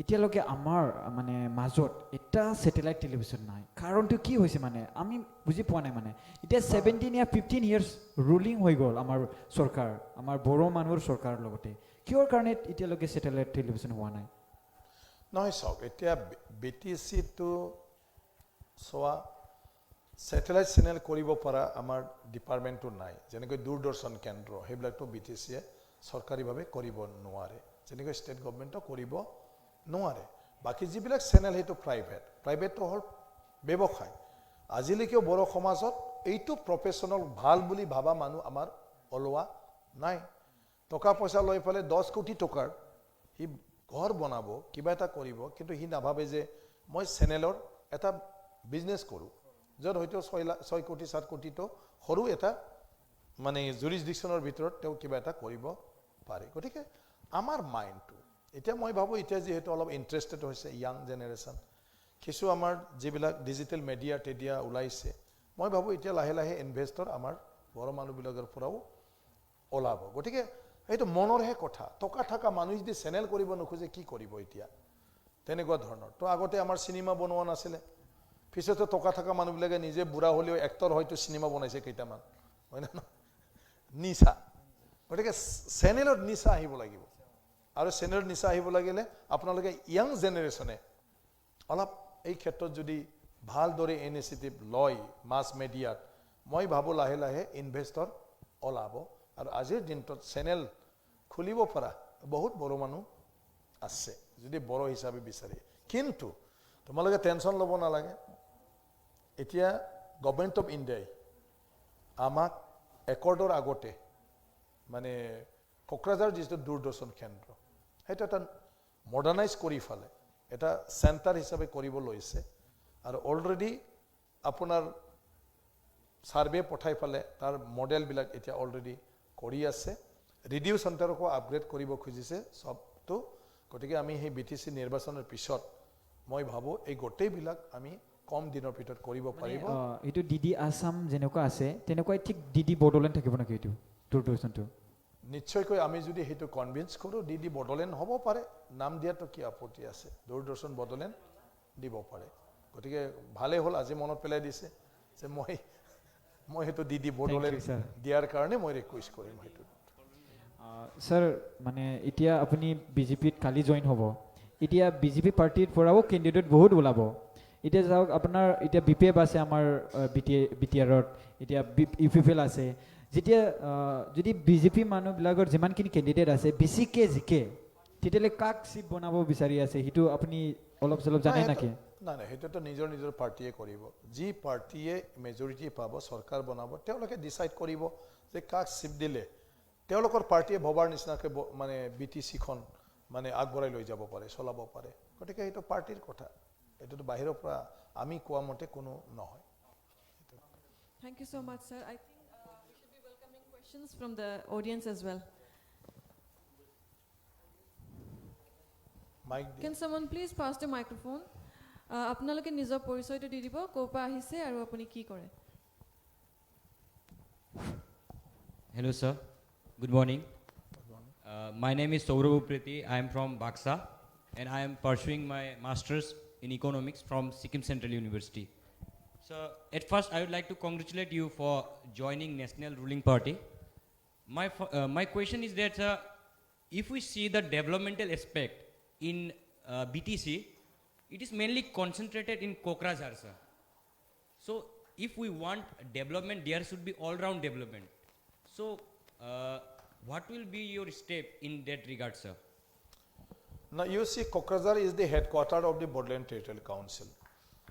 এতিয়ালৈকে আমাৰ মানে মাজত এটা স্যাটেলাইট টেলিভিছন নাই কাৰণটো কি হৈছে মানে আমি বুজি পোৱা নাই মানে এতিয়া 17 या 15 ইয়াৰ্স ৰুলিং হৈ গ'ল আমাৰ চৰকাৰ আমাৰ বড়ো মানুহৰ চৰকাৰৰ লগতে কিহৰ কাৰণে এতিয়ালৈকে স্যাটেলাইট টেলিভিছন হোৱা নাই নহয় চাওক এতিয়া BTC টো চোৱা স্যাটেলাইট চেনেল কৰিব পৰা আমাৰ ডিপাৰ্টমেণ্টটো নাই যেনেকৈ দূৰদৰ্শন কেন্দ্ৰ সেইবিলাকতো BTCয়ে চৰকাৰীভাৱে কৰিব নোৱাৰে যেনেকৈ ষ্টেট গভৰ্ণমেণ্টও কৰিব নোৱাৰে বাকী যিবিলাক চেনেল সেইটো প্ৰাইভেটটো হ'ল ব্যৱসায় আজিলৈকে বড়ো সমাজত এইটো প্ৰফেশ্যনেল ভাল বুলি ভাবা মানুহ আমাৰ ওলোৱা নাই টকা পইচা লৈ পেলাই 10 কোটি টকাৰ সি ঘৰ বনাব কিবা এটা কৰিব কিন্তু সি নাভাবে যে মই চেনেলৰ এটা বিজনেছ কৰোঁ য'ত হয়তো 6 কোটি 7 কোটিটো সৰু এটা মানে জুৰিছডিকশ্যনৰ ভিতৰত তেওঁ কিবা এটা কৰিব পাৰে গতিকে আমাৰ মাইণ্ডটো এতিয়া মই ভাবোঁ এতিয়া যিহেতু অলপ ইণ্টাৰেষ্টেড হৈছে ইয়াং জেনেৰেশ্যন কিছু আমাৰ যিবিলাক ডিজিটেল মিডিয়া টেডিয়া ওলাইছে মই ভাবোঁ এতিয়া লাহে লাহে ইনভেষ্টৰ আমাৰ বড়ো মানুহবিলাকৰ পৰাও ওলাব গতিকে এইটো মনৰহে কথা টকা থকা মানুহ যদি চেনেল কৰিব নোখোজে কি কৰিব এতিয়া তেনেকুৱা ধৰণৰ তো আগতে আমাৰ চিনেমা বনোৱা নাছিলে পিছতো টকা থকা মানুহবিলাকে নিজে বুঢ়া হ'লেও এক্টৰ হয়তো চিনেমা বনাইছে কেইটামান হয় না নিচা গতিকে চেনেলত নিচা আহিব লাগিব আৰু চেনেলত নিচা আহিব লাগিলে আপোনালোকে ইয়াং জেনেৰেশ্যনে অলপ এই ক্ষেত্ৰত যদি ভালদৰে ইনিচিয়েটিভ লয় মাছ মিডিয়াত মই ভাবোঁ লাহে লাহে ইনভেষ্টৰ ওলাব আৰু আজিৰ দিনটোত চেনেল খুলিব পৰা বহুত বড়ো মানুহ আছে যদি বড়ো হিচাপে বিচাৰে কিন্তু তোমালোকে টেনশ্যন ল'ব নালাগে এতিয়া গভৰ্ণমেণ্ট অফ ইণ্ডিয়াই আমাক একৰ্ডৰ আগতে মানে কোকৰাঝাৰ যিটো দূৰদৰ্শন কেন্দ্ৰ সেইটো এটা মডাৰ্ণাইজ কৰি ফালে এটা চেণ্টাৰ হিচাপে কৰিব লৈছে আৰু অলৰেডি আপোনাৰ সাৰ্ভে পঠাই ফালে তাৰ মডেলবিলাক এতিয়া অলৰেডি কৰি আছে ৰেডিঅ' চেণ্টাৰকো আপগ্ৰেড কৰিব খুজিছে সবটো গতিকে আমি সেই BTC নিৰ্বাচনৰ পিছত মই ভাবোঁ এই গোটেইবিলাক আমি কম দিনৰ ভিতৰত কৰিব পাৰিব এইটো DD আসাম যেনেকুৱা আছে তেনেকুৱাই ঠিক DD বড়োলেণ্ড থাকিব নেকি এইটো দূৰদৰ্শনটো নিশ্চয়কৈ আমি যদি সেইটো কনভিন্স কৰোঁ DD বড়োলেণ্ড হ'ব পাৰে নাম দিয়াটো কি আপত্তি আছে দূৰদৰ্শন বড়োলেণ্ড দিব পাৰে গতিকে ভালেই হ'ল আজি মনত পেলাই দিছে যে মই সেইটো DD বড়োলেণ্ড দিয়াৰ কাৰণে মই ৰিকুৱেষ্ট কৰিম সেইটো স্যাৰ মানে এতিয়া আপুনি BJPত কালি জইন হ'ব এতিয়া BJP পাৰ্টিৰ পৰাও কেণ্ডিডেট বহুত ওলাব এতিয়া যাওক আপোনাৰ এতিয়া BPF আছে আমাৰ BTRত এতিয়া UPPL আছে যেতিয়া যদি BJP মানুহবিলাকৰ যিমানখিনি কেণ্ডিডেট আছে বেছিকে জিকে তেতিয়াহ'লে কাক চিপ বনাব বিচাৰি আছে সেইটো আপুনি অলপ চলপ জানে নেকি নাই সেইটোতো নিজৰ পাৰ্টিয়ে কৰিব যি পাৰ্টিয়ে মেজৰিটি পাব চৰকাৰ বনাব তেওঁলোকে ডিচাইড কৰিব যে কাক চিপ দিলে তেওঁলোকৰ পাৰ্টিয়ে ভবাৰ নিচিনাকৈ মানে BTCখন মানে আগবঢ়াই লৈ যাব পাৰে চলাব পাৰে গতিকে এইটো পাৰ্টিৰ কথা এইটো বাহিৰৰ পৰা আমি কোৱা মতে কোনো নহয় Thank you so much, sir. I think we should be welcoming questions from the audience as well. Mic Can someone please pass the microphone? আপোনালোকে নিজৰ পৰিচয়টো দি দিব ক'ৰ পৰা আহিছে আৰু আপুনি কি কৰে Hello, sir. Good morning. My name is Saurav Upreti. I am from Baksa, and I am pursuing my master's in economics from Sikkim Central University. So, at first, I would like to congratulate you for joining National Ruling Party. My question is that if we see the developmental aspect in BTC, it is mainly concentrated in Kokrajhar, sir. So, if we want development, there should be all-round development. So, what will be your step in that regard, sir? Now you see Kokrajhar is the headquarter of the Bodoland Territorial Council.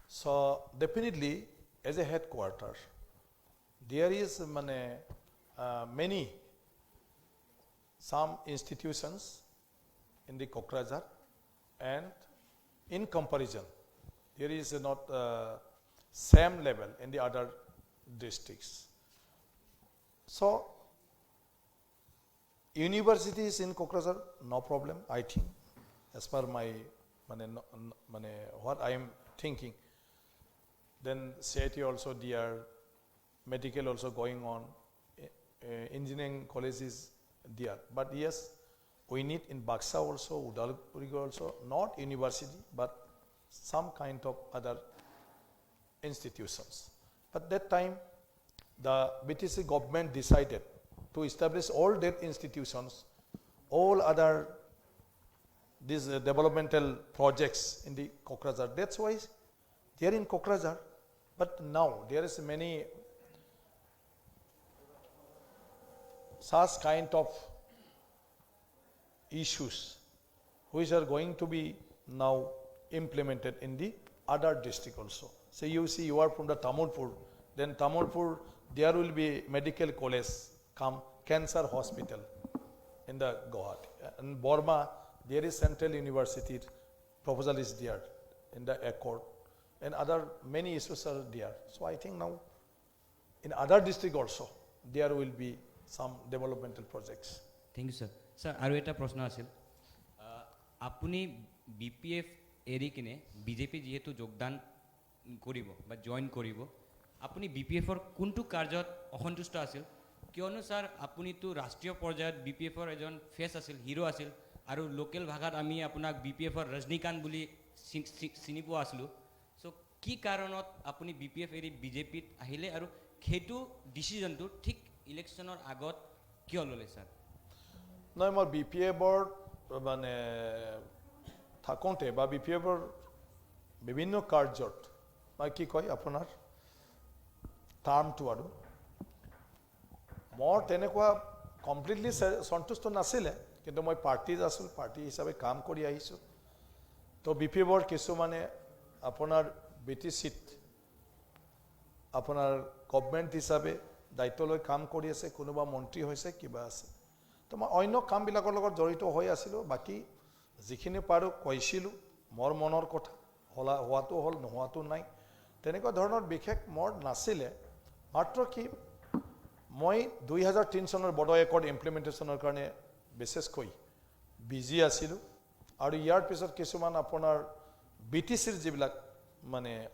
So definitely as a headquarter there is many some institutions in the Kokrajhar and in comparison there is not same level in the other districts. So universities in Kokrajhar, no problem, I think, as per my what I am thinking. Then CIT also there, medical also going on, engineering college is there. But yes, we need in Baksa also, Udalguri also, not university, but some kind of other institutions. But that time, the BTC government decided to establish all that institutions, all other these developmental projects in the Kokrajhar. That's why they are in Kokrajhar. But now there is many such kind of issues which are going to be now implemented in the other district also. So you see you are from the Tamulpur, then Tamulpur there will be medical college, come cancer hospital in the Guwahati. In Burma, there is Central University, proposal is there in the accord, and other many issues are there. So I think now in other district also, there will be some developmental projects. Thank you, sir. Sir, আৰু এটা প্ৰশ্ন আছিল আপুনি BPF এৰি কিনে BJP যেহেতু যোগদান কৰিব বা জয়েন কৰিব আপুনি BPFৰ কোনটো কাৰ্যত অসন্তুষ্ট আছিল কিয়নো স্যাৰ আপুনিতো ৰাষ্ট্ৰীয় পৰ্যায়ত BPFৰ এজন ফেস আছিল হিৰো আছিল আৰু লোকেল ভাষাত আমি আপোনাক BPFৰ ৰজনীকান্ত বুলি চিনি পোৱা আছিলোঁ সো কি কাৰণত আপুনি BPF এৰি বিজেপিত আহিলে আৰু সেইটো ডিসিশনটো ঠিক ইলেকশনৰ আগত কিয় ললে স্যাৰ নহয় মই BPFৰ থাকোঁতে বা BPFৰ বিভিন্ন কাৰ্যত মই কি কয় আপোনাৰ টাৰ্মটো আৰু মোৰ তেনেকুৱা কমপ্লিটলি সন্তুষ্ট নাছিলে কিন্তু মই পাৰ্টিত আছোঁ পাৰ্টি হিচাপে কাম কৰি আহিছোঁ তো BPFৰ কিছুমানে আপোনাৰ BTCত আপোনাৰ গভৰ্ণমেণ্ট হিচাপে দায়িত্ব লৈ কাম কৰি আছে কোনোবা মন্ত্ৰী হৈছে কিবা আছে তো মই অন্য কামবিলাকৰ লগত জড়িত হৈ আছিলোঁ বাকি যিখিনি পাৰো কৈছিলোঁ মোৰ মনৰ কথা হোৱাটো হ'ল নোহোৱাটো নাই তেনেকুৱা ধৰণৰ বিশেষ মোৰ নাছিলে মাত্ৰ কি মই 2003 চনৰ বড়ো একৰ্ড ইমপ্লিমেন্টেশনৰ কাৰণে বিশেষকৈ বিজি আছিলোঁ আৰু ইয়াৰ পিছত কিছুমান আপোনাৰ BTCৰ যিবিলাক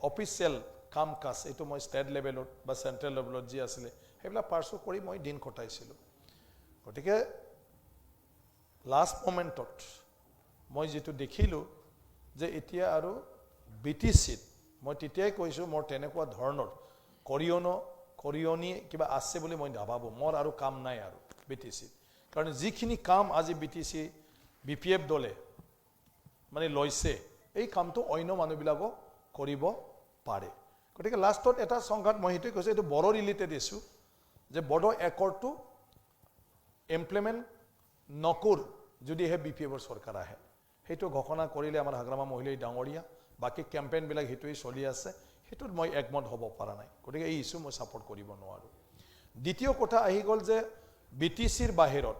অফিচিয়েল কাম কাজ এইটো মই ষ্টেট লেভেলত বা চেন্ট্ৰেল লেভেলত যি আছিলে সেইবিলাক পাৰ্সু কৰি মই দিন কটাইছিলোঁ গতিকে লাষ্ট মোমেন্টত মই যেটো দেখিলোঁ যে এতিয়া আৰু BTCত মই তেতিয়াই কৈছোঁ মোৰ তেনেকুৱা ধৰণৰ কৰিয়নি কিবা আছে বুলি মই নাভাবো মোৰ আৰু কাম নাই আৰু BTCত কাৰণ যিখিনি কাম আজি BTC BPF দলে লৈছে এই কামটো অন্য মানুহবিলাকো কৰিব পাৰে গতিকে লাষ্টত এটা সংঘাত মই হেতুই কৈছোঁ এটো বড়ো ৰিলেটেড ইস্যু যে বড়ো একৰ্ডটো ইমপ্লিমেন্ট নকৰ যদি হে BPFৰ চৰকাৰ আহে হেতু ঘোষণা কৰিলে আমাৰ হাগ্ৰামা মহিলাই ডাঙৰীয়া বাকি ক্যাম্পেইন বিলাক হেতুই চলি আছে হেতুত মই একমত হ'ব পৰা নাই গতিকে এই ইস্যু মই সাপোৰ্ট কৰিব নোৱাৰো দ্বিতীয় কথা আহি গল যে BTCৰ বাহিৰত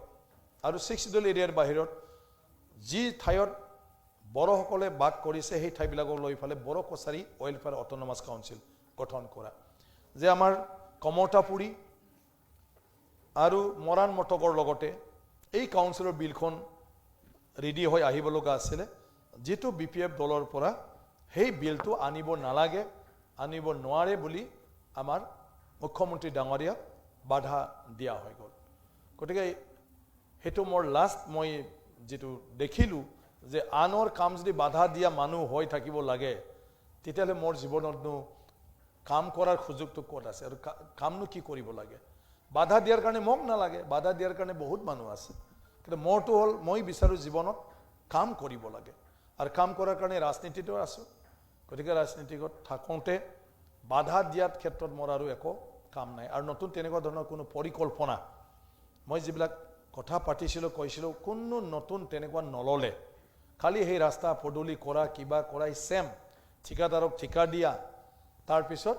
আৰু 6 দল এৰিয়াৰ বাহিৰত যি ঠাইত বড়োসকলে বাস কৰিছে সেই ঠাইবিলাকক লৈ ফালে Bodo Kachari welfare autonomous council গঠন কৰা যে আমাৰ কমতাপুৰী আৰু মৰাণ মটকৰ লগতে এই কাউন্সিলৰ বিলখন ৰেডি হৈ আহিব লগা আছিলে যেটো বিপিএফ দলৰ পৰা সেই বিলটো আনিব নালাগে আনিব নোৱাৰে বুলি আমাৰ মুখ্যমন্ত্ৰী ডাঙৰীয়া বাধা দিয়া হৈ গ'ল গতিকে হেতু মোৰ লাষ্ট মই যেটো দেখিলো যে আনৰ কাম যদি বাধা দিয়া মানুহ হৈ থাকিব লাগে তেতিয়ালে মোৰ জীৱনতনো কাম কৰাৰ সুযোগটো ক'ত আছে আৰু কামনো কি কৰিব লাগে বাধা দিয়াৰ কাৰণে মোক নালাগে বাধা দিয়াৰ কাৰণে বহুত মানুহ আছে কিন্তু মোৰটো হ'ল মই বিচাৰো জীৱনত কাম কৰিব লাগে আৰু কাম কৰাৰ কাৰণে ৰাজনীতিটো আছো গতিকে ৰাজনীতিত থাকোঁতে বাধা দিয়াৰ ক্ষেত্ৰত মোৰ আৰু একো কাম নাই আৰু নতুন তেনেকুৱা ধৰণৰ কোনো পৰিকল্পনা মই যিবিলাক কথা পাতিছিলো কৈছিলো কোনো নতুন তেনেকুৱা নললে খালি সেই ৰাস্তা পদূলি কৰা কিবা কৰাই সেম ঠিকাদাৰক ঠিকা দিয়া তাৰ পিছত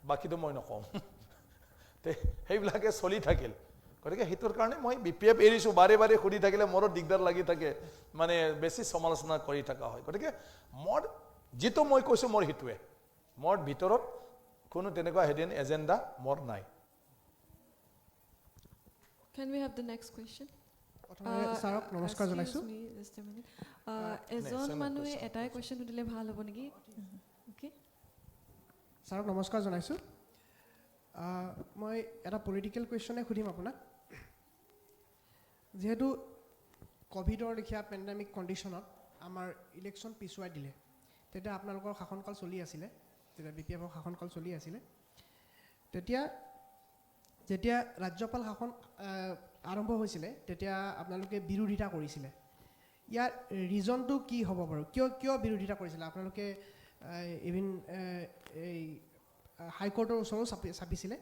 বাকিটো মই নকম তে সেইবিলাকে চলি থাকিল গতিকে হিতৰ কাৰণে মই বিপিএফ এৰিছো বাৰে বাৰে খুদি থাকিলে মোৰো দিগদাৰ লাগি থাকে মানে বেছি সমালোচনা কৰি থকা হয় গতিকে মোৰ যেটো মই কৈছো মোৰ হিতুৱে মোৰ ভিতৰত কোনো তেনেকুৱা হেডেন এজেন্ডা মোৰ নাই Can we have the next question? প্ৰথমে ছাৰক নমস্কাৰ জনাইছো Excuse me, just a minute. এজন মানুহে এটাই question সুধিলে ভাল হ'ব নেকি? Okay. ছাৰক নমস্কাৰ জনাইছো মই এটা পলিটিকেল কুৱেশ্যনে সুধিম আপোনাক যেহেতু কোভিডৰ লেখীয়া পেণ্ডেমিক কণ্ডিশ্যনত আমাৰ ইলেকশ্যন পিছুৱাই দিলে তেতিয়া আপোনালোকৰ শাসনকাল চলি আছিলে তেতিয়া বিপিএফৰ শাসনকাল চলি আছিলে তেতিয়া যেতিয়া ৰাজ্যপাল শাসন আৰম্ভ হৈছিলে তেতিয়া আপোনালোকে বিৰোধিতা কৰিছিলে ইয়াৰ ৰিজনটো কি হ'ব বাৰু কিয় বিৰোধিতা কৰিছিলে আপোনালোকে ইভিন এই হাইকোৰ্টৰ ওচৰও চাপিছিলে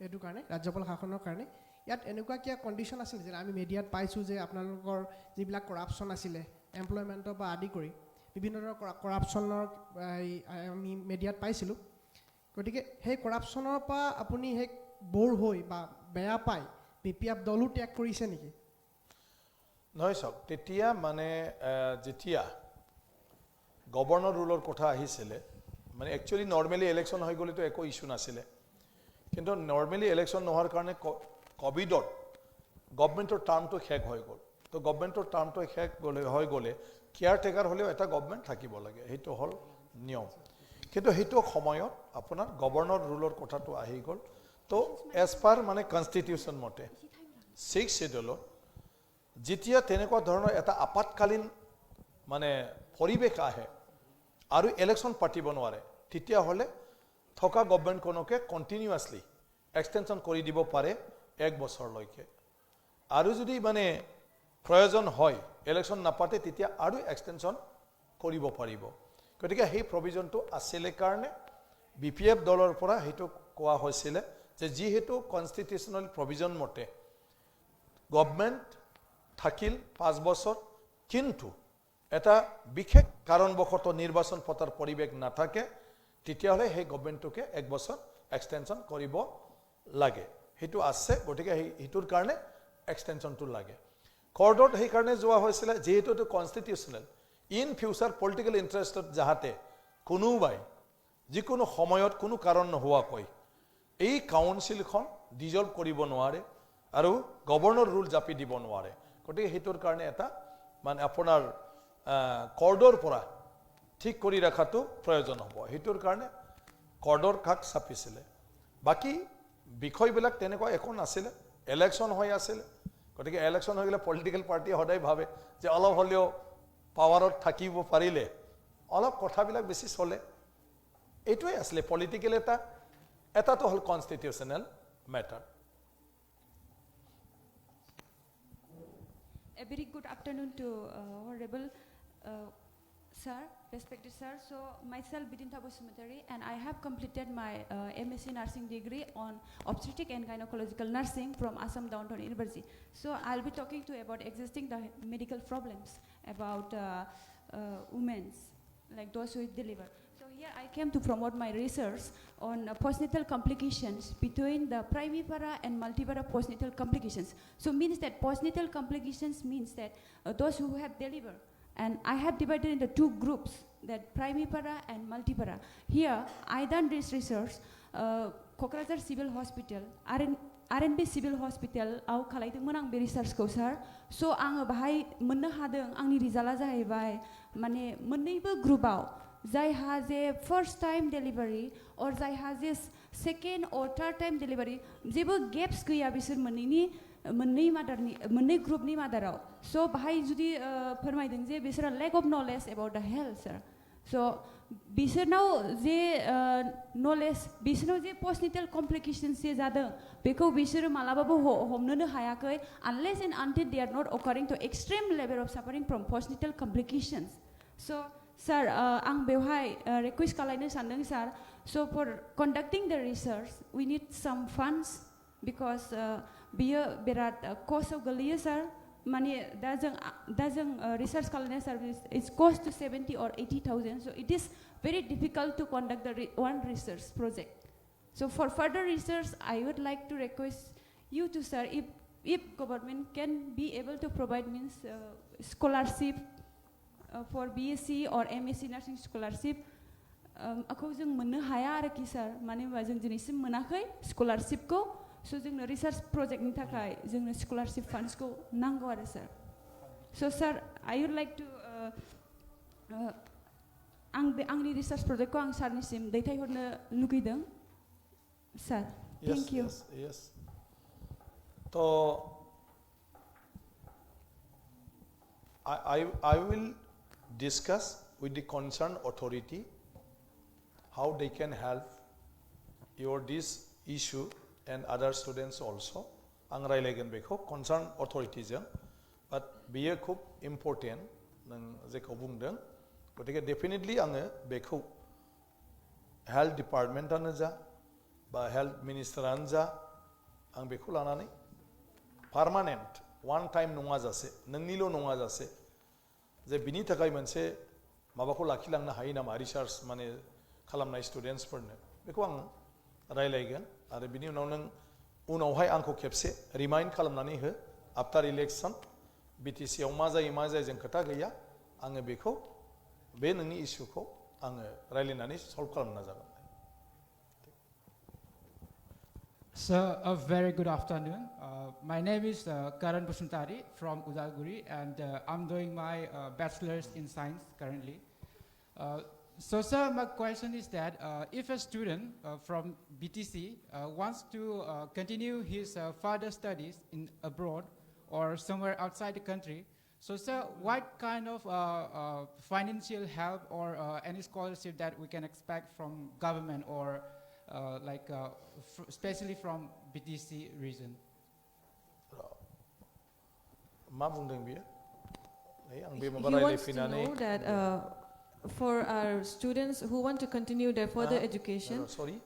এইটো কাৰণে ৰাজ্যপাল শাসনৰ কাৰণে ইয়াত এনেকুৱা কিয় কণ্ডিশ্যন আছিল যে আমি মিডিয়াত পাইছোঁ যে আপোনালোকৰ যিবিলাক কৰাপশ্যন আছিলে এমপ্লয়মেণ্টৰ পৰা আদি কৰি বিভিন্ন ধৰণৰ কৰাপশ্যনৰ আমি মিডিয়াত পাইছিলোঁ গতিকে সেই কৰাপশ্যনৰ পৰা আপুনি সেই বৰ হৈ বা বেয়া পাই বিপিএফ দলো ত্যাগ কৰিছে নেকি নহয় চাওক তেতিয়া মানে যেতিয়া গভৰ্ণৰ ৰুলৰ কথা আহিছিলে মানে একচুয়ালি নৰ্মেলি ইলেকশ্যন হৈ গ'লেতো একো ইস্যু নাছিলে কিন্তু নৰ্মেলি ইলেকশ্যন নোহোৱাৰ কাৰণে কোভিডত গভৰ্ণমেণ্টৰ টাৰ্মটো শেষ হৈ গ'ল তো গভৰ্ণমেণ্টৰ টাৰ্মটো শেষ হৈ গ'লে কেয়াৰটেকাৰ হ'লেও এটা গভৰ্ণমেণ্ট থাকিব লাগে সেইটো হ'ল নিয়ম কিন্তু সেইটো সময়ত আপোনাৰ গভৰ্ণৰ ৰুলৰ কথাটো আহি গ'ল তো এজ পাৰ মানে কনষ্টিটিউশ্যন মতে 6 শিডিউলত যেতিয়া তেনেকুৱা ধৰণৰ এটা আপতকালীন মানে পৰিৱেশ আহে আৰু ইলেকশ্যন পাতিব নোৱাৰে তেতিয়াহ'লে থকা গভৰ্ণমেণ্টখনকে কণ্টিনিউৱাছলি এক্সটেনশ্যন কৰি দিব পাৰে 1 বছৰলৈকে আৰু যদি মানে প্ৰয়োজন হয় ইলেকশ্যন নাপাতে তেতিয়া আৰু এক্সটেনশ্যন কৰিব পাৰিব গতিকে সেই প্ৰভিজনটো আছিলে কাৰণে বিপিএফ দলৰ পৰা সেইটো কোৱা হৈছিলে যে যিহেতু কনষ্টিটিউশ্যনেল প্ৰভিজন মতে গভৰ্ণমেণ্ট থাকিল 5 বছৰ কিন্তু এটা বিশেষ কাৰণবশতঃ নিৰ্বাচন পতাৰ পৰিৱেশ নাথাকে তেতিয়াহ'লে সেই গভৰ্ণমেণ্টকে 1 বছৰ এক্সটেনশ্যন কৰিব লাগে সেইটো আছে গতিকে সেইটোৰ কাৰণে এক্সটেনশ্যনটো লাগে কৰ্ডত সেই কাৰণে যোৱা হৈছিলে যেহেতু এইটো কনষ্টিটিউশ্যনেল ইন ফিউচাৰ পলিটিকেল ইণ্টাৰেষ্টত যাহাতে কোনোবাই যিকোনো সময়ত কোনো কাৰণ নোহোৱাকৈ এই কাউন্সিলখন ডিজলভ কৰিব নোৱাৰে আৰু গভৰ্ণৰ ৰুল জাপি দিব নোৱাৰে গতিকে সেইটোৰ কাৰণে এটা মানে আপোনাৰ কৰ্ডৰ পৰা ঠিক কৰি ৰাখাটো প্ৰয়োজন হ'ব সেইটোৰ কাৰণে কৰ্ডৰ কাষ চাপিছিলে বাকি বিষয়বিলাক তেনেকুৱা একো নাছিলে ইলেকশ্যন হৈ আছিল গতিকে ইলেকশ্যন হৈ গ'লে পলিটিকেল পাৰ্টি সদায় ভাবে যে অলপ হ'লেও পাৱাৰত থাকিব পাৰিলে অলপ কথাবিলাক বেছি চলে এইটোৱে আছিলে পলিটিকেল এটাতো হ'ল constitutional matter A very good afternoon to Honorable Sir, respected Sir. So myself Bidinta Bosumatari and I have completed my MSc Nursing degree on Obstetric and Gynecological Nursing from Assam Downtown University. So I'll be talking to you about existing the medical problems about women, like those who deliver. So here I came to promote my research on postnatal complications between the primipara and multipara postnatal complications. So means that postnatal complications means that those who have delivered. And I have divided into two groups, that primipara and multipara. Here, I done this research, Kokrajhar Civil Hospital, RNB Civil Hospital, आव खालायदोंमोन आं बे रिसार्चखौ सार. So आङो बाहाय मोननो हादों, आंनि रिजाल्टआ जाहैबाय माने मोननैबो ग्रुपआव जायहा जे फर्स्ट टाइम डेलिभारि और जायहा जे सेकेन्ड और थार्ड टाइम डेलिभारि जेबो गेप्स गैया बिसोर मोननै ग्रुपनि मादाराव. So बाहाय जुदि फोरमायदों जे बिसोरा lack of knowledge about the health sir. So बिसोरनाव जे knowledge बिसोरनाव जे postnatal complications जे जादों बेखौ बिसोरो मालाबाबो हमनोनो हायाखै unless and until they are not occurring to extreme level of suffering from postnatal complications. So sir आं बेवहाय request खालायनो सानदों sir. So for conducting the research we need some funds because बियो बिराद cost गोलैयो sir. माने दा जों research खालायनाय service is cost to 70 or 80,000. So it is very difficult to conduct the one research project. So for further research, I would like to request you to sir, if government can be able to provide means scholarship for BSc or MSc nursing scholarship, आखौ जों मोननो हाया आरोखि sir. माने होनबा जों दिनैसिम मोनाखै scholarship को. So जोंनो research project नि थाखाय जोंनो scholarship funds को नांगौ आरो sir. So sir, I would like to आंनि research project को आं सारनिसिम दैथायहरनो लुगैदों. Sir, thank you. Yes. So I will discuss with the concerned authority how they can help your this issue and other students also. आं रायलायगोन बेखौ concerned authority जों. But बेयो खुब important नों जेखौ बुंदों. गतिके definitely आङो बेखौ health department आनो जा बा health minister आनो जा आं बेखौ लानानै permanent one time नङा जासे नोंनिल' नङा जासे जे बिनि थाखाय मोनसे माबाखौ लाखिलांनो हायो नामा research माने खालामनाय students फोरनो बेखौ आं रायलायगोन आरो बिनि उनाव नों उनावहाय आंखौ खेबसे रिमाइन्ड खालामनानै हो आफ्टार इलेक्शन BTC आव मा जायो जों खोथा गैया आङो बेखौ बे नोंनि इस्युखौ आङो रायलायनानै सल्भ खालामनो नाजागोन. Sir, a very good afternoon. My name is Karan Basuntari from Udalguri, and I'm doing my bachelor's in science currently. So sir, my question is that if a student from BTC wants to continue his further studies in abroad or somewhere outside the country, so sir, what kind of financial help or any scholarship that we can expect from government or especially from BTC region? मा बुंदों बियो? आं बे He माबा wants to रायलायफैनानै know that for our students who want to continue their further education. Sorry.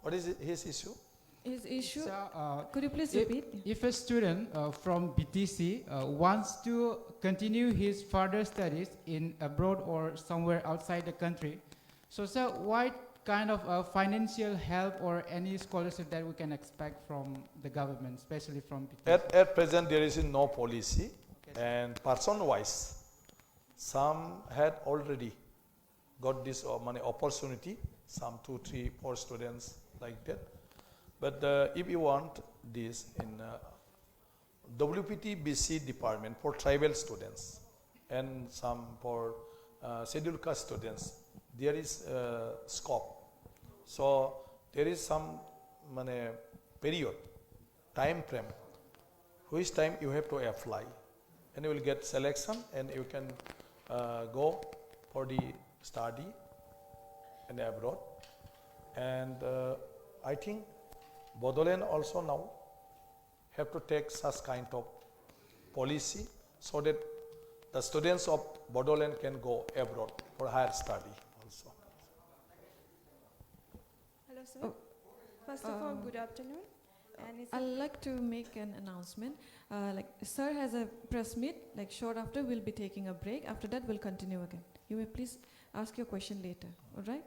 What is his issue? His issue. Sir, Could you please repeat? if a student from BTC wants to continue his further studies in abroad or somewhere outside the country, so sir, what kind of financial help or any scholarship that we can expect from the government, especially from BTC? At present, there is no policy, and person-wise, some had already got this money opportunity. Some 2, 3, 4 students like that. But if you want this in WPT BC department for tribal students and some for scheduled caste students, there is scope. So there is some period, time frame, which time you have to apply, and you will get selection, and you can go for the study in abroad. And I think Bodoland also now have to take such kind of policy so that the students of Bodoland can go abroad for higher study also. Hello, sir. First of all, good afternoon. And it's I'd like to make an announcement. Sir has a press meet. Short after, we'll be taking a break. After that, we'll continue again. You may please ask your question later. All right?